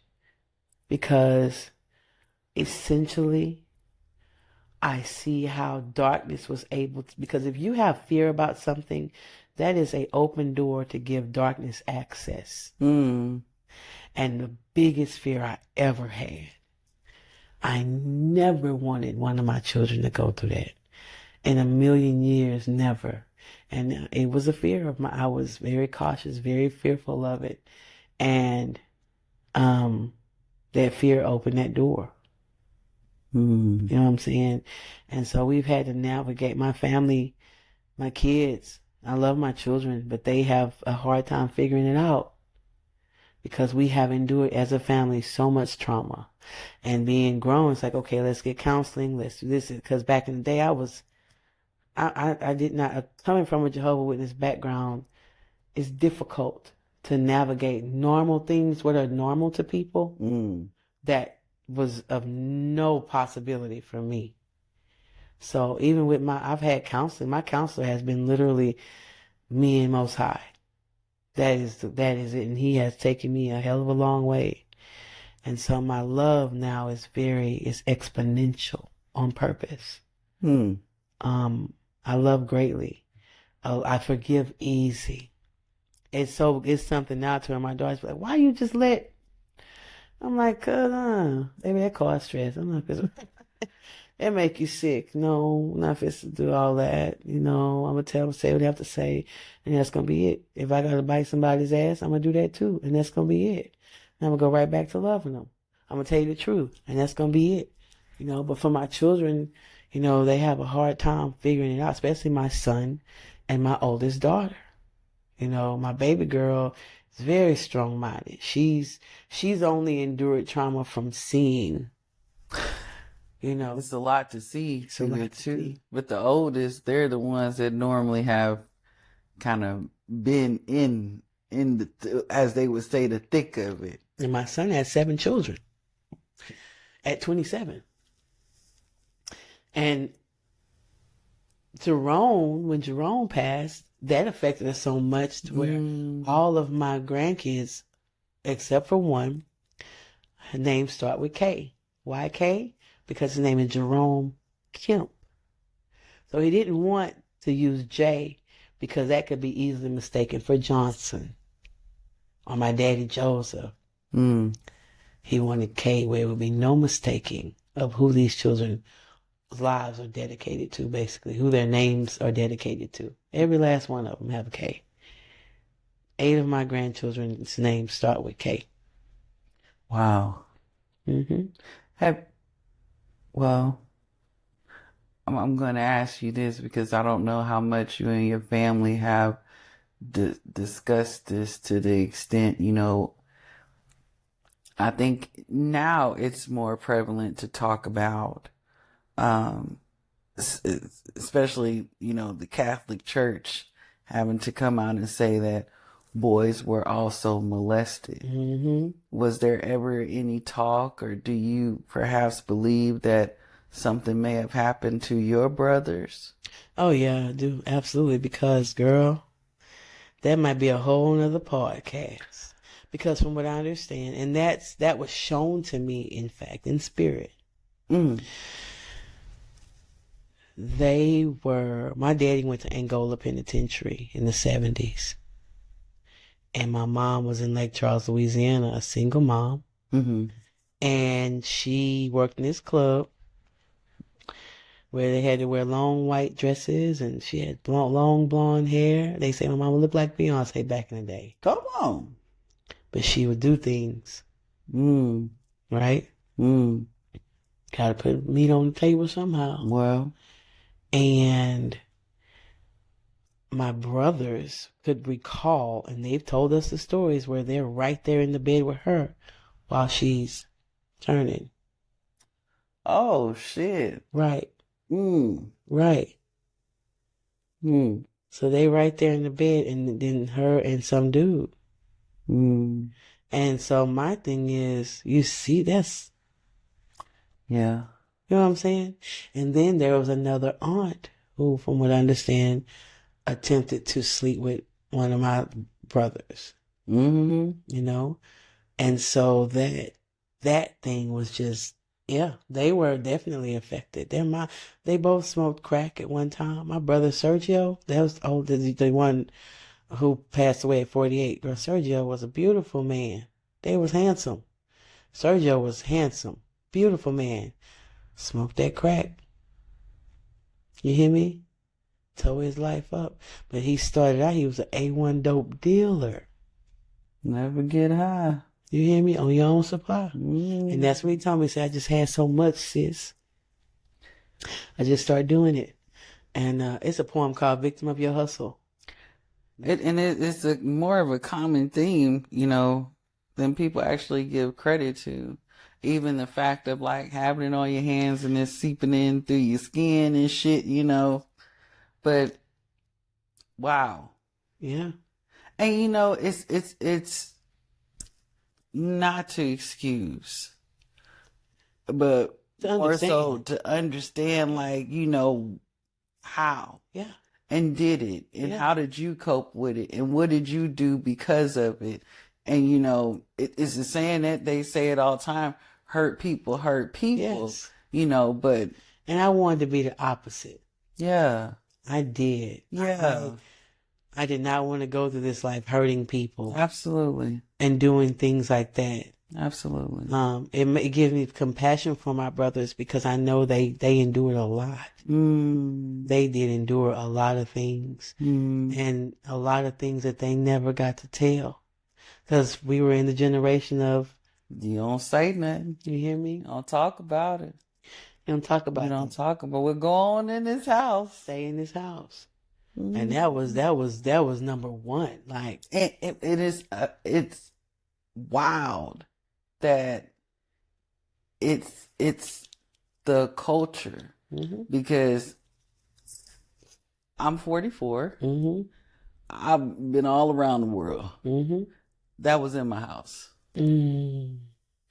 because essentially I see how darkness was able to, because if you have fear about something, that is an open door to give darkness access. And the biggest fear I ever had, I never wanted one of my children to go through that. In a million years, never. And it was a fear I was very cautious, very fearful of it. And that fear opened that door. You know what I'm saying? And so we've had to navigate my family, my kids. I love my children, but they have a hard time figuring it out because we have endured as a family so much trauma. And being grown, it's like, okay, let's get counseling. Let's do this. Because back in the day, I did not, coming from a Jehovah's Witness background, it's difficult to navigate normal things, what are normal to people. That was of no possibility for me. So even with I've had counseling. My counselor has been literally me and Most High. That is it. And he has taken me a hell of a long way. And so my love now is exponential on purpose. I love greatly. I forgive easy. It's something now to where my daughter's like, why you just let? I'm like, cause maybe that cause stress. I'm like, cause that make you sick. No, not fit to do all that. You know, I'm gonna tell them, say what they have to say, and that's gonna be it. If I gotta bite somebody's ass, I'm gonna do that too, and that's gonna be it. And I'm gonna go right back to loving them. I'm gonna tell you the truth, and that's gonna be it. You know, but for my children, you know, they have a hard time figuring it out, especially my son and my oldest daughter. You know, my baby girl is very strong-minded. She's only endured trauma from seeing. You know, it's a lot to see. It's a lot to see. With the oldest, they're the ones that normally have kind of been in in the, as they would say, the thick of it. And my son had 7 children at 27. And when Jerome passed, that affected us so much to where all of my grandkids, except for one, her name start with K. Why K? Because his name is Jerome Kemp. So he didn't want to use J because that could be easily mistaken for Johnson or my daddy Joseph. He wanted K where it would be no mistaking of who these children's lives are dedicated to, basically, who their names are dedicated to. Every last one of them have a K. 8 of my grandchildren's names start with K. Wow. Well, I'm going to ask you this because I don't know how much you and your family have discussed this to the extent, I think now it's more prevalent to talk about, especially, the Catholic Church having to come out and say that boys were also molested. Was there ever any talk, or do you perhaps believe that something may have happened to your brothers? Oh, yeah, I do. Absolutely. Because, girl, that might be a whole nother podcast. Because from what I understand, and that was shown to me, in fact, in spirit. My daddy went to Angola Penitentiary in the 70s. And my mom was in Lake Charles, Louisiana, a single mom. And she worked in this club where they had to wear long white dresses, and she had long blonde hair. They say my mama looked like Beyonce back in the day. Come on. But she would do things. Right? Gotta put meat on the table somehow. Well. And my brothers could recall, and they've told us the stories where they're right there in the bed with her while she's turning. Oh, shit. Right. Right. So they right there in the bed, and then her and some dude. And so my thing is, you see, that's... Yeah. You know what I'm saying? And then there was another aunt who, from what I understand, attempted to sleep with one of my brothers. And so that thing was just, yeah, they were definitely affected. They both smoked crack at one time. My brother Sergio, that was the one who passed away at 48. Girl, Sergio was a beautiful man. They was handsome. Sergio was handsome, beautiful man. Smoked that crack. You hear me? Tore his life up. But he started out, he was an A1 dope dealer. Never get high. You hear me? On your own supply. And that's what he told me. He said, I just had so much, sis. I just started doing it. And it's a poem called Victim of Your Hustle. It's more of a common theme, than people actually give credit to. Even the fact of like having it on your hands and it's seeping in through your skin and shit, But wow. Yeah. And it's not to excuse, but more so to understand, like, how. Yeah. And did it, and how did you cope with it, and what did you do because of it? And it's the saying that they say it all the time: hurt people. Yes. But and I wanted to be the opposite. Yeah, I did. Yeah, I did not want to go through this life hurting people. Absolutely. And doing things like that. Absolutely. It gives me compassion for my brothers because I know they endured a lot. They did endure a lot of things. And a lot of things that they never got to tell. Because we were in the generation of... You don't say nothing. You hear me? You don't talk about it. You don't talk about it. You don't talk about what go on in this house. Stay in this house. And that was number one. Like it's wild that it's the culture, because I'm 44. I've been all around the world. Mm-hmm. That was in my house. Mm.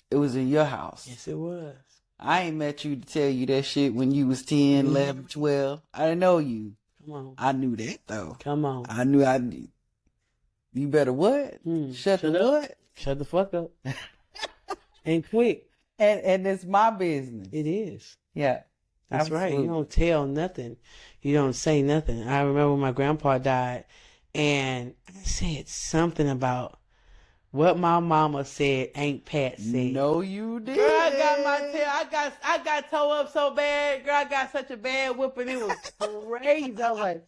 It was in your house. Yes, it was. I ain't met you to tell you that shit when you was 10, 11, 12. I didn't know you. Come on. I knew that, though. Come on. I knew you better what? Shut the up. what? Shut the fuck up. And quick. And it's my business. It is. Yeah. That's right. You don't tell nothing. You don't say nothing. I remember when my grandpa died, and I said something about what my mama said Aunt Pat said. No, you did. Girl, I got my tail. I got tore up so bad. Girl, I got such a bad whooping. It was crazy. I was like,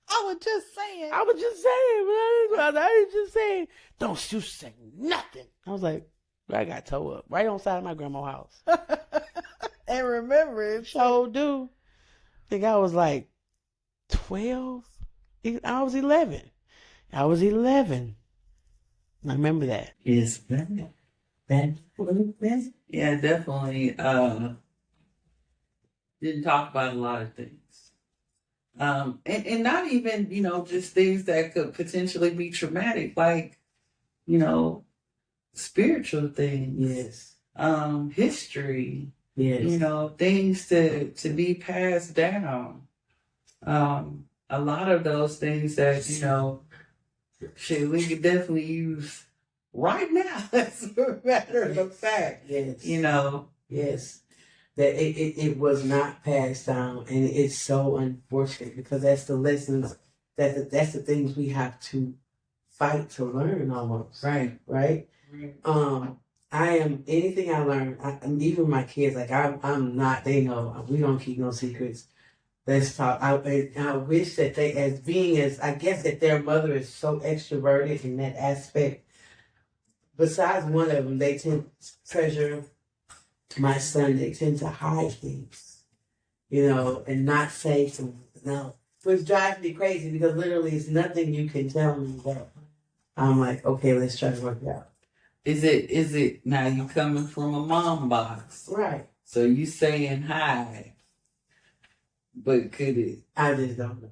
I was just saying. I was just saying. Don't you say nothing. I was like, girl, I got tore up right on side of my grandma's house. And remember it. So do. I think I was like 12. I was 11. I remember that. Yes, yeah, definitely. Didn't talk about a lot of things. And not even, just things that could potentially be traumatic, like, spiritual things. Yes. History. Yes. Things to be passed down. A lot of those things that, shit, we could definitely use right now, as a matter of fact. Yes. Yes. That it was not passed down, and it's so unfortunate because that's the lessons, that's the things we have to fight to learn almost. Right. I am anything I learn. Even my kids, like I'm not. They know we don't keep no secrets. Let's talk. I wish that I guess that their mother is so extroverted in that aspect. Besides one of them, they tend to treasure my son. They tend to hide things, and not say things. No, which drives me crazy because literally it's nothing you can tell me that I'm like, okay, let's try to work it out. Is it now you coming from a mom box? Right. So you saying hi. But could it? I just don't know.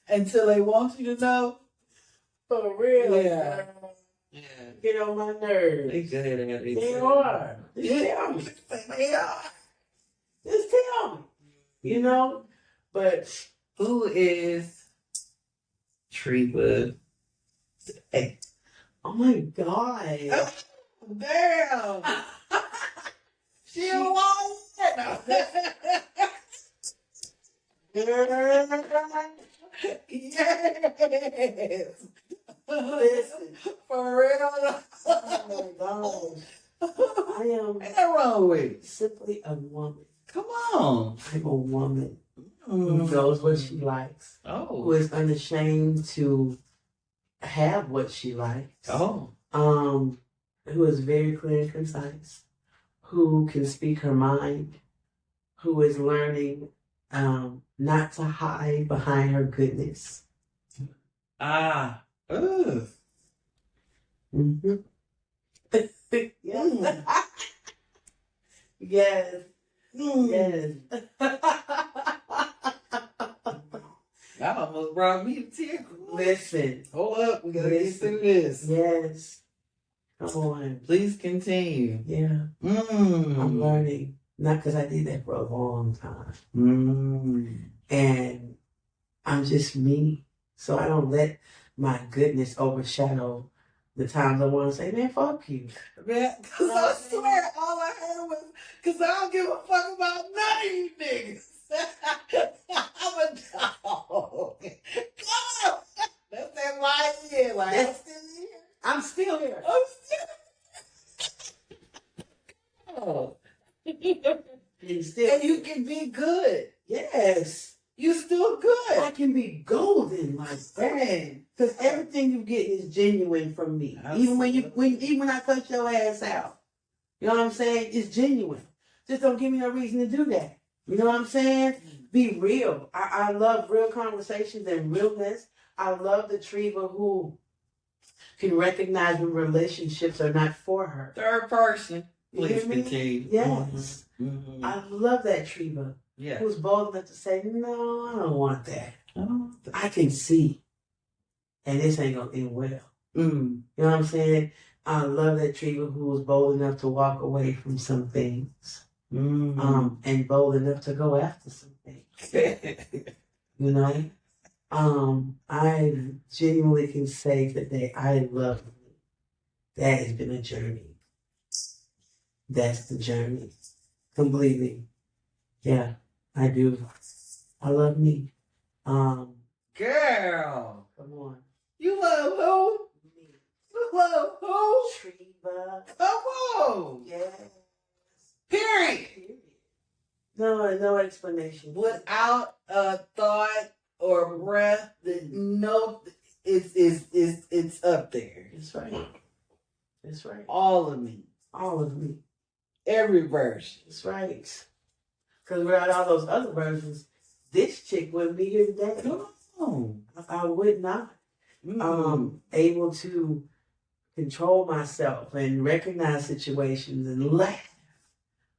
Until they want you to know? For real. Yeah. Yeah. Get on my nerves. They good at it. They are. Just tell me. They are. Just tell me. But who is Treva? Hey. Oh my God. Damn. She won. Yes. Listen. For real. Oh my gosh. I am Ain't that wrong with it? simply a woman. Come on. I'm a woman who knows what she likes. Oh. Who is unashamed to have what she likes. Oh. Who is very clear and concise. Who can speak her mind. Who is learning not to hide behind her goodness. Ah. Ugh. Mm-hmm. Yes. Yes. That almost brought me to tears. Listen. Hold up. We gotta get through this. Yes. Come on. Please continue. Yeah. I'm learning. Not because I did that for a long time. And I'm just me. So I don't let my goodness overshadow the times I want to say, man, fuck you. Man, because I swear all I heard was, because I don't give a fuck about none of you niggas. I'm a dog. Come on. That's that my head. Like, I'm still here. I'm still here. Oh. And you can be good. Yes. You still good. I can be golden like that. Because everything you get is genuine from me. Absolutely. Even when I cut your ass out. You know what I'm saying? It's genuine. Just don't give me no reason to do that. You know what I'm saying? Be real. I love real conversations and realness. I love the Treva who can recognize when relationships are not for her. Third person. You Please hear me? continue. Yes. Mm-hmm. I love that Treva. Yeah. who's bold enough to say, no, I don't want that. Oh, I can see, and this ain't gonna end well. mm. You know what I'm saying? I love that Treva who was bold enough to walk away from some things, and bold enough to go after some things. You know, I genuinely can say today I love me. That has been a journey. That's the journey, completely. Yeah, I do. I love me. Girl, Come on. you love who? Me. You love who? Treva. Come on. Yes. Period. No explanation. Without a thought or breath, no, it's up there. That's right. That's right. All of me, All of me. every version. That's right. Because without all those other versions, this chick wouldn't be here today. Oh. I would not. Able to control myself and recognize situations and laugh.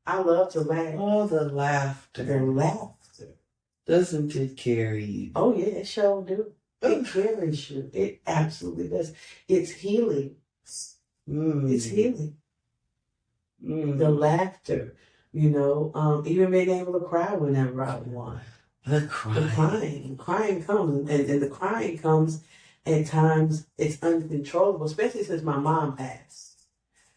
I love to laugh. Oh, the The laughter. laughter. Doesn't it carry you? Oh yeah, it sure do. It carries you. It absolutely does. It's healing. It's healing. The laughter, you know, even being able to cry whenever I want. The The crying. crying comes, and the crying comes at times it's uncontrollable, especially since my mom passed.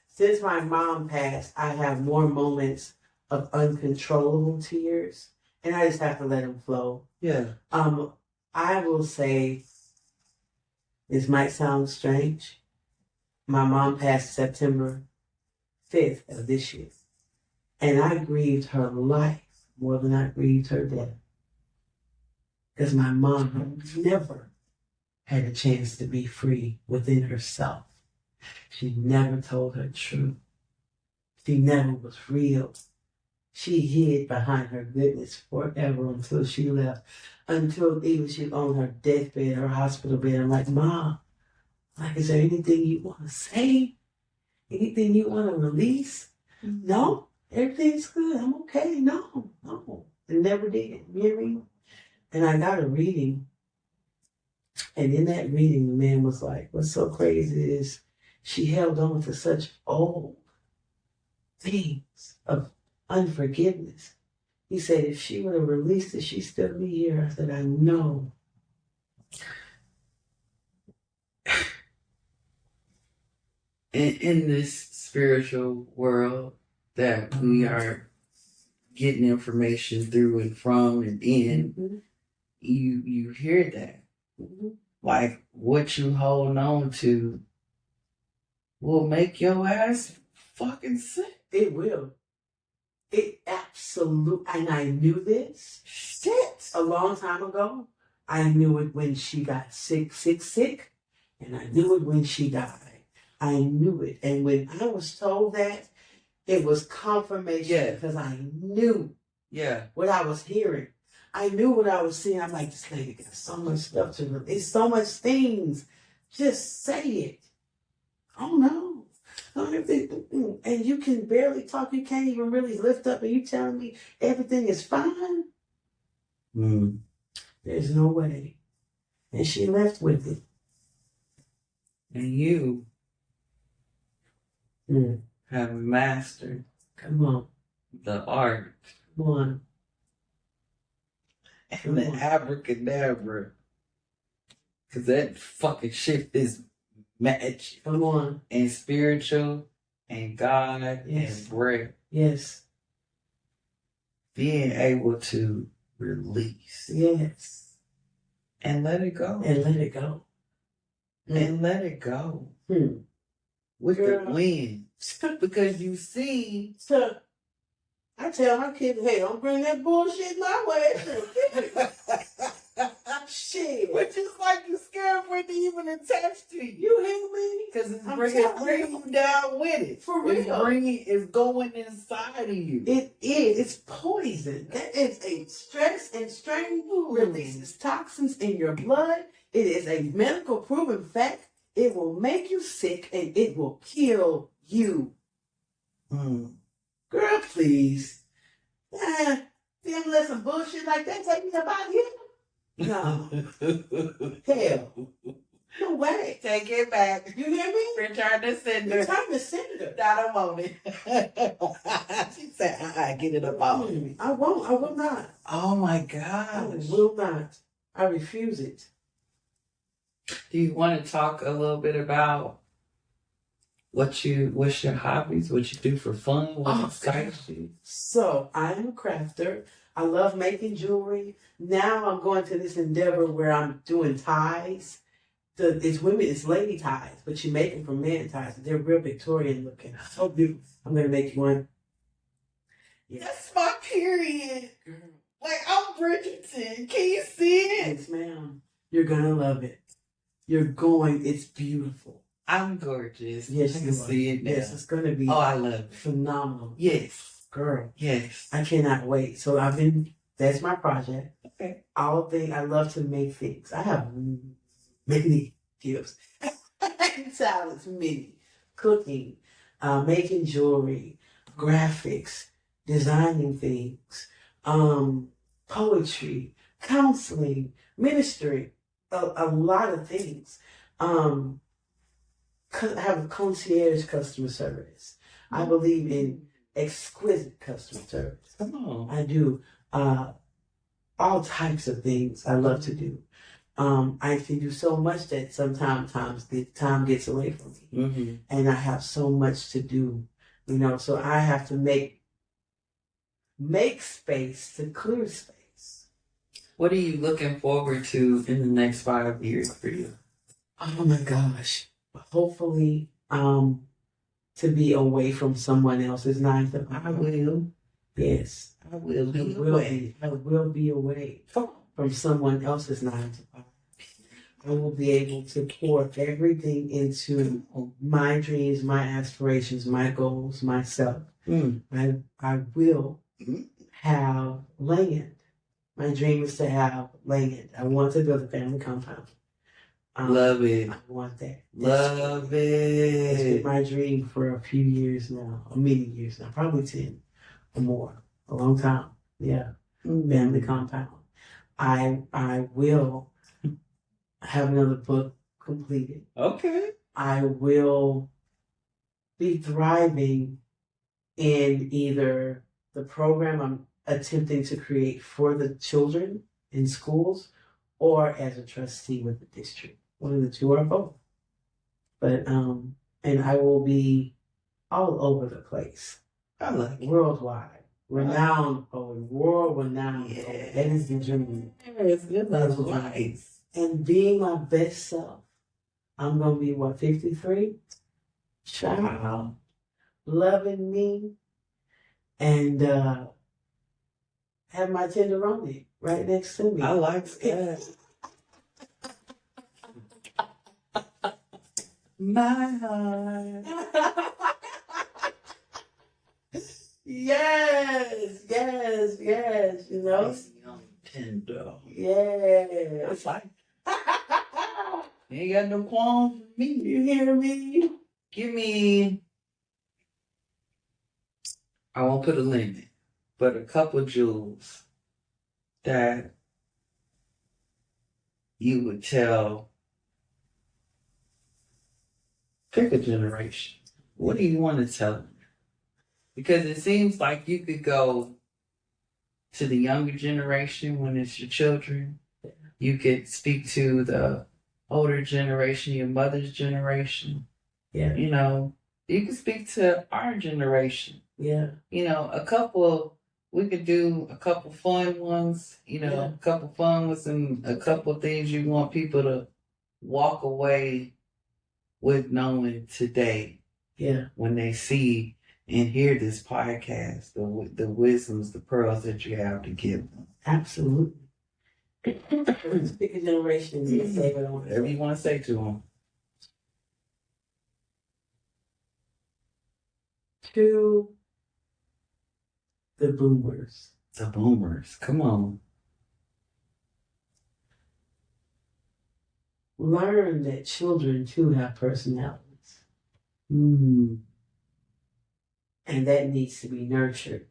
Since my mom passed, I have more moments of uncontrollable tears, and I just have to let them flow. Yeah. I will say, this might sound strange. My mom passed September 5th of this year, and I grieved her life more than I grieved her death. Because my mom never had a chance to be free within herself. She never told her truth. She never was real. She hid behind her goodness forever until she left. Until even she was on her deathbed, her hospital bed. I'm like, Mom, like, is there anything you want to say? Anything you want to release? No, everything's good. I'm okay. No. It never did. You hear me? And I got a reading. And in that reading, the man was like, what's so crazy is she held on to such old things of unforgiveness. He said, if she would have released it, she'd still be here. I said, I know. In this spiritual world that we are getting information through and from and in, you hear that. Like what you hold on to will make your ass fucking sick. It will. It absolutely, and I knew this Shit. a long time ago. I knew it when she got sick, and I knew it when she died. I knew it. And when I was told that, it was confirmation because I knew what I was hearing. I knew what I was seeing. I'm like, this lady got so much stuff to release, so much things. Just say it. Oh no. And you can barely talk. You can't even really lift up. And you telling me everything is fine? There's no way. And she left with it. And you have mastered Come on. the art Come on. and the abracadabra. Because that fucking shit is magic. Come on. And spiritual and God Yes. and breath. Yes. Being able to release Yes. and let it go. And let it go. And let it go. With Girl. the wind. Because you see, So, I tell my kids, hey, don't bring that bullshit my way. Shit. which is like you're scared for it to even attach to you. You hear me? Because it's I'm bringing telling you down with it. For real. It's going inside of you. It is. It's poison. That is a stress and strain releases toxins in your blood. It is a medical proven fact. It will make you sick and it will kill you. Girl, please. See, I'm let some bullshit like that take me up out here. No. Hell. No way. Take it back. You hear me? Return to sender. Return to sender. I don't want it. She said, get it up off. I won't. I will not. Oh my I gosh. will not. I refuse it. Do you want to talk a little bit about what's your hobbies, what you do for fun, what excites you? So I am a crafter. I love making jewelry. Now I'm going to this endeavor where I'm doing ties. It's lady ties, but you make them from man ties. They're real Victorian looking. So beautiful. I'm gonna make you one. Yeah. That's my period. Like, I'm Bridgerton. Can you see it? Yes, ma'am. You're gonna love it. It's beautiful. I'm gorgeous. Yes, I you can are. see it now. Yes, it's gonna be Oh, I love it. phenomenal. Yes. Girl, Yes. I cannot wait. So that's my project. Okay. I love to make things. I have many gifts. Talents, many. Cooking, making jewelry, graphics, designing things, poetry, counseling, ministry, a lot of things. I have a concierge customer service. I believe in exquisite customer service. Come on. I do all types of things I love to do. I can do so much that sometimes the time gets away from me. Mm-hmm. And I have so much to do, so I have to make space to clear space. What are you looking forward to in the next 5 years for you? Oh my gosh. Hopefully, to be away from someone else's 9 to 5. I will. Yes. I will be I will away. be. I will be away from someone else's 9 to 5. I will be able to pour everything into my dreams, my aspirations, my goals, myself. Mm. I will have land. My dream is to have land. I want to build a family compound. Love it. I want that. Love It's been it. my dream for a few years now, or many years now, probably 10 or more. A long time. Yeah. Family compound. I will have another book completed. Okay. I will be thriving in either the program I'm attempting to create for the children in schools or as a trustee with the district. One of the two or both. But and I will be all over the place. I like it. Worldwide. Renowned poet, world renowned poet. That is the dream. Yes, that's nice. And being my best self. I'm gonna be 53? Child. Loving me and have my tenderoni right next to me. I like that. My heart. Yes, Young tender. Yes. Like, you ain't got no qualms with me. You hear me? Give me, I won't put a limit, but a couple jewels that you would tell, pick a generation. What do you want to tell them? Because it seems like you could go to the younger generation when it's your children. You could speak to the older generation, your mother's generation. Yeah. You can speak to our generation. Yeah. We could do a couple fun ones, a couple fun ones and a couple things you want people to walk away with knowing today. Yeah. When they see and hear this podcast, the wisdoms, the pearls that you have to give them. Absolutely. Pick a generation and say what I want to Whatever say. you want to say to them. To the boomers. The boomers. Come on. Learn that children too have personalities. Mm. And that needs to be nurtured.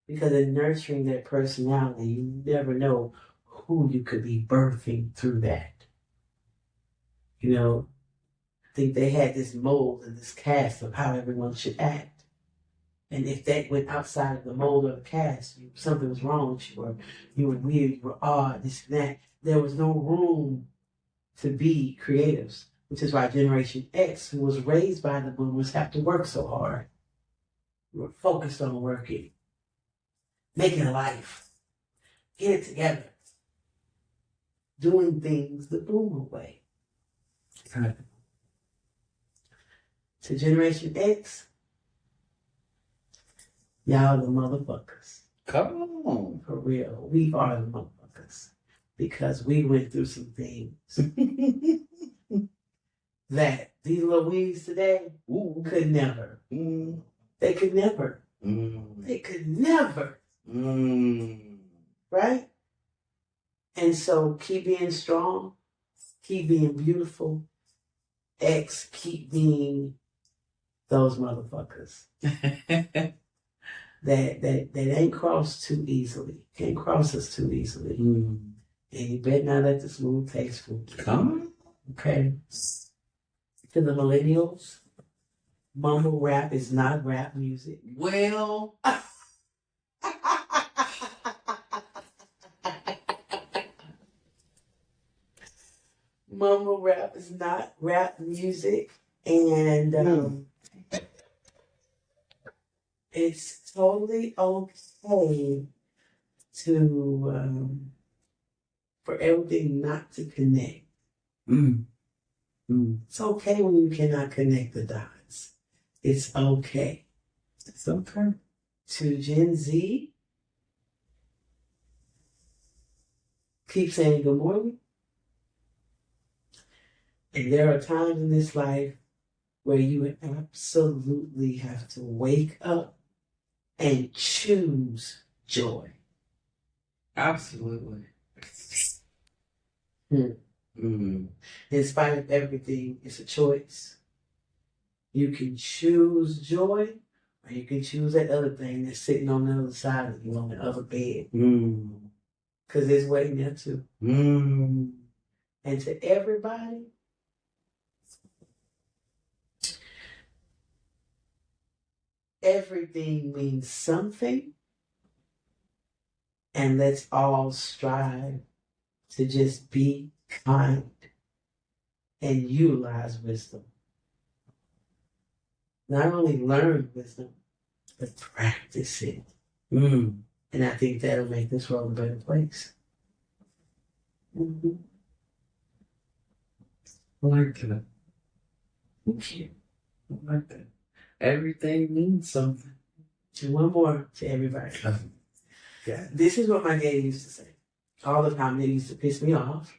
Because in nurturing their personality, you never know who you could be birthing through that. You know, I think they had this mold and this cast of how everyone should act. And if that went outside of the mold or the cast, something was wrong with you, or you were weird, you were odd, this and that. There was no room to be creatives, which is why Generation X, who was raised by the boomers, have to work so hard. We were focused on working, making a life, get it together, doing things the boomer way. Right. To Generation X, y'all the motherfuckers. Come on. For real. We are the motherfuckers. Because we went through some things that these little weeds today could never. They could never. They could never. Right? And so keep being strong. Keep being beautiful. X, keep being those motherfuckers. that ain't crossed too easily. Can't cross us too easily. And you better not let the smooth taste fool you. Come on. Okay. To the millennials, mumble rap is not rap music. Well, Mumble rap is not rap music, and it's totally okay to for everything not to connect. It's okay when you cannot connect the dots. It's okay. It's okay. To Gen Z, keep saying good morning. And there are times in this life where you absolutely have to wake up and choose joy. Absolutely. In spite of everything, it's a choice. You can choose joy, or you can choose that other thing that's sitting on the other side of you on the other bed. Because it's waiting there too. And to everybody, everything means something. And let's all strive to just be kind and utilize wisdom. Not only learn wisdom, but practice it. And I think that'll make this world a better place. I like that. Thank you. I like that. Everything means something. And one more to everybody. Yeah. This is what my dad used to say all the time. It used to piss me off.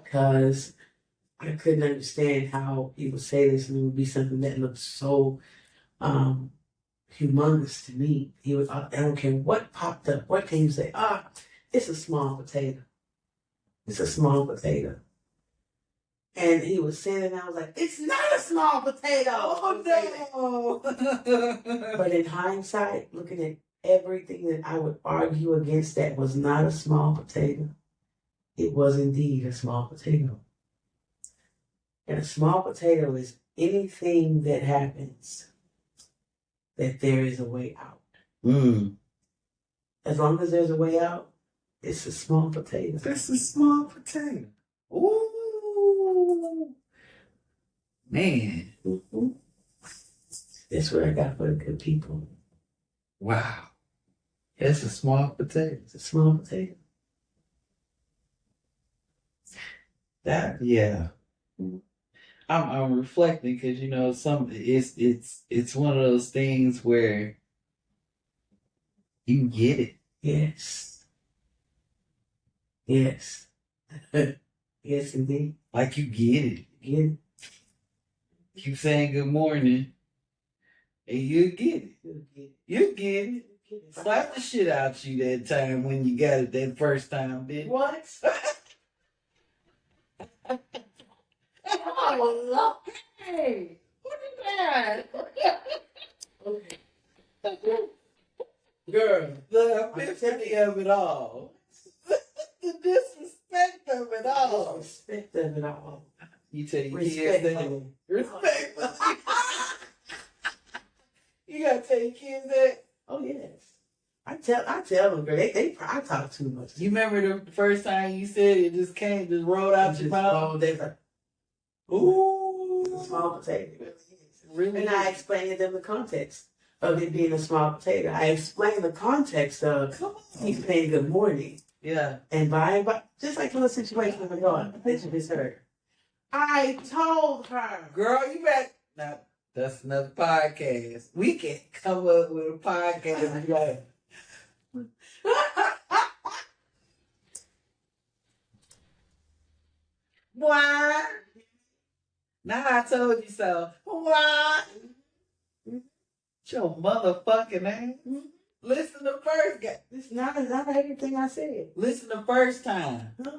Because I couldn't understand how he would say this, and it would be something that looked so humongous to me. He would, I don't care what popped up, what can you say? It's a small potato. It's a small potato. And he was saying it, and I was like, it's not a small potato. Oh, no. But in hindsight, looking at everything that I would argue against that was not a small potato, it was indeed a small potato. And a small potato is anything that happens that there is a way out. As long as there's a way out, it's a small potato. That's a small potato. Ooh. Man. That's what I got for the good people. Wow. That's a small potato. It's a small potato. That, yeah. I'm reflecting because it's one of those things where you get it. Yes. Yes. Yes, indeed. Like you get it. Get it. Keep saying good morning, and you get it. You get it. Slap the shit out you that time when you got it that first time, didn't you? What? Oh, hey! What is that? Okay. Girl, The epiphany of it all. The disrespect of it all. respect of it all. You tell your kids that. Respectfully. Respectfully. You gotta tell your kids that. Oh yes. I tell them, girl, I talk too much. You remember the first time you said it just rolled out your mouth? They like, Ooh. small potato. Really? And I explained to them the context of it being a small potato. I explained the context of he's saying good morning. Yeah. And by just like the situation with my daughter, the picture is her. I told her. Girl, you better. Now, that's another podcast. We can come up with a podcast and be like, why? Now I told you so. Why? Your motherfucking ass. Listen the first guy. It's not everything I said. Listen the first time. Huh?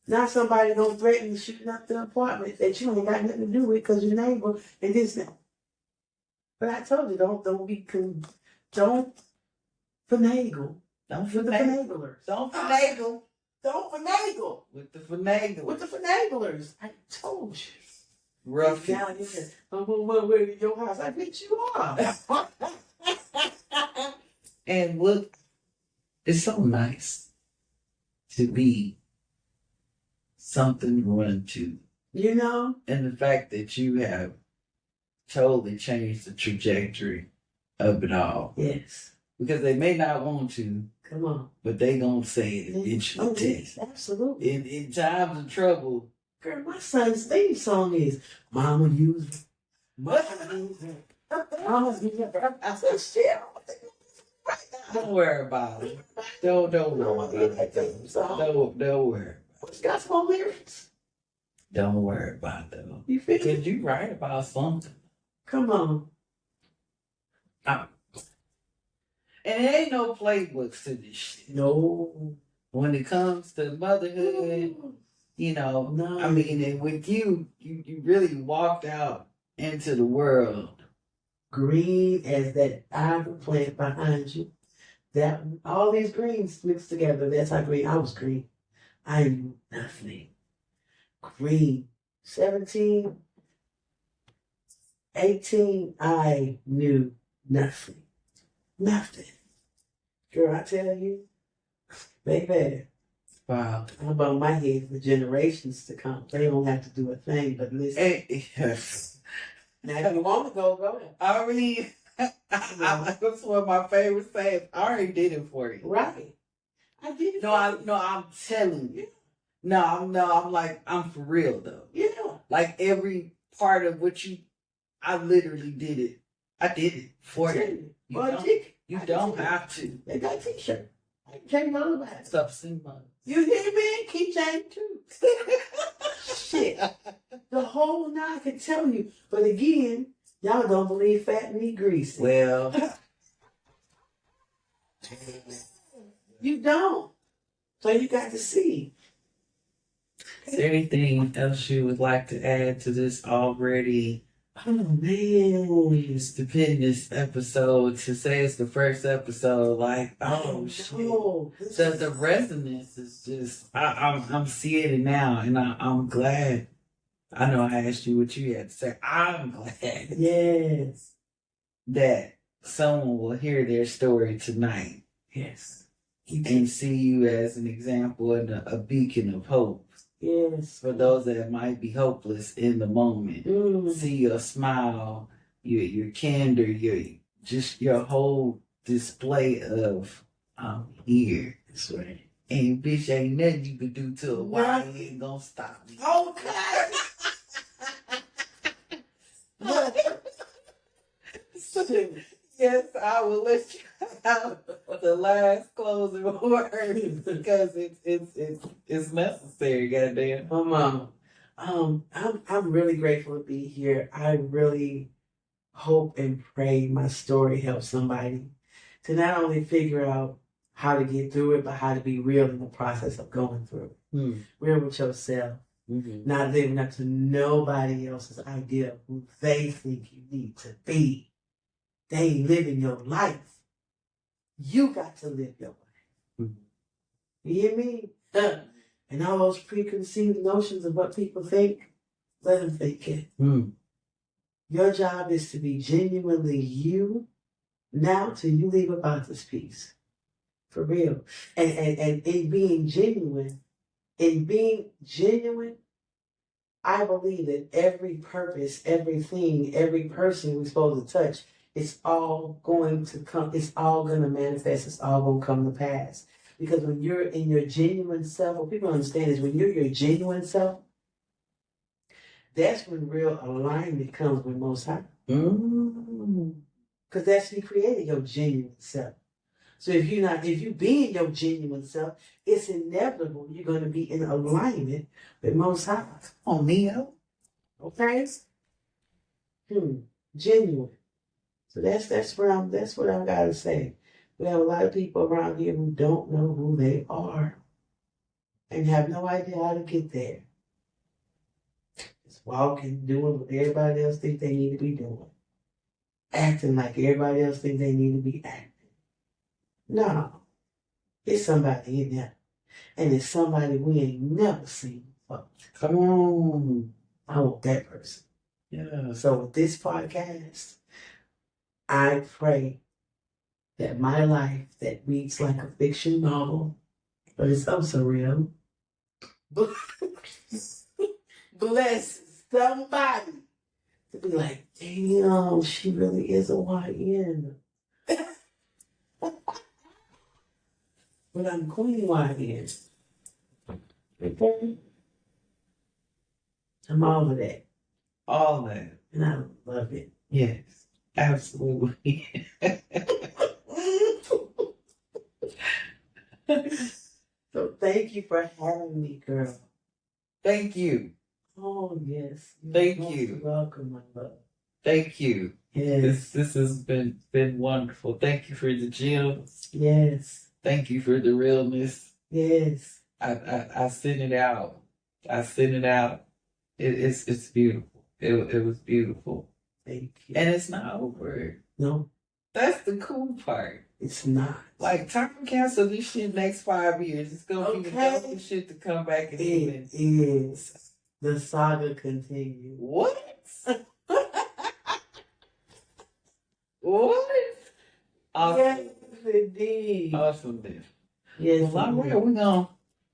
Now somebody don't threaten shooting up the apartment that you ain't got nothing to do with because your neighbor and this now. But I told you, don't finagle. Don't With the finagle. finaglers. Don't finagle. Don't finagle. With the finagle. With the finaglers. I told you. Rough. Down here. Where in your house? I bet you are. And look, it's so nice to be something to run to. You know? And the fact that you have totally changed the trajectory of it all. Yes. Because they may not want to, Come on. but they gonna say it eventually. Oh, yes, absolutely. In times of trouble. Girl, my son's theme song is Mama use Mama use Mama use I said, shit, Don't worry about it. Don't worry about it. Don't worry. It's got some more lyrics. Don't worry about it though. You feel Because me? you write about something. Come on. And there ain't no playbooks to this shit. No. When it comes to motherhood, you know, No. I mean, and with you really walked out into the world. Green as that ivy plant behind you. That all these greens mixed together. That's how green. I was green. I knew nothing. Green. 17, 18, I knew nothing. Nothing. Girl, I tell you, baby, Wow. I'm above my head for generations to come. They don't have to do a thing but listen. Yes. Now, if you want to go. I mean, that's one of my favorite sayings. I already did it for you. Right. I did it. No, I'm telling you. I'm for real though. Yeah. Like every part of what I literally did it. I did it for you. You don't have to. They got a t-shirt. I can tell you all about it. Stop singing about You hear me? Keep saying too. Shit. The whole night I can tell you. But again, y'all don't believe fat meat greasy. Well, You don't. So you got to see. is there anything else you would like to add to this already Oh man. stupendous episode? To say it's the first episode, like, oh shit. No. The resonance is just I'm seeing it now, and I'm glad. I know I asked you what you had to say. I'm glad Yes. that someone will hear their story tonight Yes. and see you as an example and a beacon of hope Yes. for those that might be hopeless in the moment. Mm. See your smile, your candor, your whole display of I'm here. That's right. And bitch, ain't nothing you can do to a why you ain't gonna stop me. Okay. Yes, I will let you have the last closing words because it's necessary, goddamn. I'm really grateful to be here. I really hope and pray my story helps somebody to not only figure out how to get through it, but how to be real in the process of going through it. Real with yourself. Mm-hmm. Not living up to nobody else's idea of who they think you need to be. they ain't living your life. You got to live your life. You hear me? And all those preconceived notions of what people think, let them think it. Your job is to be genuinely you now till you leave about this piece. For real. And in being genuine, I believe that every purpose, everything, every person we're supposed to touch, it's all going to come, it's all going to manifest, it's all going to come to pass. Because when you're in your genuine self, what people understand is when you're your genuine self, that's when real alignment comes with Most High. Because that's when He created your genuine self. So if you being your genuine self, it's inevitable you're going to be in alignment with Most High. Oh, Neo. Okay? Genuine. So that's what I gotta say. We have a lot of people around here who don't know who they are and have no idea how to get there. Just walking, doing what everybody else thinks they need to be doing. Acting like everybody else thinks they need to be acting. No. It's somebody in there. And it's somebody we ain't never seen before. Come on. I want that person. Yeah. So with this podcast, I pray that my life that reads like a fiction novel, but it's also real, blesses somebody to be like, damn, she really is a YN. But I'm Queen YN. Okay? I'm all of that. All that. And I love it. Yes. Absolutely. So thank you for having me, girl. Thank you. Oh, yes. Thank You're you. welcome, my love. Thank you. Yes. This has been wonderful. Thank you for the gems. Yes. Thank you for the realness. Yes. I sent it out. It's beautiful. It was beautiful. Thank you. And it's not over. No, That's the cool part. it's not. Like, time cancel this shit next 5 years. It's gonna be the Okay. dopest shit to come back and It even. is. The saga continues. What? What? Awesome. Yes, indeed. Awesomeness. Yes, Well, all right, indeed. we're gonna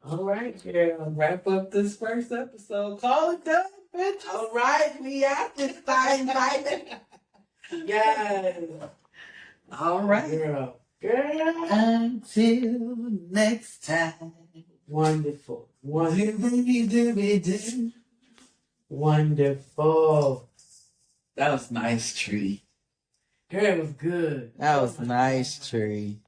All right, girl. wrap up this first episode. Call it done, bitch. All right, we out this time, baby. Yes. All right. Girl. Girl. Until next time. Wonderful. Wonderful. That was nice, Tree. Girl, it was good. That was nice, Tree.